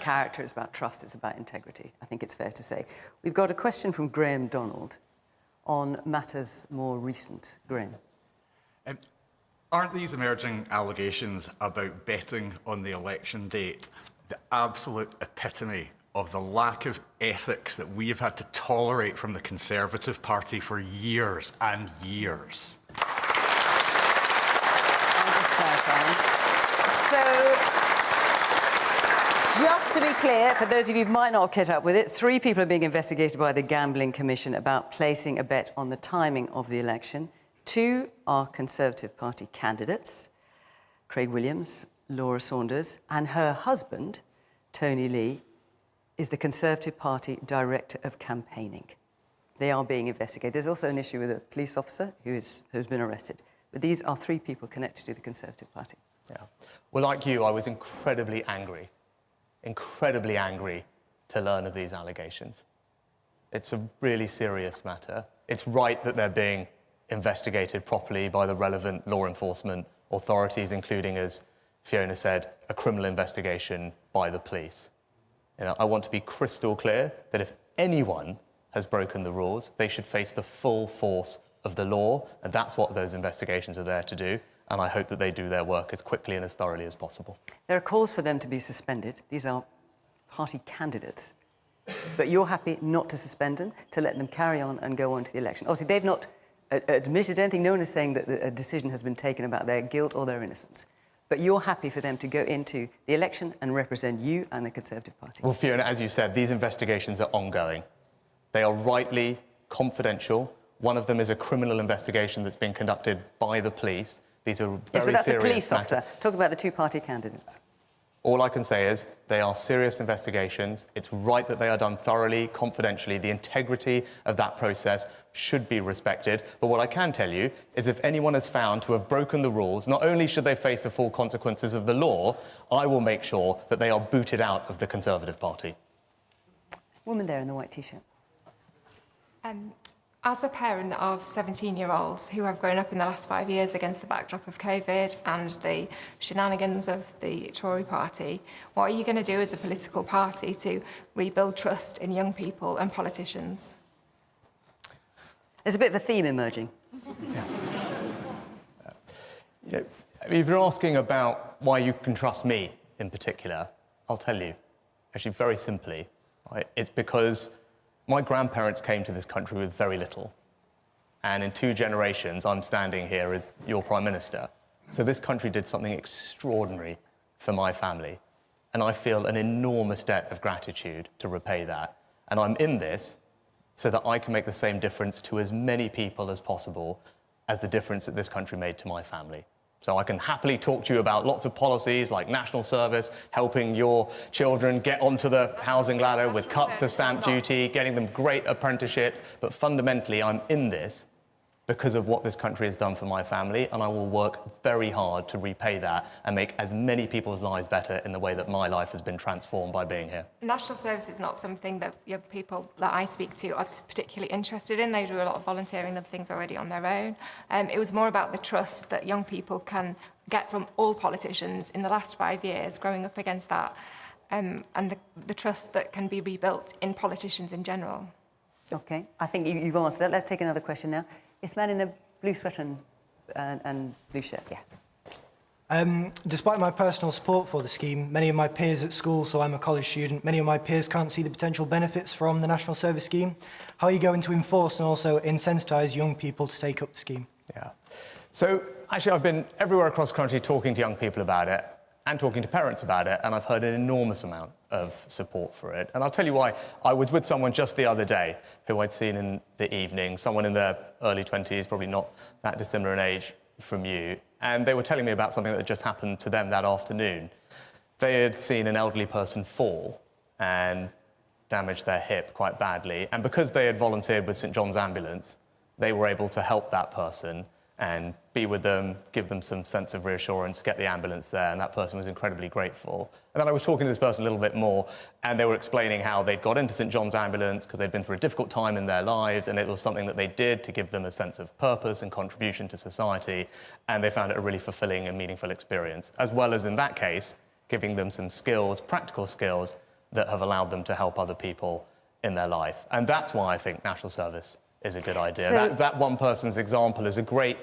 character, it's about trust, it's about integrity, I think it's fair to say. We've got a question from Graham Donald on matters more recent. Graham. Aren't these emerging allegations about betting on the election date the absolute epitome of the lack of ethics that we have had to tolerate from the Conservative Party for years and years? So, just to be clear, for those of you who might not have kept up with it, 3 people are being investigated by the Gambling Commission about placing a bet on the timing of the election. 2 are Conservative Party candidates, Craig Williams, Laura Saunders, and her husband, Tony Lee, is the Conservative Party Director of Campaigning. They are being investigated. There's also an issue with a police officer who's been arrested. But these are 3 people connected to the Conservative Party. Yeah. Well, like you, I was incredibly angry to learn of these allegations. It's a really serious matter. It's right that they're being investigated properly by the relevant law enforcement authorities, including, as Fiona said, a criminal investigation by the police. You know, I want to be crystal clear that if anyone has broken the rules, they should face the full force of the law, and that's what those investigations are there to do, and I hope that they do their work as quickly and as thoroughly as possible. There are calls for them to be suspended. These are party candidates. But you're happy not to suspend them, to let them carry on and go on to the election. Obviously, they've not admitted anything. No one is saying that a decision has been taken about their guilt or their innocence. But you're happy for them to go into the election and represent you and the Conservative Party. Well, Fiona, as you said, these investigations are ongoing. They are rightly confidential. One of them is a criminal investigation that's being conducted by the police. These are very serious matters. Yes, but that's a police officer. Talk about the 2 party candidates. All I can say is they are serious investigations. It's right that they are done thoroughly, confidentially. The integrity of that process should be respected. But what I can tell you is if anyone is found to have broken the rules, not only should they face the full consequences of the law, I will make sure that they are booted out of the Conservative Party. Woman there in the white T-shirt. As a parent of 17-year-olds who have grown up in the last 5 years against the backdrop of COVID and the shenanigans of the Tory party, what are you going to do as a political party to rebuild trust in young people and politicians? There's a bit of a theme emerging. You know, if you're asking about why you can trust me in particular, I'll tell you, actually very simply, right? It's because my grandparents came to this country with very little. And in 2 generations, I'm standing here as your Prime Minister. So this country did something extraordinary for my family. And I feel an enormous debt of gratitude to repay that. And I'm in this so that I can make the same difference to as many people as possible as the difference that this country made to my family. So I can happily talk to you about lots of policies like national service, helping your children get onto the housing ladder with cuts to stamp duty, getting them great apprenticeships. But fundamentally, I'm in this because of what this country has done for my family, and I will work very hard to repay that and make as many people's lives better in the way that my life has been transformed by being here. National service is not something that young people that I speak to are particularly interested in. They do a lot of volunteering and things already on their own. It was more about the trust that young people can get from all politicians in the last 5 years, growing up against that, and the trust that can be rebuilt in politicians in general. OK, I think you've answered that. Let's take another question now. This man in the blue sweater and blue shirt, yeah. Despite my personal support for the scheme, many of my peers at school, so I'm a college student, many of my peers can't see the potential benefits from the National Service Scheme. How are you going to enforce and also incensitise young people to take up the scheme? Yeah. So, actually, I've been everywhere across the country talking to young people about it and talking to parents about it, and I've heard an enormous amount of support for it. And I'll tell you why. I was with someone just the other day who I'd seen in the evening, someone in their early 20s, probably not that dissimilar in age from you, and they were telling me about something that had just happened to them that afternoon. They had seen an elderly person fall and damage their hip quite badly, and because they had volunteered with St John's Ambulance, they were able to help that person and be with them, give them some sense of reassurance, get the ambulance there, and that person was incredibly grateful. And then I was talking to this person a little bit more, and they were explaining how they'd got into St John's Ambulance because they'd been through a difficult time in their lives, and it was something that they did to give them a sense of purpose and contribution to society, and they found it a really fulfilling and meaningful experience, as well as, in that case, giving them some skills, practical skills, that have allowed them to help other people in their life. And that's why I think national service is a good idea. So, that one person's example is a great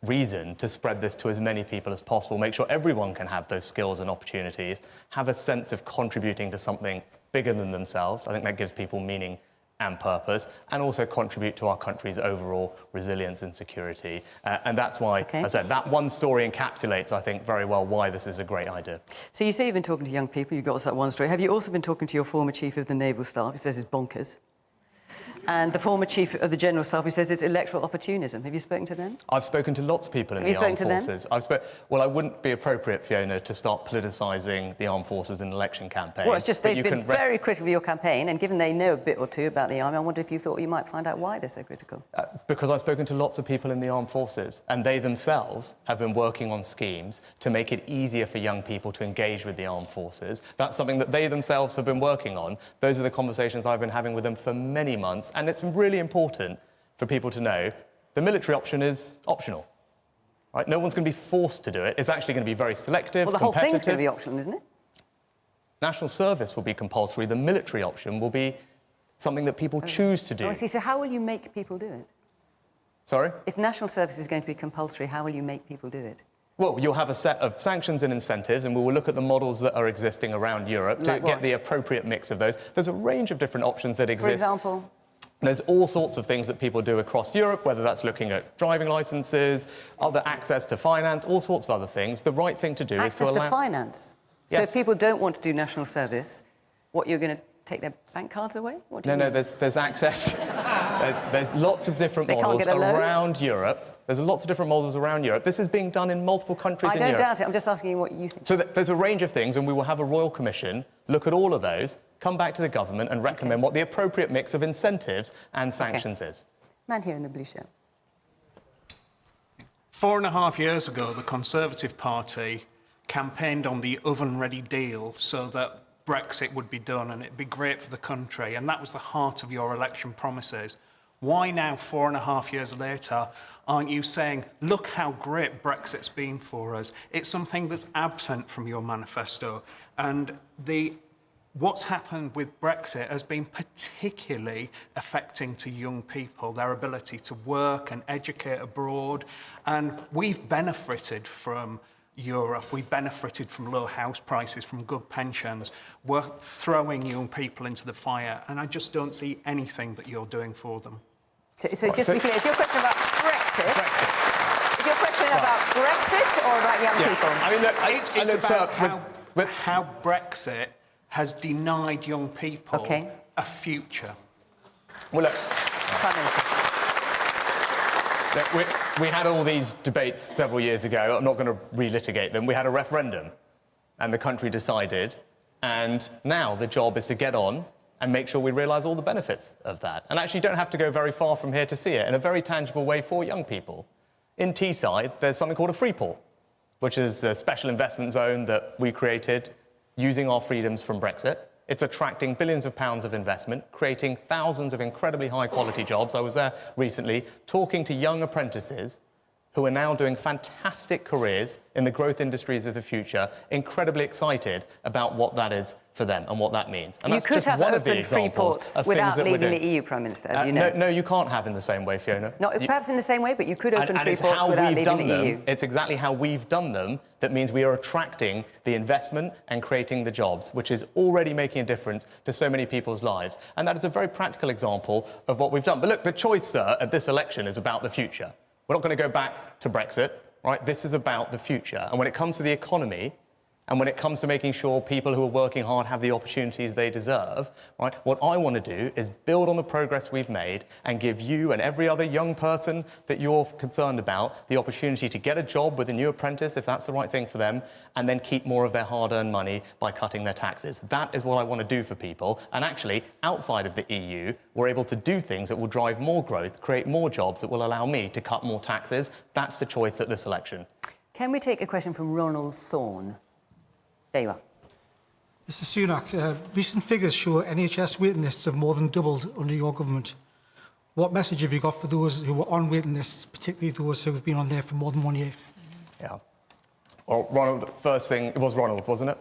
reason to spread this to as many people as possible, make sure everyone can have those skills and opportunities, have a sense of contributing to something bigger than themselves. I think that gives people meaning and purpose, and also contribute to our country's overall resilience and security. And that's why, as I said, that one story encapsulates, I think, very well why this is a great idea. So you say you've been talking to young people, you've got us that one story. Have you also been talking to your former Chief of the Naval Staff, who says it's bonkers? And the former Chief of the General Staff, who says it's electoral opportunism. Have you spoken to them? I've spoken to lots of people in the armed forces. Well, I wouldn't be appropriate, Fiona, to start politicising the armed forces in an election campaign. Well, it's just they've been very critical of your campaign, and given they know a bit or two about the army, I wonder if you thought you might find out why they're so critical. Because I've spoken to lots of people in the armed forces, and they themselves have been working on schemes to make it easier for young people to engage with the armed forces. That's something that they themselves have been working on. Those are the conversations I've been having with them for many months. And it's really important for people to know the military option is optional. Right? No one's going to be forced to do it. It's actually going to be very selective, well, the whole competitive. thing's going to be optional, isn't it? National service will be compulsory. The military option will be something that people choose to do. Oh, I see. So how will you make people do it? Sorry? If national service is going to be compulsory, how will you make people do it? Well, you'll have a set of sanctions and incentives, and we will look at the models that are existing around Europe to get the appropriate mix of those. There's a range of different options that exist. For example? There's all sorts of things that people do across Europe, whether that's looking at driving licences, other access to finance, all sorts of other things. The right thing to do is to allow... Access to finance? Yes. So if people don't want to do national service, what, you're going to take their bank cards away? What do you mean? There's access. there's lots of different models around Europe. There's lots of different models around Europe. This is being done in multiple countries in Europe. I don't doubt it. I'm just asking you what you think. So there's a range of things, and we will have a Royal Commission look at all of those, come back to the government and recommend what the appropriate mix of incentives and sanctions is. Man here in the blue shirt. 4.5 years ago, the Conservative Party campaigned on the oven-ready deal so that Brexit would be done and it'd be great for the country, and that was the heart of your election promises. Why now, 4.5 years later, aren't you saying, look how great Brexit's been for us? It's something that's absent from your manifesto. And what's happened with Brexit has been particularly affecting to young people, their ability to work and educate abroad. And we've benefited from Europe. We've benefited from low house prices, from good pensions. We're throwing young people into the fire, and I just don't see anything that you're doing for them. So just to be clear, is your question about Brexit? Is your question about Brexit or about young people? I mean, look, it's about how Brexit has denied young people a future. Well, look, we had all these debates several years ago. I'm not going to relitigate them. We had a referendum, and the country decided, and now the job is to get on and make sure we realise all the benefits of that. And actually, you don't have to go very far from here to see it in a very tangible way for young people. In Teesside, there's something called a free port, which is a special investment zone that we created using our freedoms from Brexit. It's attracting billions of pounds of investment, creating thousands of incredibly high-quality jobs. I was there recently talking to young apprentices who are now doing fantastic careers in the growth industries of the future, incredibly excited about what that is for them and what that means. And you that's could just have one of the open free examples ports of without things that leaving we're the doing. EU, Prime Minister, as you know. No, you can't have in the same way, Fiona. Perhaps in the same way, but you could open free it's ports how without we've leaving done the them. EU. It's exactly how we've done them that means we are attracting the investment and creating the jobs, which is already making a difference to so many people's lives. And that is a very practical example of what we've done. But look, the choice, sir, at this election is about the future. We're not going to go back to Brexit, right? This is about the future. And when it comes to the economy And when it comes to making sure people who are working hard have the opportunities they deserve, right, what I want to do is build on the progress we've made and give you and every other young person that you're concerned about the opportunity to get a job with a new apprentice, if that's the right thing for them, and then keep more of their hard-earned money by cutting their taxes. That is what I want to do for people. And actually, outside of the EU, we're able to do things that will drive more growth, create more jobs that will allow me to cut more taxes. That's the choice at this election. Can we take a question from Ronald Thorne? There you are. Mr Sunak, recent figures show NHS waiting lists have more than doubled under your government. What message have you got for those who were on waiting lists, particularly those who have been on there for more than 1 year? Yeah. Well, Ronald, first thing, it was Ronald, wasn't it?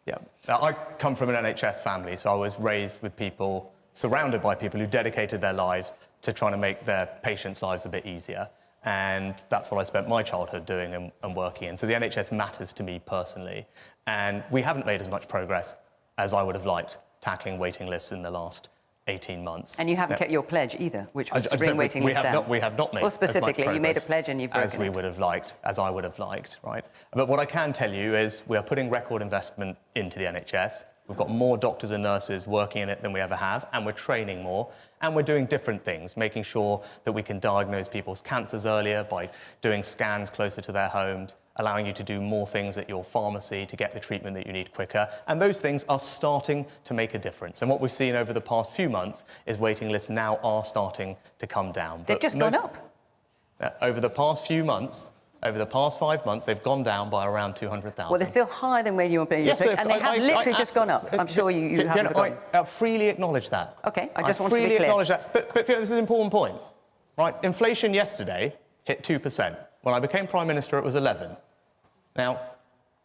Yeah. I come from an NHS family, so I was raised with people, surrounded by people who dedicated their lives to trying to make their patients' lives a bit easier. And that's what I spent my childhood doing and working in. So the NHS matters to me personally. And we haven't made as much progress as I would have liked tackling waiting lists in the last 18 months. And you haven't kept your pledge either, which was to bring waiting lists down. We have not made Well, specifically, you made a pledge and you've broken it. as we would have liked, as I would have liked, right? But what I can tell you is we are putting record investment into the NHS. We've got more doctors and nurses working in it than we ever have, and we're training more. And we're doing different things, making sure that we can diagnose people's cancers earlier by doing scans closer to their homes, allowing you to do more things at your pharmacy to get the treatment that you need quicker. And those things are starting to make a difference. And what we've seen over the past few months is waiting lists now are starting to come down. They've just gone up. Over the past few months, over the past 5 months, they've gone down by around 200,000. Well, they're still higher than where you were paying. Yes, and they have literally just gone up. I'm sure you haven't forgotten. I freely acknowledge that. OK, I just want to be clear. freely acknowledge that. But Fiona, this is an important point. Right? Inflation yesterday hit 2%. When I became Prime Minister, it was 11. Now,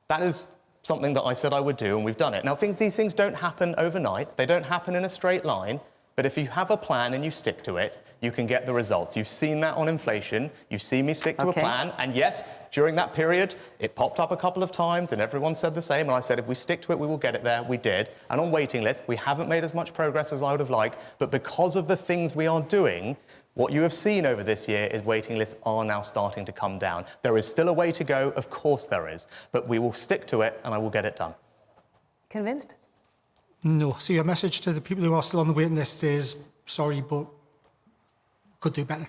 that is something that I said I would do, and we've done it. Now, these things don't happen overnight. They don't happen in a straight line. But if you have a plan and you stick to it, you can get the results. You've seen that on inflation. You've seen me stick to a plan. And yes, during that period, it popped up a couple of times and everyone said the same. And I said, if we stick to it, we will get it there. We did. And on waiting lists, we haven't made as much progress as I would have liked. But because of the things we are doing, what you have seen over this year is waiting lists are now starting to come down. There is still a way to go. Of course there is. But we will stick to it and I will get it done. Convinced? No. So your message to the people who are still on the waiting list is, sorry, but could do better.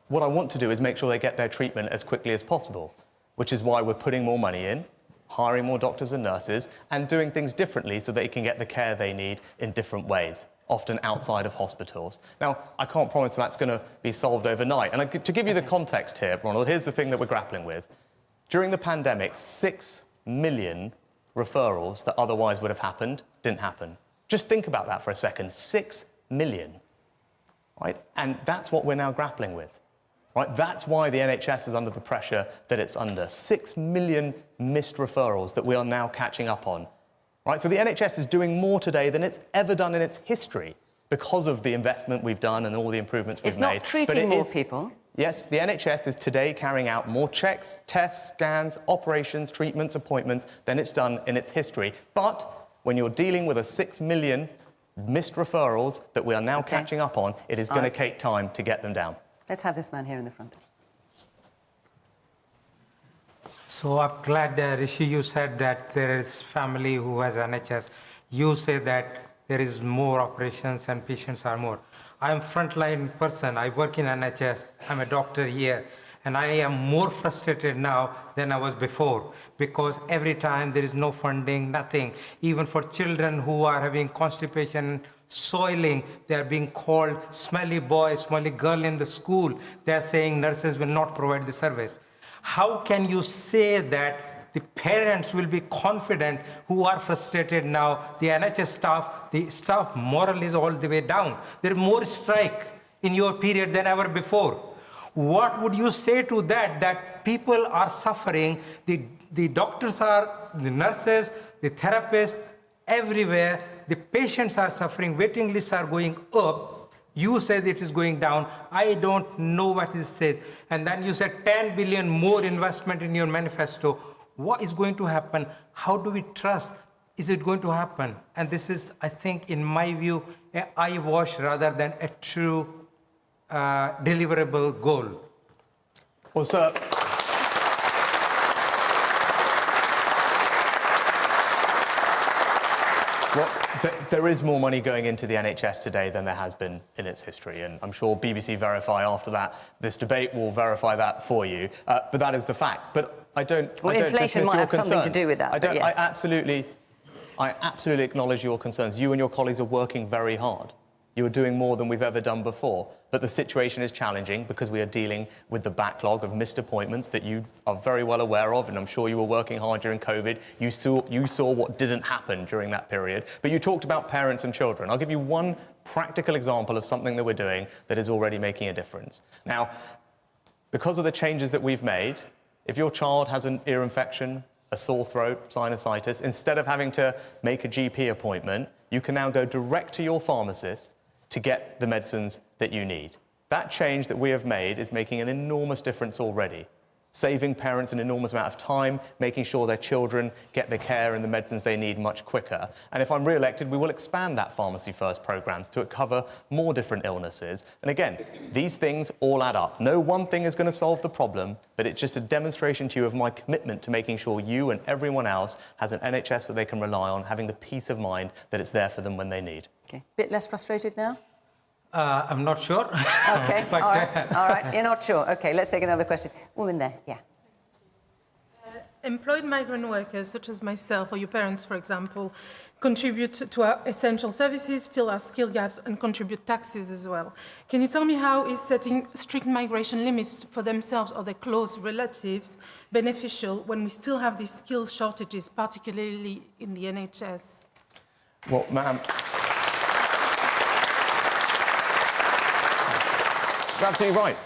What I want to do is make sure they get their treatment as quickly as possible, which is why we're putting more money in, hiring more doctors and nurses, and doing things differently so they can get the care they need in different ways, often outside of hospitals. Now, I can't promise that's going to be solved overnight. And to give you the context here, Ronald, here's the thing that we're grappling with. During the pandemic, 6 million referrals that otherwise would have happened didn't happen. Just think about that for a second. 6 million. Right? And that's what we're now grappling with. Right? That's why the NHS is under the pressure that it's under. 6 million missed referrals that we are now catching up on. Right? So the NHS is doing more today than it's ever done in its history because of the investment we've done and all the improvements we've made. It's not treating more people. Yes, the NHS is today carrying out more checks, tests, scans, operations, treatments, appointments than it's done in its history. But when you're dealing with a 6 million missed referrals that we are now catching up on, it is going to take time to get them down. Let's have this man here in the front. So I'm glad, Rishi, you said that there is family who has NHS. You say that there is more operations and patients are more. I'm frontline person. I work in NHS. I'm a doctor here. And I am more frustrated now than I was before because every time there is no funding, nothing. Even for children who are having constipation, soiling, they are being called smelly boy, smelly girl in the school. They are saying nurses will not provide the service. How can you say that the parents will be confident who are frustrated now? The NHS staff, the staff morale is all the way down. There is more strike in your period than ever before. What would you say to that people are suffering, the doctors are, the nurses, the therapists, everywhere, the patients are suffering, waiting lists are going up. You said it is going down. I don't know what it said. And then you said 10 billion more investment in your manifesto. What is going to happen? How do we trust? Is it going to happen? And this is, I think, in my view, an eyewash rather than a true deliverable goal. Well, sir, There is more money going into the NHS today than there has been in its history, and I'm sure BBC Verify after this debate will verify that for you. But that is the fact. But I don't inflation might have something to do with that. I absolutely acknowledge your concerns. You and your colleagues are working very hard. You are doing more than we've ever done before. But the situation is challenging because we are dealing with the backlog of missed appointments that you are very well aware of, and I'm sure you were working hard during COVID. You saw what didn't happen during that period. But you talked about parents and children. I'll give you one practical example of something that we're doing that is already making a difference. Now, because of the changes that we've made, if your child has an ear infection, a sore throat, sinusitis, instead of having to make a GP appointment, you can now go direct to your pharmacist to get the medicines that you need. That change that we have made is making an enormous difference already, saving parents an enormous amount of time, making sure their children get the care and the medicines they need much quicker. And if I'm re-elected, we will expand that Pharmacy First programmes to cover more different illnesses. And again, these things all add up. No one thing is going to solve the problem, but it's just a demonstration to you of my commitment to making sure you and everyone else has an NHS that they can rely on, having the peace of mind that it's there for them when they need. Okay. Bit less frustrated now? I'm not sure. OK, But, all right, you're not sure. OK, let's take another question. Woman there, yeah. Employed migrant workers, such as myself or your parents, for example, contribute to our essential services, fill our skill gaps, and contribute taxes as well. Can you tell me how is setting strict migration limits for themselves or their close relatives beneficial when we still have these skill shortages, particularly in the NHS? Well, ma'am, you're absolutely right.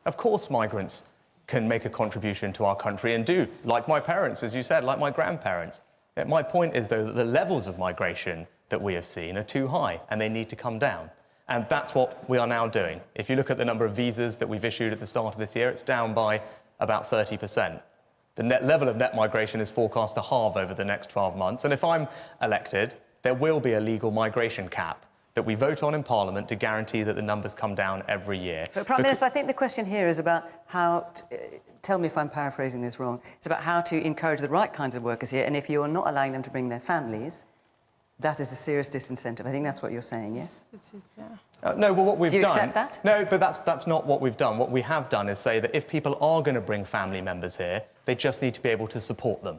Of course migrants can make a contribution to our country and do, like my parents, as you said, like my grandparents. My point is, though, that the levels of migration that we have seen are too high and they need to come down. And that's what we are now doing. If you look at the number of visas that we've issued at the start of this year, it's down by about 30%. The level of net migration is forecast to halve over the next 12 months. And if I'm elected, there will be a legal migration cap that we vote on in Parliament to guarantee that the numbers come down every year. But Prime Minister, I think the question here is about how, tell me if I'm paraphrasing this wrong, it's about how to encourage the right kinds of workers here, and if you're not allowing them to bring their families, that is a serious disincentive. I think that's what you're saying, yes? It is, yeah. No, well, what we've done... Do you accept that? No, but that's not what we've done. What we have done is say that if people are going to bring family members here, they just need to be able to support them.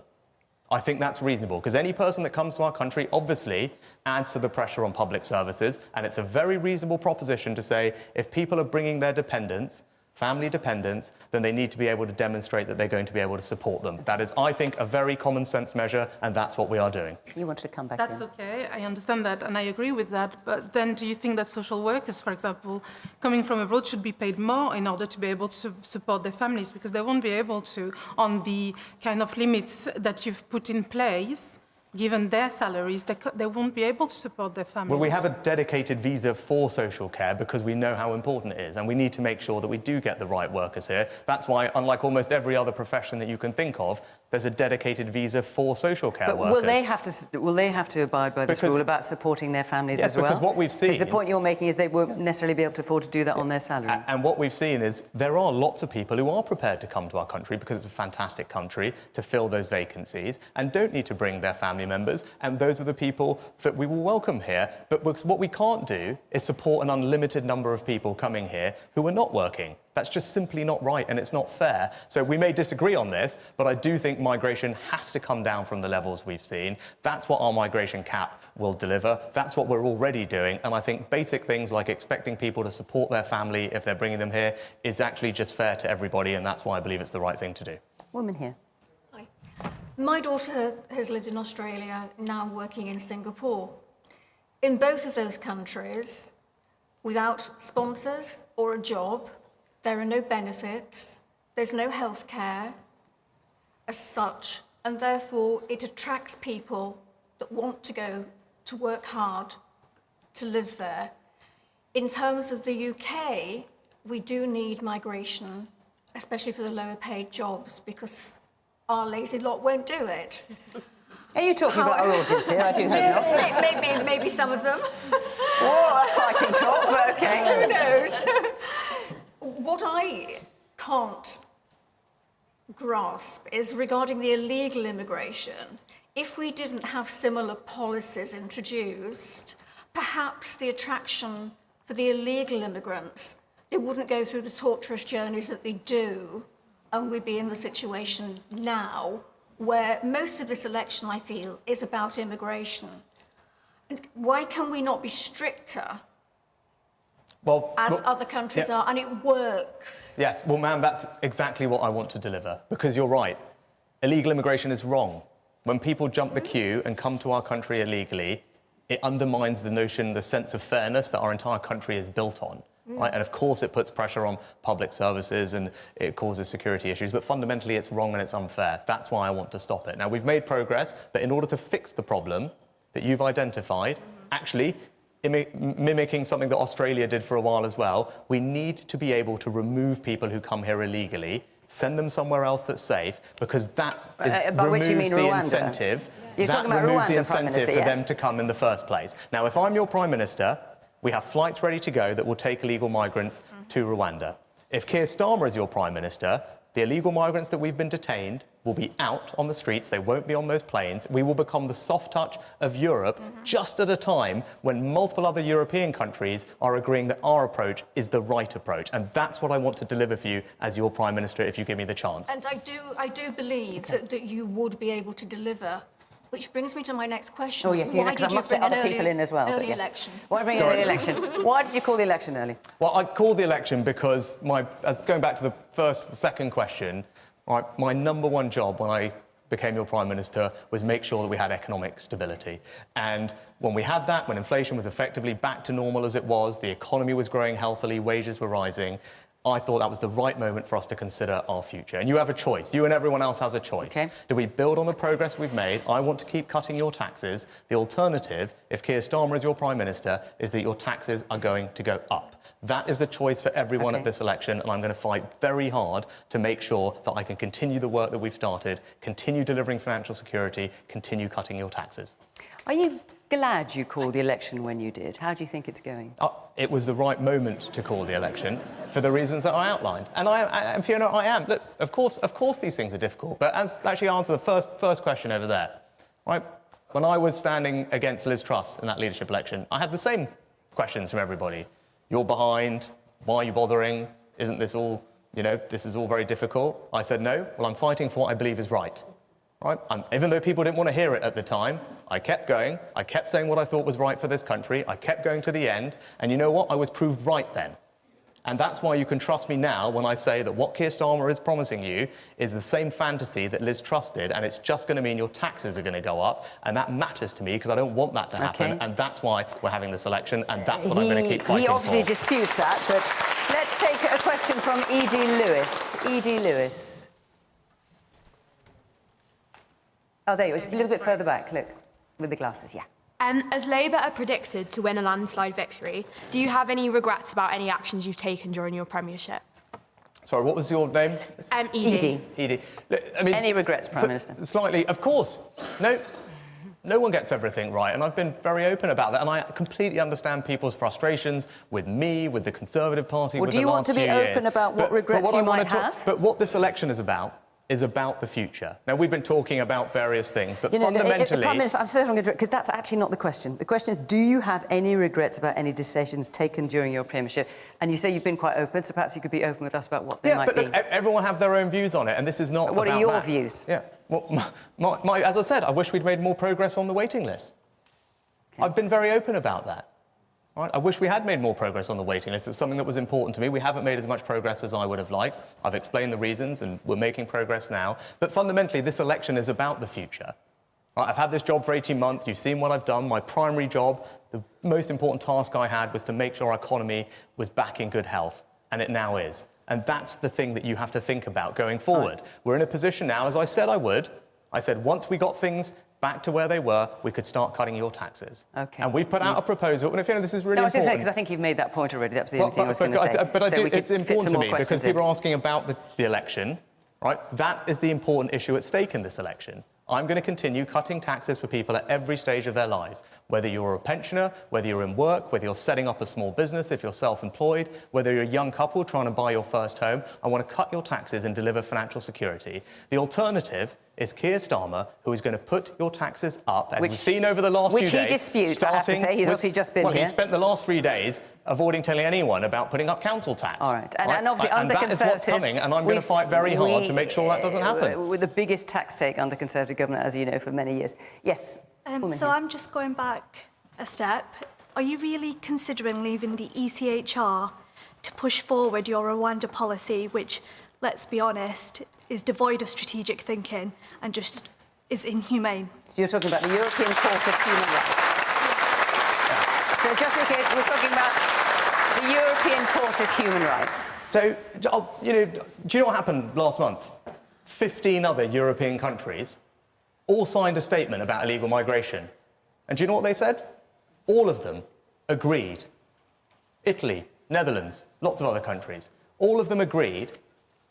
I think that's reasonable, because any person that comes to our country obviously adds to the pressure on public services, and it's a very reasonable proposition to say if people are bringing their dependents, family dependents, then they need to be able to demonstrate that they're going to be able to support them. That is, I think, a very common sense measure, and that's what we are doing. You wanted to come back That's in. okay, I understand that, and I agree with that. But then do you think that social workers, for example, coming from abroad should be paid more in order to be able to support their families? Because they won't be able to on the kind of limits that you've put in place. Given their salaries, they won't be able to support their families. Well, we have a dedicated visa for social care because we know how important it is, and we need to make sure that we do get the right workers here. That's why, unlike almost every other profession that you can think of, there's a dedicated visa for social care workers. But will they have to abide by this rule about supporting their families as well? Yes, because what we've seen... Because the point you're making is they won't necessarily be able to afford to do that on their salary. And what we've seen is there are lots of people who are prepared to come to our country because it's a fantastic country to fill those vacancies and don't need to bring their family members, and those are the people that we will welcome here. But what we can't do is support an unlimited number of people coming here who are not working. That's just simply not right, and it's not fair. So we may disagree on this, but I do think migration has to come down from the levels we've seen. That's what our migration cap will deliver. That's what we're already doing. And I think basic things like expecting people to support their family if they're bringing them here is actually just fair to everybody, and that's why I believe it's the right thing to do. Woman here. Hi. My daughter has lived in Australia, now working in Singapore. In both of those countries, without sponsors or a job, there are no benefits, there's no health care as such, and therefore it attracts people that want to go to work hard to live there. In terms of the UK, we do need migration, especially for the lower paid jobs, because our lazy lot won't do it. Are you talking about our audience here? I do hope not. Maybe some of them. Oh, that's fighting talk, but OK. Who knows? What I can't grasp is regarding the illegal immigration. if we didn't have similar policies introduced, perhaps the attraction for the illegal immigrants, they wouldn't go through the torturous journeys that they do, and we'd be in the situation now where most of this election, I feel, is about immigration. And why can we not be stricter as other countries are, and it works? Yes, well, ma'am, that's exactly what I want to deliver, because you're right. Illegal immigration is wrong. When people jump the queue and come to our country illegally, it undermines the notion, the sense of fairness that our entire country is built on. Right? And of course it puts pressure on public services and it causes security issues, but fundamentally it's wrong and it's unfair. That's why I want to stop it. Now, we've made progress, but in order to fix the problem that you've identified, actually mimicking something that Australia did for a while as well, we need to be able to remove people who come here illegally, send them somewhere else that's safe, because that removes the incentive. You're talking about removes Rwanda, the Prime incentive Minister, for them yes. to come in the first place. Now, if I'm your Prime Minister, we have flights ready to go that will take illegal migrants to Rwanda. If Keir Starmer is your Prime Minister, the illegal migrants that we've been detained will be out on the streets. They won't be on those planes. We will become the soft touch of Europe just at a time when multiple other European countries are agreeing that our approach is the right approach. And that's what I want to deliver for you as your Prime Minister if you give me the chance. And I do believe that you would be able to deliver. Which brings me to my next question. Oh, yes, because I must let other people in as well. Early Yes. election. Why bring an early election? Why did you call the election early? Well, I called the election because going back to the second question, my number one job when I became your Prime Minister was make sure that we had economic stability. And when we had that, when inflation was effectively back to normal as it was, the economy was growing healthily, wages were rising, I thought that was the right moment for us to consider our future. And you have a choice. You and everyone else has a choice. Okay. Do we build on the progress we've made? I want to keep cutting your taxes. The alternative, if Keir Starmer is your Prime Minister, is that your taxes are going to go up. That is the choice for everyone at this election, and I'm going to fight very hard to make sure that I can continue the work that we've started, continue delivering financial security, continue cutting your taxes. Are you glad you called the election when you did? How do you think it's going? It was the right moment to call the election for the reasons that I outlined. And Fiona, I am. Look, of course these things are difficult, but as to actually answer the first question over there, right? When I was standing against Liz Truss in that leadership election, I had the same questions from everybody. You're behind. Why are you bothering? Isn't this all, this is all very difficult? I said, no. Well, I'm fighting for what I believe is right. Right? Even though people didn't want to hear it at the time, I kept going. I kept saying what I thought was right for this country. I kept going to the end. And you know what? I was proved right then. And that's why you can trust me now when I say that what Keir Starmer is promising you is the same fantasy that Liz Truss did, and it's just going to mean your taxes are going to go up. And that matters to me because I don't want that to happen. Okay. And that's why we're having this election, and that's what I'm going to keep fighting for. He obviously disputes that, but let's take a question from Edie Lewis. Edie Lewis. Oh, there you go. It's a little bit further back, look, with the glasses, yeah. As Labour are predicted to win a landslide victory, do you have any regrets about any actions you've taken during your premiership? Sorry, what was your name? Edie. Edie. Look, I mean, any regrets, Prime Minister? Slightly, of course. No one gets everything right, and I've been very open about that, and I completely understand people's frustrations with me, with the Conservative Party, with the last few years. Do you want to be open about what regrets you might have? But what this election is about the future. Now, we've been talking about various things, but fundamentally... Prime Minister, I'm sorry I'm going to... because that's actually not the question. The question is, do you have any regrets about any decisions taken during your premiership? And you say you've been quite open, so perhaps you could be open with us about what they might be. Yeah, but everyone have their own views on it, and this is not What about are your that. views? Yeah, well, as I said, I wish we'd made more progress on the waiting list. Okay. I've been very open about that. Right? I wish we had made more progress on the waiting list. It's something that was important to me. We haven't made as much progress as I would have liked. I've explained the reasons, and we're making progress now. But fundamentally, this election is about the future. Right? I've had this job for 18 months. You've seen what I've done. My primary job, the most important task I had was to make sure our economy was back in good health, and it now is. And that's the thing that you have to think about going forward. Right. We're in a position now, as I said I would. I said once we got things back to where they were, we could start cutting your taxes. Okay. And we've put out a proposal, and if you know, this is really important. Because I think you've made that point already. That's the only thing I was going to say. But it's important to me because people are asking about the election, right? That is the important issue at stake in this election. I'm going to continue cutting taxes for people at every stage of their lives, whether you're a pensioner, whether you're in work, whether you're setting up a small business, if you're self-employed, whether you're a young couple trying to buy your first home. I want to cut your taxes and deliver financial security. The alternative is Keir Starmer, who is going to put your taxes up, as we've seen over the last few days. Which he disputes, I have to say. He's obviously just been here. Well, he spent the last 3 days avoiding telling anyone about putting up council tax. All right. And obviously, and under that is what's Conservatives, coming, and I'm going to fight very hard to make sure that doesn't happen. With the biggest tax take under Conservative government, as you know, for many years. Yes. So I'm just going back a step. Are you really considering leaving the ECHR to push forward your Rwanda policy, which, let's be honest, is devoid of strategic thinking and just is inhumane? So you're talking about the European Court of Human Rights. So just in case, we're talking about the European Court of Human Rights. So, you know, do you know what happened last month? 15 other European countries all signed a statement about illegal migration. And do you know what they said? All of them agreed. Italy, Netherlands, lots of other countries. All of them agreed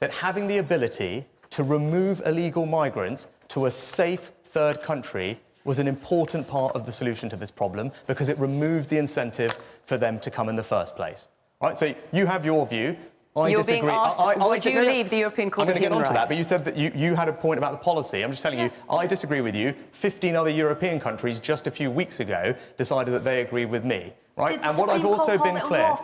that having the ability to remove illegal migrants to a safe third country was an important part of the solution to this problem because it removes the incentive for them to come in the first place. Right? So you have your view. I You're disagree. being asked, would you leave the European Court of Human Rights? I'm going to get onto that, but you said that you had a point about the policy. I'm just telling you, I disagree with you. 15 other European countries just a few weeks ago decided that they agree with me. Right? And what I've also been clear...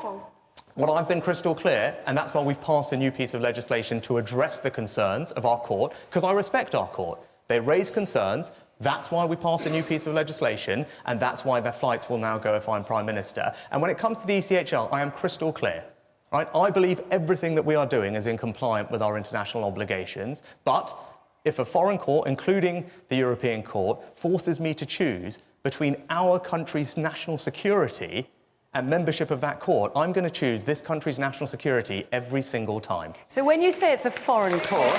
What I've been crystal clear, and that's why we've passed a new piece of legislation to address the concerns of our court, because I respect our court. They raise concerns. That's why we passed a new piece of legislation, and that's why their flights will now go if I'm Prime Minister. And when it comes to the ECHR, I am crystal clear. Right? I believe everything that we are doing is in compliance with our international obligations, but if a foreign court, including the European Court, forces me to choose between our country's national security and membership of that court, I'm going to choose this country's national security every single time. So when you say it's a foreign court,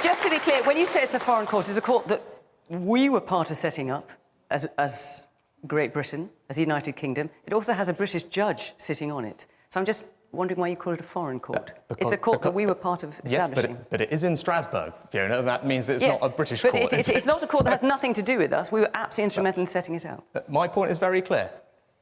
just to be clear, when you say it's a foreign court, it's a court that we were part of setting up as Great Britain, as the United Kingdom. It also has a British judge sitting on it. So I'm just wondering why you call it a foreign court. It's a court that we were part of establishing. Yes, but it is in Strasbourg, Fiona. That means that it's not a British court. But it's not a court that has nothing to do with us. We were absolutely instrumental in setting it up. My point is very clear.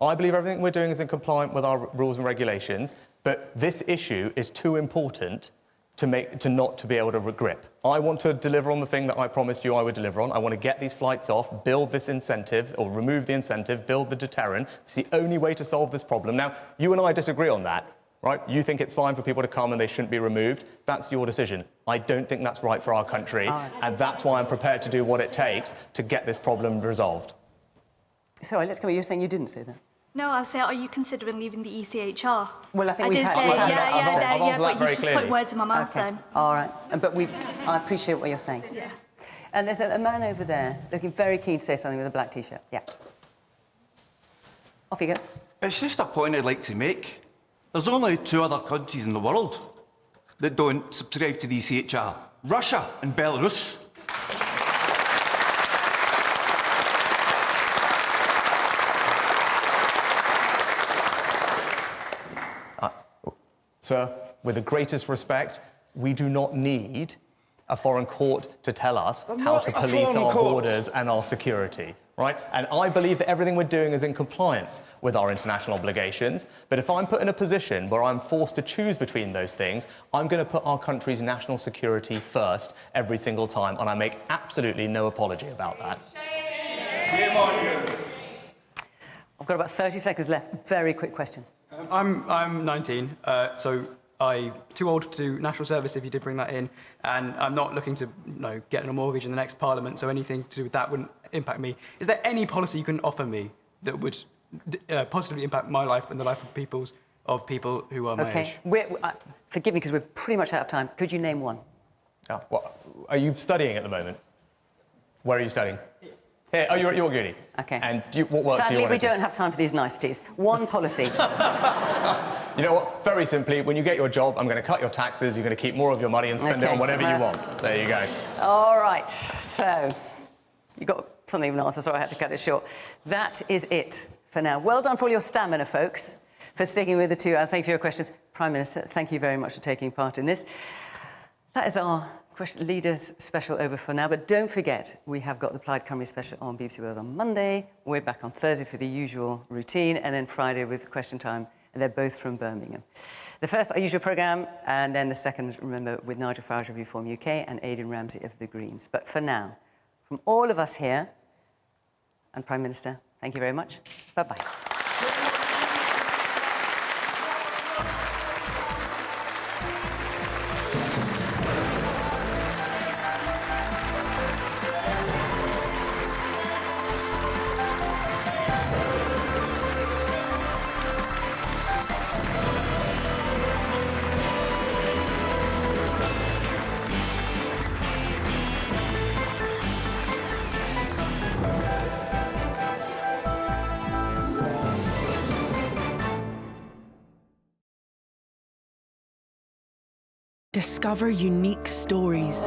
I believe everything we're doing is in compliance with our rules and regulations, but this issue is too important to not to be able to grip. I want to deliver on the thing that I promised you I would deliver on. I want to get these flights off, build this incentive, or remove the incentive, build the deterrent. It's the only way to solve this problem. Now, you and I disagree on that. Right? You think it's fine for people to come and they shouldn't be removed. That's your decision. I don't think that's right for our country, and that's why I'm prepared to do what it takes to get this problem resolved. Sorry, let's go. You're saying you didn't say that. No, I was saying, are you considering leaving the ECHR? Well, I think I did say, yeah, but you just clearly. put words in my mouth then. All right, but I appreciate what you're saying. Yeah. And there's a man over there looking very keen to say something with a black T-shirt. Yeah. Off you go. It's just a point I'd like to make. There's only 2 other countries in the world that don't subscribe to the ECHR. Russia and Belarus. Sir, with the greatest respect, we do not need a foreign court to tell us how to police our borders and our security. Right? And I believe that everything we're doing is in compliance with our international obligations. But if I'm put in a position where I'm forced to choose between those things, I'm going to put our country's national security first every single time, and I make absolutely no apology about that. Shame on you. I've got about 30 seconds left. Very quick question. I'm 19, so I'm too old to do national service if you did bring that in, and I'm not looking to get a mortgage in the next parliament, so anything to do with that wouldn't impact me. Is there any policy you can offer me that would positively impact my life and the life of people who are my age? Forgive me, because we're pretty much out of time. Could you name one? Are you studying at the moment? Where are you studying? Here. Oh, you're at York Uni? OK. And what work Sadly, do you want we to do? don't have time for these niceties. One policy. You know what? Very simply, when you get your job, I'm going to cut your taxes, you're going to keep more of your money and spend it on whatever you want. There you go. All right. So, you got something of an answer, so I had to cut it short. That is it for now. Well done for all your stamina, folks, for sticking with the 2 hours. Thank you for your questions. Prime Minister, thank you very much for taking part in this. That is our Leaders special over for now, but don't forget, we have got the Plaid Cymru special on BBC World on Monday. We're back on Thursday for the usual routine, and then Friday with Question Time They're both from Birmingham. The first, our usual programme, and then the second, remember, with Nigel Farage of Reform UK and Aidan Ramsey of the Greens. But for now, from all of us here, and Prime Minister, thank you very much. Bye-bye. Discover unique stories.